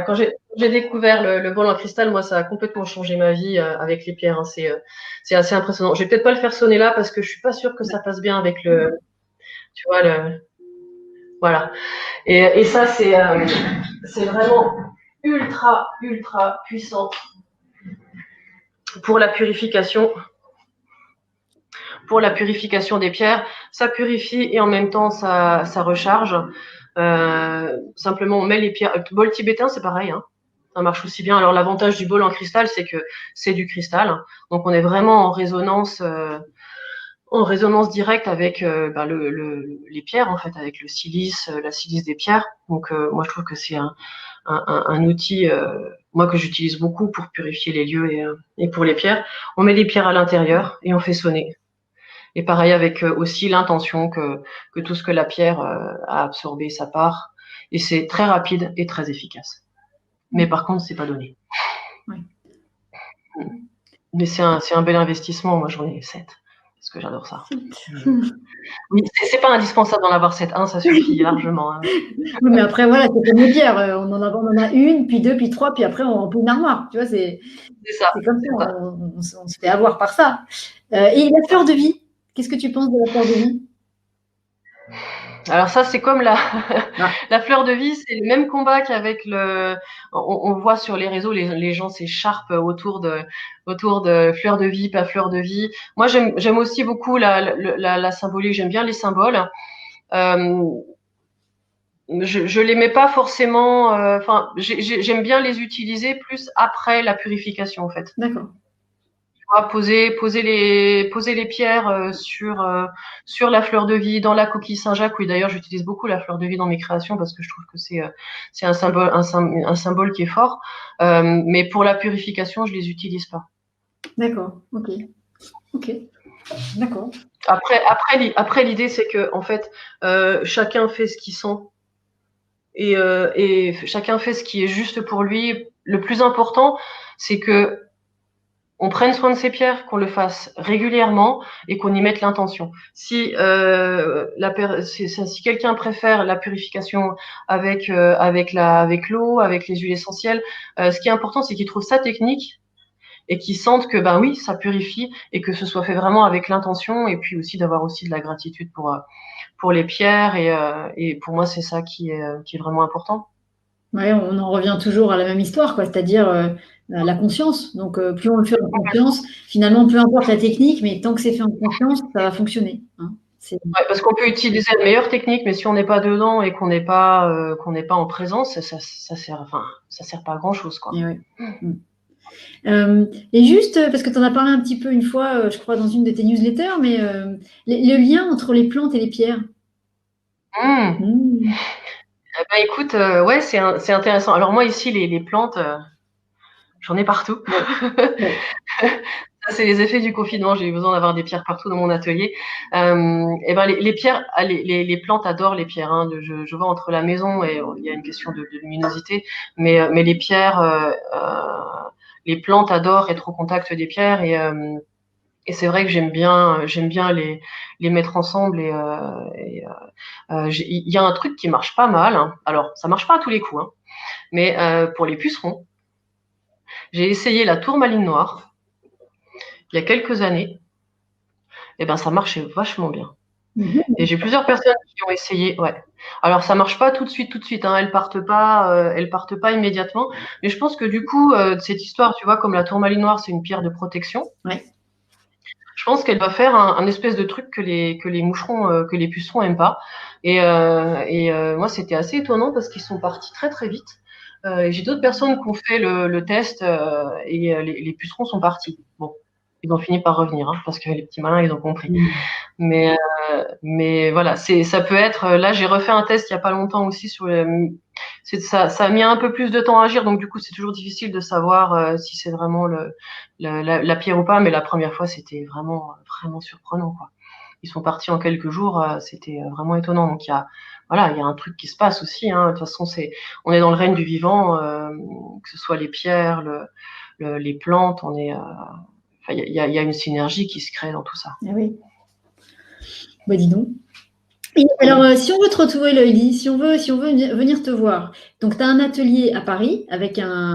Quand j'ai découvert le bol en cristal, moi, ça a complètement changé ma vie avec les pierres. Hein. C'est assez impressionnant. Je vais peut-être pas le faire sonner là parce que je suis pas sûre que ça passe bien avec tu vois, voilà. Et ça, c'est vraiment ultra, ultra puissant pour la purification. Pour la purification des pierres, ça purifie et en même temps ça recharge. Simplement, on met les pierres. Le bol tibétain, c'est pareil. Hein. Ça marche aussi bien. Alors l'avantage du bol en cristal, c'est que c'est du cristal, donc on est vraiment en résonance directe avec les pierres en fait, avec le silice, la silice des pierres. Donc moi je trouve que c'est un outil moi que j'utilise beaucoup pour purifier les lieux et pour les pierres. On met les pierres à l'intérieur et on fait sonner. Et pareil avec aussi l'intention que tout ce que la pierre a absorbé, ça part. et c'est très rapide et très efficace. Mais par contre, c'est pas donné. Ouais. Mais c'est un bel investissement. Moi, j'en ai 7 parce que j'adore ça. Oui, c'est pas indispensable d'en avoir 7, ça suffit largement. Hein. Oui, mais après, voilà, c'est comme les bières. On en a une, puis deux, puis trois, puis après, on remplit une armoire. Tu vois, c'est comme ça. On se fait avoir par ça. Et la fleur de vie, qu'est-ce que tu penses de la fleur de vie? Alors ça, c'est comme la fleur de vie, c'est le même combat qu'avec on voit sur les réseaux, les gens s'écharpent autour de fleur de vie, pas fleur de vie. Moi, j'aime aussi beaucoup la symbolique, j'aime bien les symboles. Je les mets pas forcément, enfin, j'aime bien les utiliser plus après la purification, en fait. D'accord. Poser les pierres sur la fleur de vie, dans la coquille Saint-Jacques. Oui, d'ailleurs, j'utilise beaucoup la fleur de vie dans mes créations parce que je trouve que c'est un symbole qui est fort. Mais pour la purification, je les utilise pas. D'accord. Ok. D'accord. Après, l'idée, c'est que en fait, chacun fait ce qu'il sent et chacun fait ce qui est juste pour lui. Le plus important, c'est que on prenne soin de ces pierres, qu'on le fasse régulièrement et qu'on y mette l'intention. Si quelqu'un préfère la purification avec l'eau, avec les huiles essentielles, ce qui est important, c'est qu'il trouve sa technique et qu'il sente que ben oui, ça purifie et que ce soit fait vraiment avec l'intention et puis aussi d'avoir aussi de la gratitude pour les pierres et pour moi c'est ça qui est vraiment important. Ouais, on en revient toujours à la même histoire, quoi, c'est-à-dire la conscience. Donc, plus on le fait en conscience, finalement, peu importe la technique, mais tant que c'est fait en conscience, ça va fonctionner. Hein. Ouais, parce qu'on peut utiliser la meilleure technique, mais si on n'est pas dedans et qu'on n'est pas en présence, ça sert pas à grand chose, quoi. Et, ouais. Et juste, parce que tu en as parlé un petit peu une fois, je crois, dans une de tes newsletters, mais le lien entre les plantes et les pierres. Ben, écoute, ouais, c'est intéressant. Alors moi ici, les plantes, j'en ai partout. Ouais. Ça, c'est les effets du confinement. J'ai eu besoin d'avoir des pierres partout dans mon atelier. Et ben les pierres, les plantes adorent les pierres. Hein. Je vois entre la maison et il y a une question de luminosité, mais les pierres, les plantes adorent être au contact des pierres et c'est vrai que j'aime bien les mettre ensemble il y a un truc qui marche pas mal. Hein. Alors ça marche pas à tous les coups, hein, mais pour les pucerons, j'ai essayé la tourmaline noire il y a quelques années. Et ben ça marchait vachement bien. Et j'ai plusieurs personnes qui ont essayé. Ouais. Alors ça marche pas tout de suite. Hein. Elles partent pas immédiatement. Mais je pense que du coup, cette histoire, tu vois, comme la tourmaline noire, c'est une pierre de protection. Ouais. Je pense qu'elle va faire un espèce de truc que les moucherons, que les pucerons aiment pas. Et moi, c'était assez étonnant parce qu'ils sont partis très très vite. J'ai d'autres personnes qui ont fait le test et les pucerons sont partis. Bon, ils ont fini par revenir hein, parce que les petits malins, ils ont compris. Mais voilà, ça peut être. Là, j'ai refait un test il y a pas longtemps aussi sur ça a mis un peu plus de temps à agir, donc du coup, c'est toujours difficile de savoir si c'est vraiment la pierre ou pas. Mais la première fois, c'était vraiment vraiment surprenant, quoi. Ils sont partis en quelques jours, c'était vraiment étonnant. Donc il y a un truc qui se passe aussi. Hein. De toute façon, on est dans le règne du vivant, que ce soit les pierres, les plantes, il y a une synergie qui se crée dans tout ça. Ah oui. Bah dis donc. Et alors, si on veut te retrouver, Loïli, si on veut venir te voir, donc tu as un atelier à Paris avec un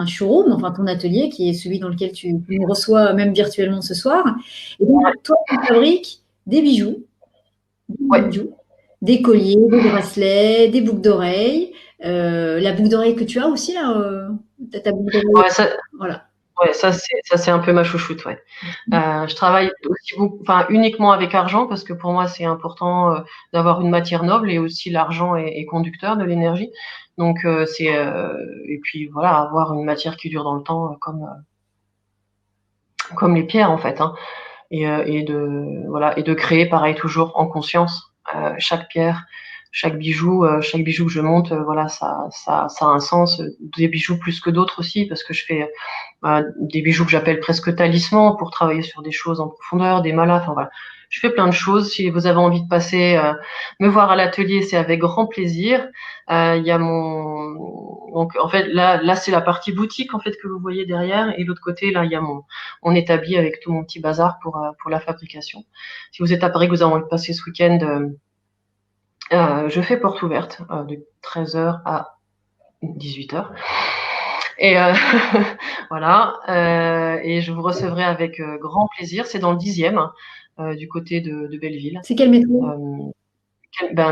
showroom, enfin ton atelier qui est celui dans lequel tu nous reçois même virtuellement ce soir. Et donc, toi, tu fabriques des bijoux, des colliers, des bracelets, des boucles d'oreilles. La boucle d'oreille que tu as aussi, là, ta boucle d'oreille. Ouais, voilà. Ouais, ça c'est un peu ma chouchoute, ouais. Je travaille aussi uniquement avec argent parce que pour moi c'est important d'avoir une matière noble et aussi l'argent est conducteur de l'énergie. Donc et puis voilà, avoir une matière qui dure dans le temps comme les pierres en fait, hein. Et de créer pareil toujours en conscience chaque pierre chaque bijou que je monte, voilà, ça a un sens. Des bijoux plus que d'autres aussi, parce que je fais des bijoux que j'appelle presque talismans pour travailler sur des choses en profondeur, des malas, enfin voilà. Je fais plein de choses. Si vous avez envie de passer me voir à l'atelier, c'est avec grand plaisir. Il y a donc en fait là c'est la partie boutique en fait que vous voyez derrière, et l'autre côté là il y a mon établi avec tout mon petit bazar pour la fabrication. Si vous êtes à Paris, que vous avez envie de passer ce week-end, je fais porte ouverte de 13h à 18h. Et voilà, et je vous recevrai avec grand plaisir. C'est dans le 10e, du côté de Belleville. C'est quel métro?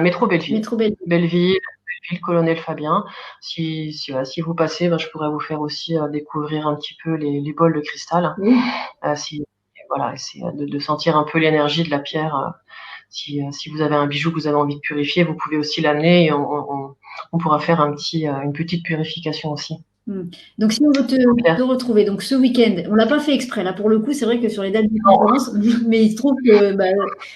Métro Belleville. Métro Belleville. Belleville, Colonel Fabien. Si vous passez, je pourrais vous faire aussi découvrir un petit peu les bols de cristal. Oui. Voilà, essayer de sentir un peu l'énergie de la pierre. Si vous avez un bijou que vous avez envie de purifier, vous pouvez aussi l'amener, et on pourra faire une petite purification aussi. Donc, si on veut te retrouver, donc ce week-end, on l'a pas fait exprès, là, pour le coup, c'est vrai que sur les dates de conférence, mais il se trouve que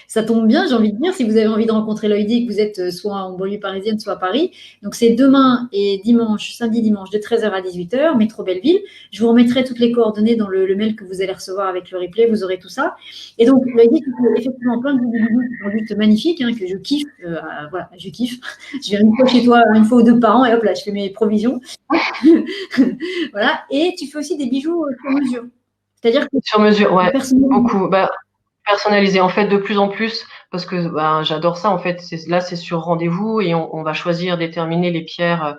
ça tombe bien, j'ai envie de dire, si vous avez envie de rencontrer Loïdi et que vous êtes soit en banlieue parisienne, soit à Paris. Donc, c'est demain et samedi, dimanche, de 13h à 18h, métro Belleville. Je vous remettrai toutes les coordonnées dans le mail que vous allez recevoir avec le replay, vous aurez tout ça. Et donc, Loïdi, tu fais effectivement plein de bijoux qui sont juste magnifiques, que je kiffe. Voilà, je kiffe. Je viens une fois chez toi, une fois ou deux par an, et hop là, je fais mes provisions. Voilà, et tu fais aussi des bijoux sur mesure. C'est-à-dire que sur mesure, ouais, beaucoup. Personnalisé, en fait, de plus en plus, parce que j'adore ça. En fait, là, c'est sur rendez-vous, et on va choisir, déterminer les pierres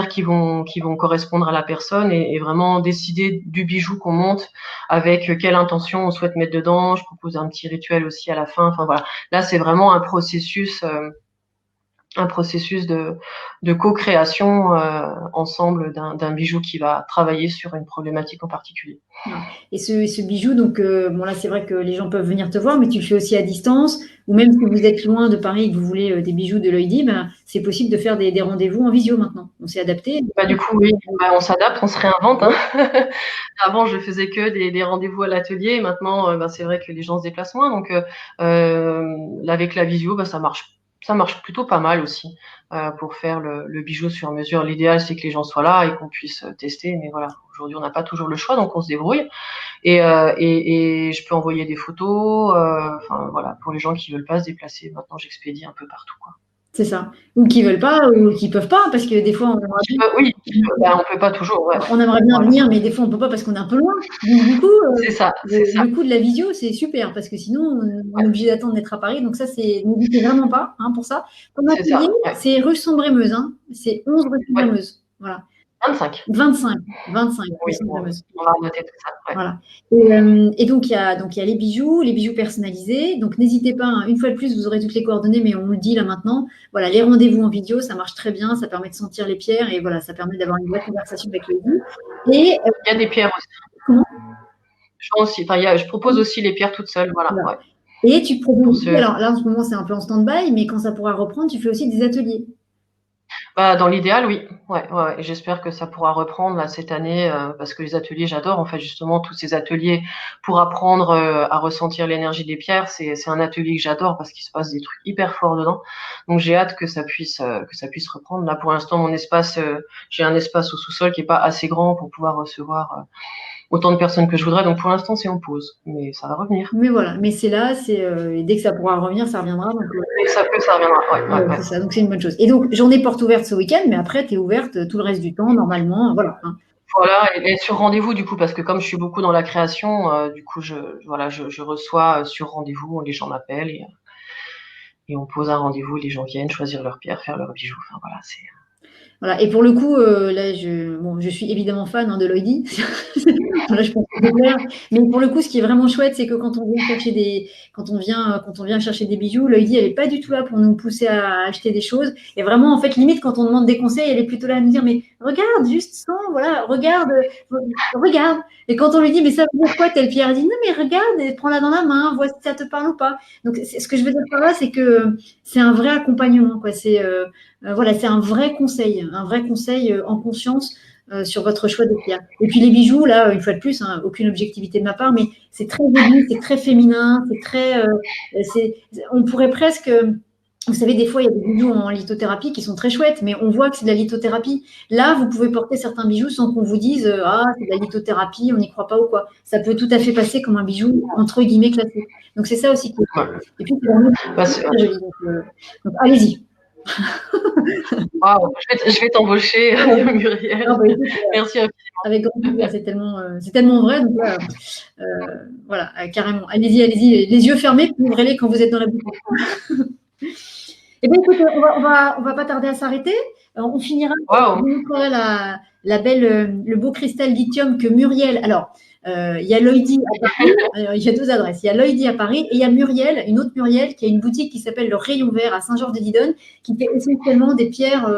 qui vont correspondre à la personne, et vraiment décider du bijou qu'on monte, avec quelle intention on souhaite mettre dedans. Je propose un petit rituel aussi à la fin. Enfin voilà, là, c'est vraiment un processus de co-création ensemble d'un bijou qui va travailler sur une problématique en particulier. Et ce bijou, donc là c'est vrai que les gens peuvent venir te voir, mais tu le fais aussi à distance, ou même si vous êtes loin de Paris et que vous voulez des bijoux de Loïdi, c'est possible de faire des rendez-vous en visio maintenant. On s'est adapté. Du coup, oui, on s'adapte, on se réinvente. Avant, je faisais que des rendez-vous à l'atelier. Maintenant, c'est vrai que les gens se déplacent moins. Donc, avec la visio, ça marche plutôt pas mal aussi pour faire le bijou sur mesure. L'idéal, c'est que les gens soient là et qu'on puisse tester. Mais voilà, aujourd'hui, on n'a pas toujours le choix, donc on se débrouille. Et je peux envoyer des photos. Voilà, pour les gens qui veulent pas se déplacer, maintenant, j'expédie un peu partout, quoi. C'est ça. Ou qui veulent pas, ou qui peuvent pas, parce que des fois, on peut pas toujours. Ouais. On aimerait bien venir, mais des fois, on peut pas parce qu'on est un peu loin. Donc, du coup, c'est ça. Le coup de la visio, c'est super, parce que sinon, on est obligé d'attendre d'être à Paris. Donc ça, n'hésitez vraiment pas pour ça. Comme atelier, c'est rue Sambre-et-Meuse. C'est 11 rue Sambre-et-Meuse. Voilà. 25. Oui, on va noter tout ça. Ouais. Voilà. Et donc, il y a les bijoux personnalisés. Donc, n'hésitez pas, une fois de plus, vous aurez toutes les coordonnées, mais on le dit là maintenant. Voilà, les rendez-vous en vidéo, ça marche très bien. Ça permet de sentir les pierres, et voilà, ça permet d'avoir une vraie conversation avec les gens. Et il y a des pierres aussi. Comment ? Je propose aussi les pierres toutes seules. Voilà. Ouais. Et tu proposes, alors là, en ce moment, c'est un peu en stand-by, mais quand ça pourra reprendre, tu fais aussi des ateliers. Dans l'idéal, oui. Ouais. J'espère que ça pourra reprendre là, cette année, parce que les ateliers, j'adore. En fait, justement, tous ces ateliers pour apprendre à ressentir l'énergie des pierres, c'est un atelier que j'adore parce qu'il se passe des trucs hyper forts dedans. Donc, j'ai hâte que ça puisse reprendre. Là, pour l'instant, mon espace, j'ai un espace au sous-sol qui est pas assez grand pour pouvoir recevoir autant de personnes que je voudrais. Donc, pour l'instant, c'est en pause, mais ça va revenir. Mais voilà, mais c'est là, dès que ça pourra revenir, ça reviendra. Donc, ça reviendra. Ouais. C'est ça, donc c'est une bonne chose. Et donc, journée porte ouverte ce week-end, mais après, tu es ouverte tout le reste du temps, normalement. Voilà. Voilà, et sur rendez-vous, du coup, parce que comme je suis beaucoup dans la création, du coup, je reçois sur rendez-vous, les gens m'appellent, et on pose un rendez-vous, les gens viennent choisir leurs pierres, faire leurs bijoux. Enfin, voilà, c'est... Voilà. Et pour le coup, là, je suis évidemment fan de Loïdi. Là, je pense que c'est clair. Mais pour le coup, ce qui est vraiment chouette, c'est que quand on vient chercher des bijoux, Loïdi, elle n'est pas du tout là pour nous pousser à acheter des choses. Et vraiment, en fait, limite, quand on demande des conseils, elle est plutôt là à nous dire, mais regarde, juste sans, voilà, regarde. Et quand on lui dit, mais ça veut dire quoi telle pierre? Elle dit, non, mais regarde, prends-la dans la main, vois si ça te parle ou pas. Donc, ce que je veux dire par là, c'est que c'est un vrai accompagnement, quoi. C'est un vrai conseil en conscience sur votre choix de pierre. Et puis les bijoux, là, une fois de plus, aucune objectivité de ma part, mais c'est très joli, c'est très féminin, on pourrait presque vous savez, des fois, il y a des bijoux en lithothérapie qui sont très chouettes, mais on voit que c'est de la lithothérapie. Là, vous pouvez porter certains bijoux sans qu'on vous dise ah, c'est de la lithothérapie, on n'y croit pas ou quoi. Ça peut tout à fait passer comme un bijou entre guillemets classique. Donc c'est ça aussi qui est. Et puis c'est vraiment très joli. Donc allez-y. Wow, je vais t'embaucher, Muriel. Non, bah, écoute, merci infiniment. Avec grand plaisir, c'est tellement vrai. Donc là, voilà, carrément. Allez-y, allez-y, les yeux fermés, ouvrez-les quand vous êtes dans la boutique. Eh bien, écoute, on va pas tarder à s'arrêter. On finira. Wow. Je vous montrerai la belle, le beau cristal lithium que Muriel. Alors, il y a Loïdi à Paris. Il y a 2 adresses. Il y a Loïdi à Paris et il y a Muriel, une autre Muriel, qui a une boutique qui s'appelle le Rayon Vert à Saint-Georges-de-Didonne, qui fait essentiellement des pierres,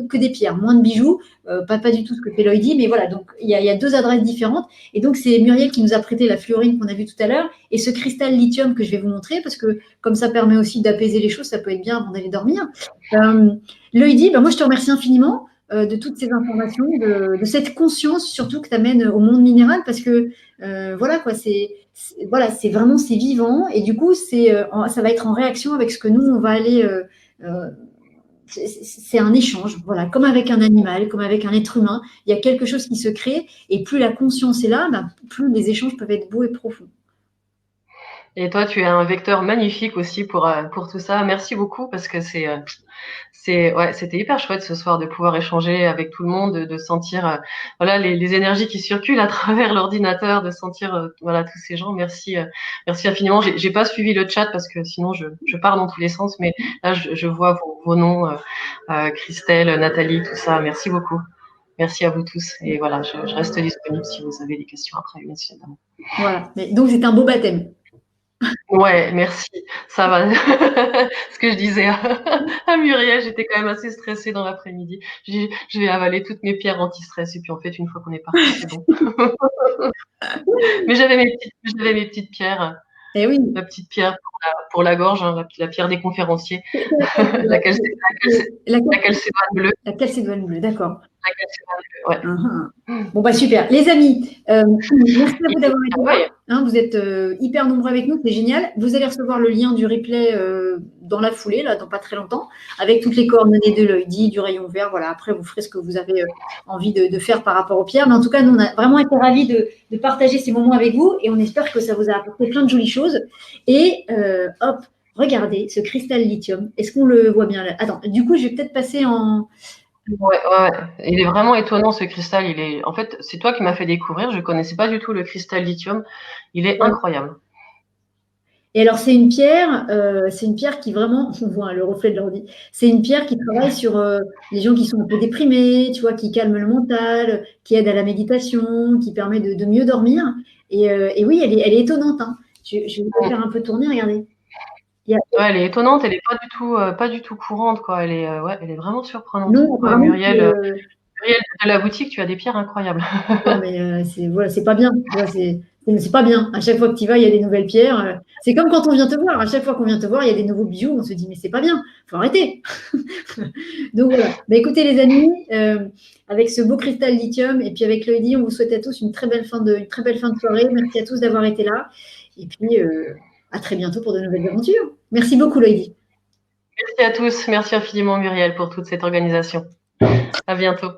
que des pierres, moins de bijoux. Pas du tout ce que fait Loïdi, mais voilà. Donc, il y a 2 adresses différentes. Et donc, c'est Muriel qui nous a prêté la fluorine qu'on a vue tout à l'heure et ce cristal lithium que je vais vous montrer parce que comme ça permet aussi d'apaiser les choses, ça peut être bien avant d'aller dormir. Loïdi, moi, je te remercie infiniment de toutes ces informations, de cette conscience surtout que tu amènes au monde minéral parce que voilà quoi, c'est vraiment c'est vivant et du coup ça va être en réaction avec ce que nous on va aller c'est un échange, voilà, comme avec un animal, comme avec un être humain, il y a quelque chose qui se crée et plus la conscience est là, plus les échanges peuvent être beaux et profonds. Et toi, tu es un vecteur magnifique aussi pour tout ça. Merci beaucoup parce que c'était hyper chouette ce soir de pouvoir échanger avec tout le monde, de sentir voilà les énergies qui circulent à travers l'ordinateur, de sentir voilà tous ces gens. Merci infiniment. J'ai pas suivi le chat parce que sinon je pars dans tous les sens, mais là je vois vos noms, Christelle, Nathalie, tout ça. Merci beaucoup. Merci à vous tous. Et voilà, je reste disponible si vous avez des questions après, bien sûr. Voilà. Donc c'est un beau baptême. Ouais, merci. Ça va. Ce que je disais à Muriel, j'étais quand même assez stressée dans l'après-midi. Je dis, je vais avaler toutes mes pierres anti-stress. Et puis, en fait, une fois qu'on est parti, c'est bon. Mais j'avais mes petites pierres. Eh oui. La petite pierre pour la gorge, hein, la pierre des conférenciers. La calcédoine bleue. La calcédoine bleue, d'accord. La calcédoine bleue, ouais. Bon, bah super. Les amis, merci à vous d'avoir été là. Hein, vous êtes hyper nombreux avec nous, c'est génial. Vous allez recevoir le lien du replay dans la foulée, là, dans pas très longtemps, avec toutes les coordonnées de Loïdi, du Rayon Vert. Voilà, après, vous ferez ce que vous avez envie de faire par rapport aux pierres. Mais en tout cas, nous, on a vraiment été ravis de partager ces moments avec vous et on espère que ça vous a apporté plein de jolies choses. Et hop, regardez ce cristal lithium. Est-ce qu'on le voit bien là? Attends, du coup, je vais peut-être passer en... Ouais. Il est vraiment étonnant ce cristal. En fait, c'est toi qui m'as fait découvrir. Je connaissais pas du tout le cristal lithium. Il est incroyable. Et alors, c'est une pierre qui vraiment, on voit le reflet de l'ordi, c'est une pierre qui travaille sur les gens qui sont un peu déprimés, tu vois, qui calme le mental, qui aide à la méditation, qui permet de mieux dormir. Et oui, elle est étonnante. Hein. Je vais vous faire un peu tourner, regardez. Ouais, elle est étonnante, elle est pas du tout courante, quoi. Elle est vraiment surprenante. Non, Muriel, de la boutique, tu as des pierres incroyables. Non, mais c'est pas bien. C'est pas bien. À chaque fois que tu y vas, il y a des nouvelles pierres. C'est comme quand on vient te voir. À chaque fois qu'on vient te voir, il y a des nouveaux bijoux. On se dit, mais c'est pas bien. Faut arrêter. Donc voilà. Bah, écoutez, les amis, avec ce beau cristal lithium et puis avec Loïdi, on vous souhaite à tous une très belle fin de soirée. Merci à tous d'avoir été là. Et puis, à très bientôt pour de nouvelles aventures. Merci beaucoup, Loïdi. Merci à tous. Merci infiniment, Muriel, pour toute cette organisation. À bientôt.